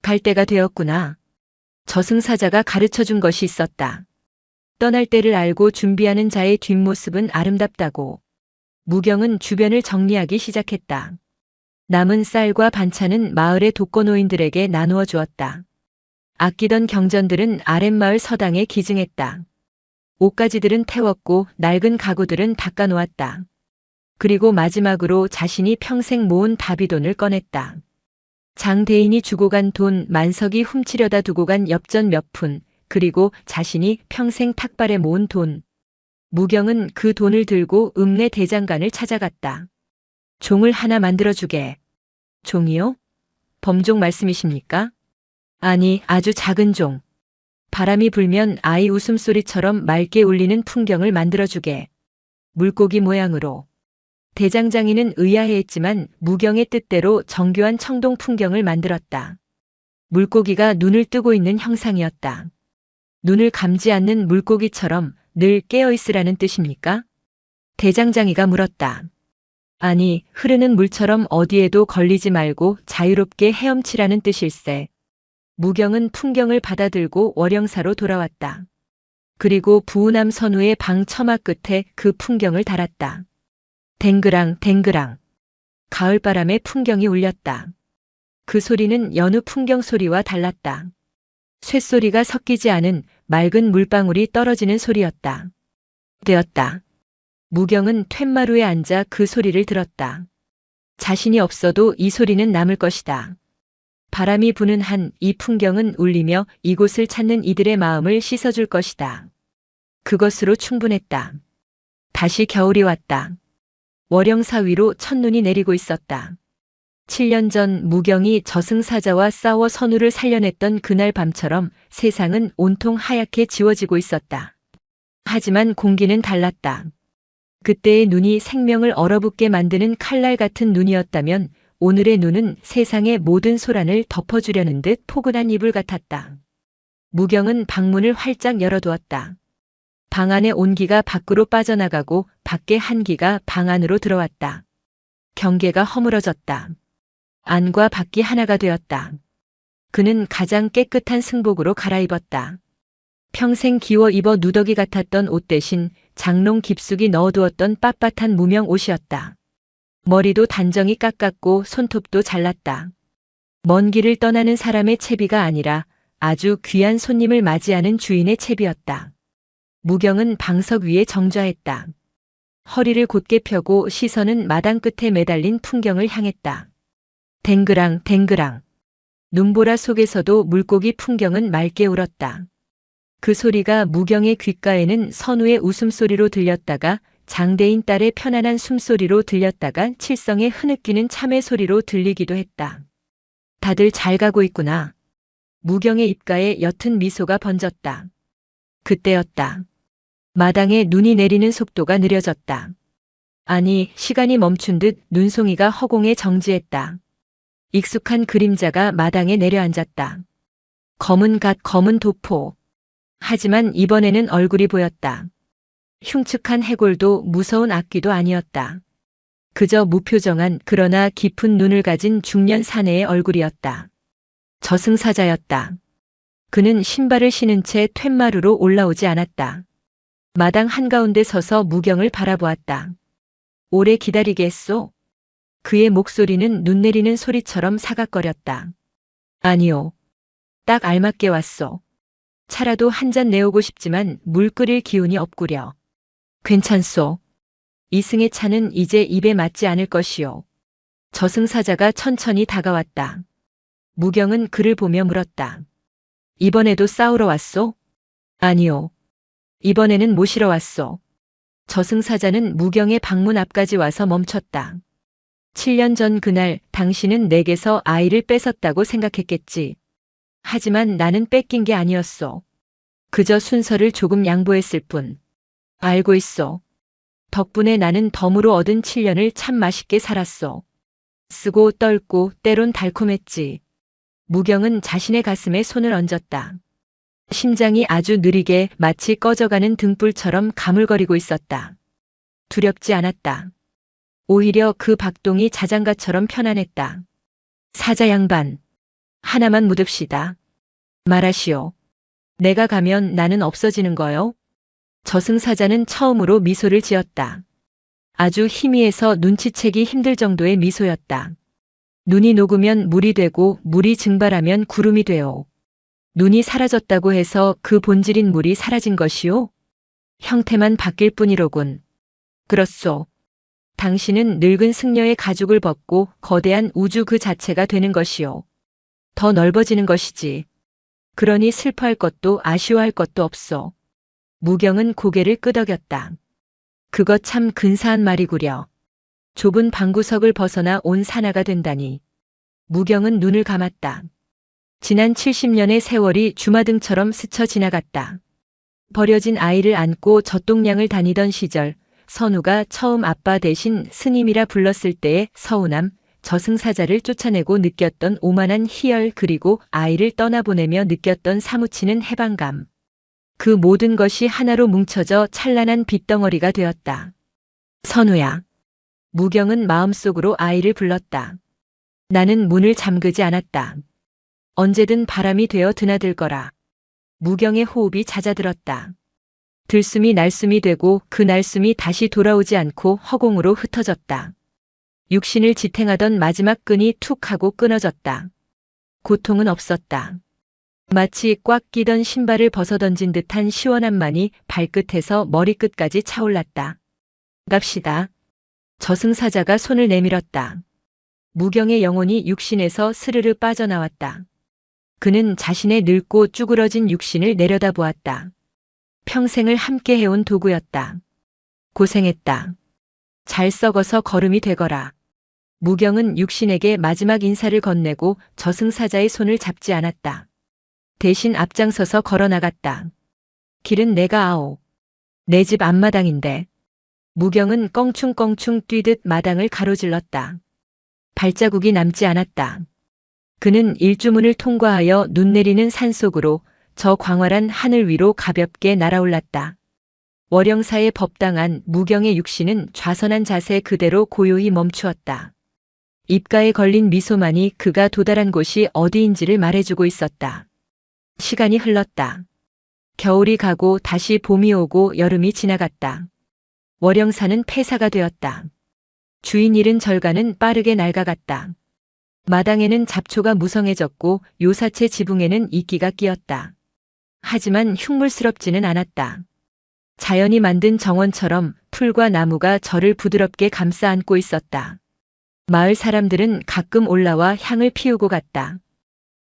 갈 때가 되었구나. 저승사자가 가르쳐준 것이 있었다. 떠날 때를 알고 준비하는 자의 뒷모습은 아름답다고. 무경은 주변을 정리하기 시작했다. 남은 쌀과 반찬은 마을의 독거노인들에게 나누어 주었다. 아끼던 경전들은 아랫마을 서당에 기증했다. 옷가지들은 태웠고 낡은 가구들은 닦아놓았다. 그리고 마지막으로 자신이 평생 모은 다비돈을 꺼냈다. 장대인이 주고 간 돈, 만석이 훔치려다 두고 간 엽전 몇 푼, 그리고 자신이 평생 탁발에 모은 돈. 무경은 그 돈을 들고 읍내 대장간을 찾아갔다. 종을 하나 만들어주게. 종이요? 범종 말씀이십니까? 아니, 아주 작은 종. 바람이 불면 아이 웃음소리처럼 맑게 울리는 풍경을 만들어주게. 물고기 모양으로. 대장장이는 의아해했지만 무경의 뜻대로 정교한 청동 풍경을 만들었다. 물고기가 눈을 뜨고 있는 형상이었다. 눈을 감지 않는 물고기처럼 늘 깨어있으라는 뜻입니까? 대장장이가 물었다. 아니, 흐르는 물처럼 어디에도 걸리지 말고 자유롭게 헤엄치라는 뜻일세. 무경은 풍경을 받아들고 월영사로 돌아왔다. 그리고 부우남 선우의 방 처마 끝에 그 풍경을 달았다. 댕그랑 댕그랑. 가을바람에 풍경이 울렸다. 그 소리는 여느 풍경 소리와 달랐다. 쇳소리가 섞이지 않은 맑은 물방울이 떨어지는 소리였다. 되었다. 무경은 툇마루에 앉아 그 소리를 들었다. 자신이 없어도 이 소리는 남을 것이다. 바람이 부는 한 이 풍경은 울리며 이곳을 찾는 이들의 마음을 씻어줄 것이다. 그것으로 충분했다. 다시 겨울이 왔다. 월영사 위로 첫눈이 내리고 있었다. 7년 전 무경이 저승사자와 싸워 선우를 살려냈던 그날 밤처럼 세상은 온통 하얗게 지워지고 있었다. 하지만 공기는 달랐다. 그때의 눈이 생명을 얼어붙게 만드는 칼날 같은 눈이었다면 오늘의 눈은 세상의 모든 소란을 덮어주려는 듯 포근한 이불 같았다. 무경은 방문을 활짝 열어두었다. 방 안의 온기가 밖으로 빠져나가고 밖의 한기가 방 안으로 들어왔다. 경계가 허물어졌다. 안과 밖이 하나가 되었다. 그는 가장 깨끗한 승복으로 갈아입었다. 평생 기워 입어 누더기 같았던 옷 대신 장롱 깊숙이 넣어두었던 빳빳한 무명 옷이었다. 머리도 단정히 깎았고 손톱도 잘랐다. 먼 길을 떠나는 사람의 채비가 아니라 아주 귀한 손님을 맞이하는 주인의 채비였다. 무경은 방석 위에 정좌했다. 허리를 곧게 펴고 시선은 마당 끝에 매달린 풍경을 향했다. 댕그랑 댕그랑. 눈보라 속에서도 물고기 풍경은 맑게 울었다. 그 소리가 무경의 귓가에는 선우의 웃음소리로 들렸다가 장대인 딸의 편안한 숨소리로 들렸다가 칠성의 흐느끼는 참외 소리로 들리기도 했다. 다들 잘 가고 있구나. 무경의 입가에 옅은 미소가 번졌다. 그때였다. 마당에 눈이 내리는 속도가 느려졌다. 아니, 시간이 멈춘 듯 눈송이가 허공에 정지했다. 익숙한 그림자가 마당에 내려앉았다. 검은 갓 검은 도포. 하지만 이번에는 얼굴이 보였다. 흉측한 해골도 무서운 악귀도 아니었다. 그저 무표정한 그러나 깊은 눈을 가진 중년 사내의 얼굴이었다. 저승사자였다. 그는 신발을 신은 채 툇마루로 올라오지 않았다. 마당 한가운데 서서 무경을 바라보았다. 오래 기다리게 했소? 그의 목소리는 눈 내리는 소리처럼 사각거렸다. 아니요. 딱 알맞게 왔소. 차라도 한 잔 내오고 싶지만 물 끓일 기운이 없구려. 괜찮소. 이승의 차는 이제 입에 맞지 않을 것이요. 저승사자가 천천히 다가왔다. 무경은 그를 보며 물었다. 이번에도 싸우러 왔소? 아니요. 이번에는 모시러 왔소. 저승사자는 무경의 방문 앞까지 와서 멈췄다. 7년 전 그날 당신은 내게서 아이를 뺏었다고 생각했겠지. 하지만 나는 뺏긴 게 아니었소. 그저 순서를 조금 양보했을 뿐. 알고 있소. 덕분에 나는 덤으로 얻은 7년을 참 맛있게 살았소. 쓰고 떨고 때론 달콤했지. 무경은 자신의 가슴에 손을 얹었다. 심장이 아주 느리게 마치 꺼져가는 등불처럼 가물거리고 있었다. 두렵지 않았다. 오히려 그 박동이 자장가처럼 편안했다. 사자 양반, 하나만 묻읍시다. 말하시오. 내가 가면 나는 없어지는 거요? 저승사자는 처음으로 미소를 지었다. 아주 희미해서 눈치채기 힘들 정도의 미소였다. 눈이 녹으면 물이 되고 물이 증발하면 구름이 되오. 눈이 사라졌다고 해서 그 본질인 물이 사라진 것이오? 형태만 바뀔 뿐이로군. 그렇소. 당신은 늙은 승려의 가죽을 벗고 거대한 우주 그 자체가 되는 것이오. 더 넓어지는 것이지. 그러니 슬퍼할 것도 아쉬워할 것도 없소. 무경은 고개를 끄덕였다. 그거 참 근사한 말이구려. 좁은 방구석을 벗어나 온 산하가 된다니. 무경은 눈을 감았다. 지난 70년의 세월이 주마등처럼 스쳐 지나갔다. 버려진 아이를 안고 젖동량을 다니던 시절, 선우가 처음 아빠 대신 스님이라 불렀을 때의 서운함, 저승사자를 쫓아내고 느꼈던 오만한 희열 그리고 아이를 떠나보내며 느꼈던 사무치는 해방감. 그 모든 것이 하나로 뭉쳐져 찬란한 빛덩어리가 되었다. 선우야. 무경은 마음속으로 아이를 불렀다. 나는 문을 잠그지 않았다. 언제든 바람이 되어 드나들 거라. 무경의 호흡이 잦아들었다. 들숨이 날숨이 되고 그 날숨이 다시 돌아오지 않고 허공으로 흩어졌다. 육신을 지탱하던 마지막 끈이 툭 하고 끊어졌다. 고통은 없었다. 마치 꽉 끼던 신발을 벗어던진 듯한 시원함만이 발끝에서 머리끝까지 차올랐다. 갑시다. 저승사자가 손을 내밀었다. 무경의 영혼이 육신에서 스르르 빠져나왔다. 그는 자신의 늙고 쭈그러진 육신을 내려다보았다. 평생을 함께 해온 도구였다. 고생했다. 잘 썩어서 거름이 되거라. 무경은 육신에게 마지막 인사를 건네고 저승사자의 손을 잡지 않았다. 대신 앞장서서 걸어나갔다. 길은 내가 아오. 내 집 앞마당인데. 무경은 껑충껑충 뛰듯 마당을 가로질렀다. 발자국이 남지 않았다. 그는 일주문을 통과하여 눈 내리는 산속으로 저 광활한 하늘 위로 가볍게 날아올랐다. 월영사에 법당한 무경의 육신은 좌선한 자세 그대로 고요히 멈추었다. 입가에 걸린 미소만이 그가 도달한 곳이 어디인지를 말해주고 있었다. 시간이 흘렀다. 겨울이 가고 다시 봄이 오고 여름이 지나갔다. 월영사는 폐사가 되었다. 주인 잃은 절간은 빠르게 낡아갔다. 마당에는 잡초가 무성해졌고 요사채 지붕에는 이끼가 끼었다. 하지만 흉물스럽지는 않았다. 자연이 만든 정원처럼 풀과 나무가 저를 부드럽게 감싸 안고 있었다. 마을 사람들은 가끔 올라와 향을 피우고 갔다.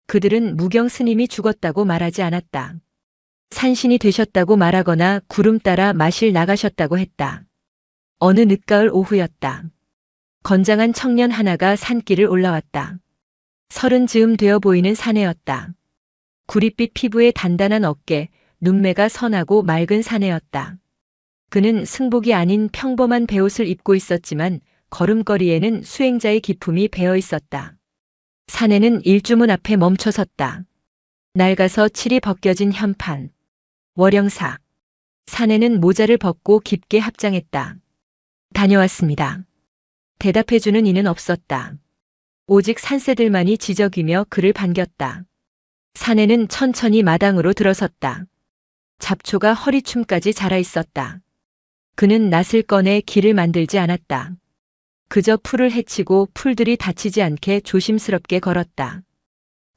그들은 무경 스님이 죽었다고 말하지 않았다. 산신이 되셨다고 말하거나 구름 따라 마실 나가셨다고 했다. 어느 늦가을 오후였다. 건장한 청년 하나가 산길을 올라왔다. 30 즈음 되어 보이는 사내였다. 구릿빛 피부에 단단한 어깨, 눈매가 선하고 맑은 사내였다. 그는 승복이 아닌 평범한 베옷을 입고 있었지만 걸음걸이에는 수행자의 기품이 배어 있었다. 사내는 일주문 앞에 멈춰섰다. 낡아서 칠이 벗겨진 현판. 월영사. 사내는 모자를 벗고 깊게 합장했다. 다녀왔습니다. 대답해주는 이는 없었다. 오직 산새들만이 지저귀며 그를 반겼다. 사내는 천천히 마당으로 들어섰다. 잡초가 허리춤까지 자라 있었다. 그는 낫을 꺼내 길을 만들지 않았다. 그저 풀을 헤치고 풀들이 다치지 않게 조심스럽게 걸었다.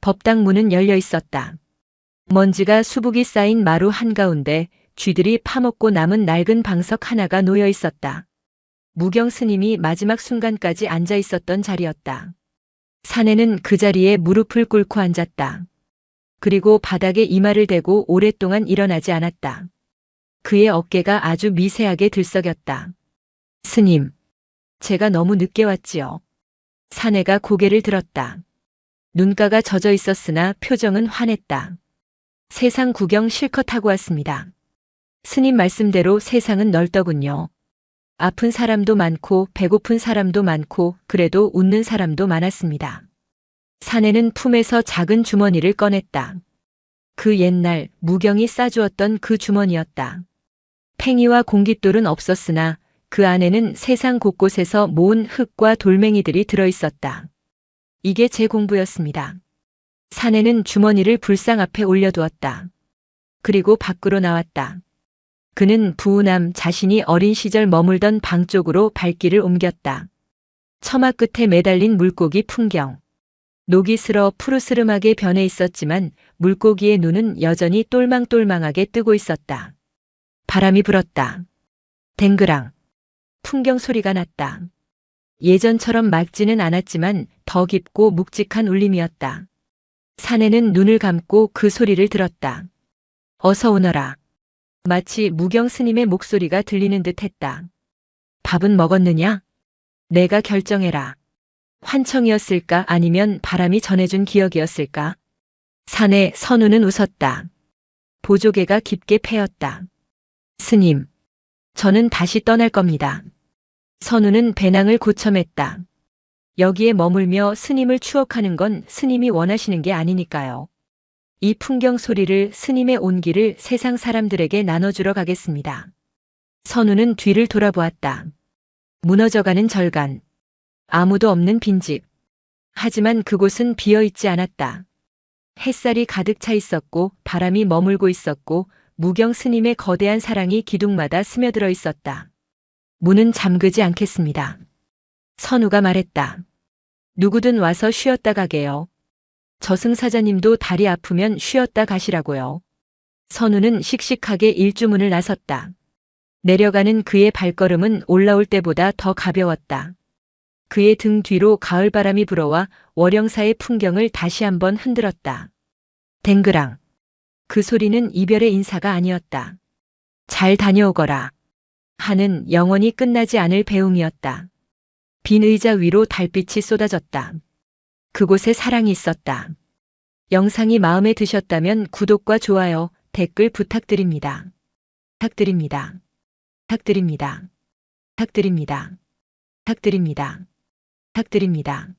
법당 문은 열려 있었다. 먼지가 수북이 쌓인 마루 한가운데 쥐들이 파먹고 남은 낡은 방석 하나가 놓여 있었다. 무경 스님이 마지막 순간까지 앉아 있었던 자리였다. 사내는 그 자리에 무릎을 꿇고 앉았다. 그리고 바닥에 이마를 대고 오랫동안 일어나지 않았다. 그의 어깨가 아주 미세하게 들썩였다. 스님, 제가 너무 늦게 왔지요. 사내가 고개를 들었다. 눈가가 젖어 있었으나 표정은 환했다. 세상 구경 실컷 하고 왔습니다. 스님 말씀대로 세상은 넓더군요. 아픈 사람도 많고 배고픈 사람도 많고 그래도 웃는 사람도 많았습니다. 사내는 품에서 작은 주머니를 꺼냈다. 그 옛날 무경이 싸주었던 그 주머니였다. 팽이와 공깃돌은 없었으나 그 안에는 세상 곳곳에서 모은 흙과 돌멩이들이 들어있었다. 이게 제 공부였습니다. 사내는 주머니를 불상 앞에 올려두었다. 그리고 밖으로 나왔다. 그는 부운함 자신이 어린 시절 머물던 방 쪽으로 발길을 옮겼다. 처마 끝에 매달린 물고기 풍경. 녹이 슬어 푸르스름하게 변해 있었지만 물고기의 눈은 여전히 똘망똘망하게 뜨고 있었다. 바람이 불었다. 댕그랑. 풍경 소리가 났다. 예전처럼 맑지는 않았지만 더 깊고 묵직한 울림이었다. 사내는 눈을 감고 그 소리를 들었다. 어서 오너라. 마치 무경 스님의 목소리가 들리는 듯 했다. 밥은 먹었느냐? 내가 결정해라. 환청이었을까 아니면 바람이 전해준 기억이었을까? 사내 선우는 웃었다. 보조개가 깊게 패였다. 스님, 저는 다시 떠날 겁니다. 선우는 배낭을 고쳐맸다. 여기에 머물며 스님을 추억하는 건 스님이 원하시는 게 아니니까요. 이 풍경 소리를 스님의 온기를 세상 사람들에게 나눠주러 가겠습니다. 선우는 뒤를 돌아보았다. 무너져가는 절간. 아무도 없는 빈집. 하지만 그곳은 비어있지 않았다. 햇살이 가득 차 있었고 바람이 머물고 있었고 무경 스님의 거대한 사랑이 기둥마다 스며들어 있었다. 문은 잠그지 않겠습니다. 선우가 말했다. 누구든 와서 쉬었다 가게요. 저승사자님도 다리 아프면 쉬었다 가시라고요. 선우는 씩씩하게 일주문을 나섰다. 내려가는 그의 발걸음은 올라올 때보다 더 가벼웠다. 그의 등 뒤로 가을바람이 불어와 월영사의 풍경을 다시 한번 흔들었다. 댕그랑. 그 소리는 이별의 인사가 아니었다. 잘 다녀오거라. 하는 영원히 끝나지 않을 배움이었다. 빈 의자 위로 달빛이 쏟아졌다. 그곳에 사랑이 있었다. 영상이 마음에 드셨다면 구독과 좋아요, 댓글 부탁드립니다. 부탁드립니다. 부탁드립니다. 부탁드립니다. 부탁드립니다. 부탁드립니다.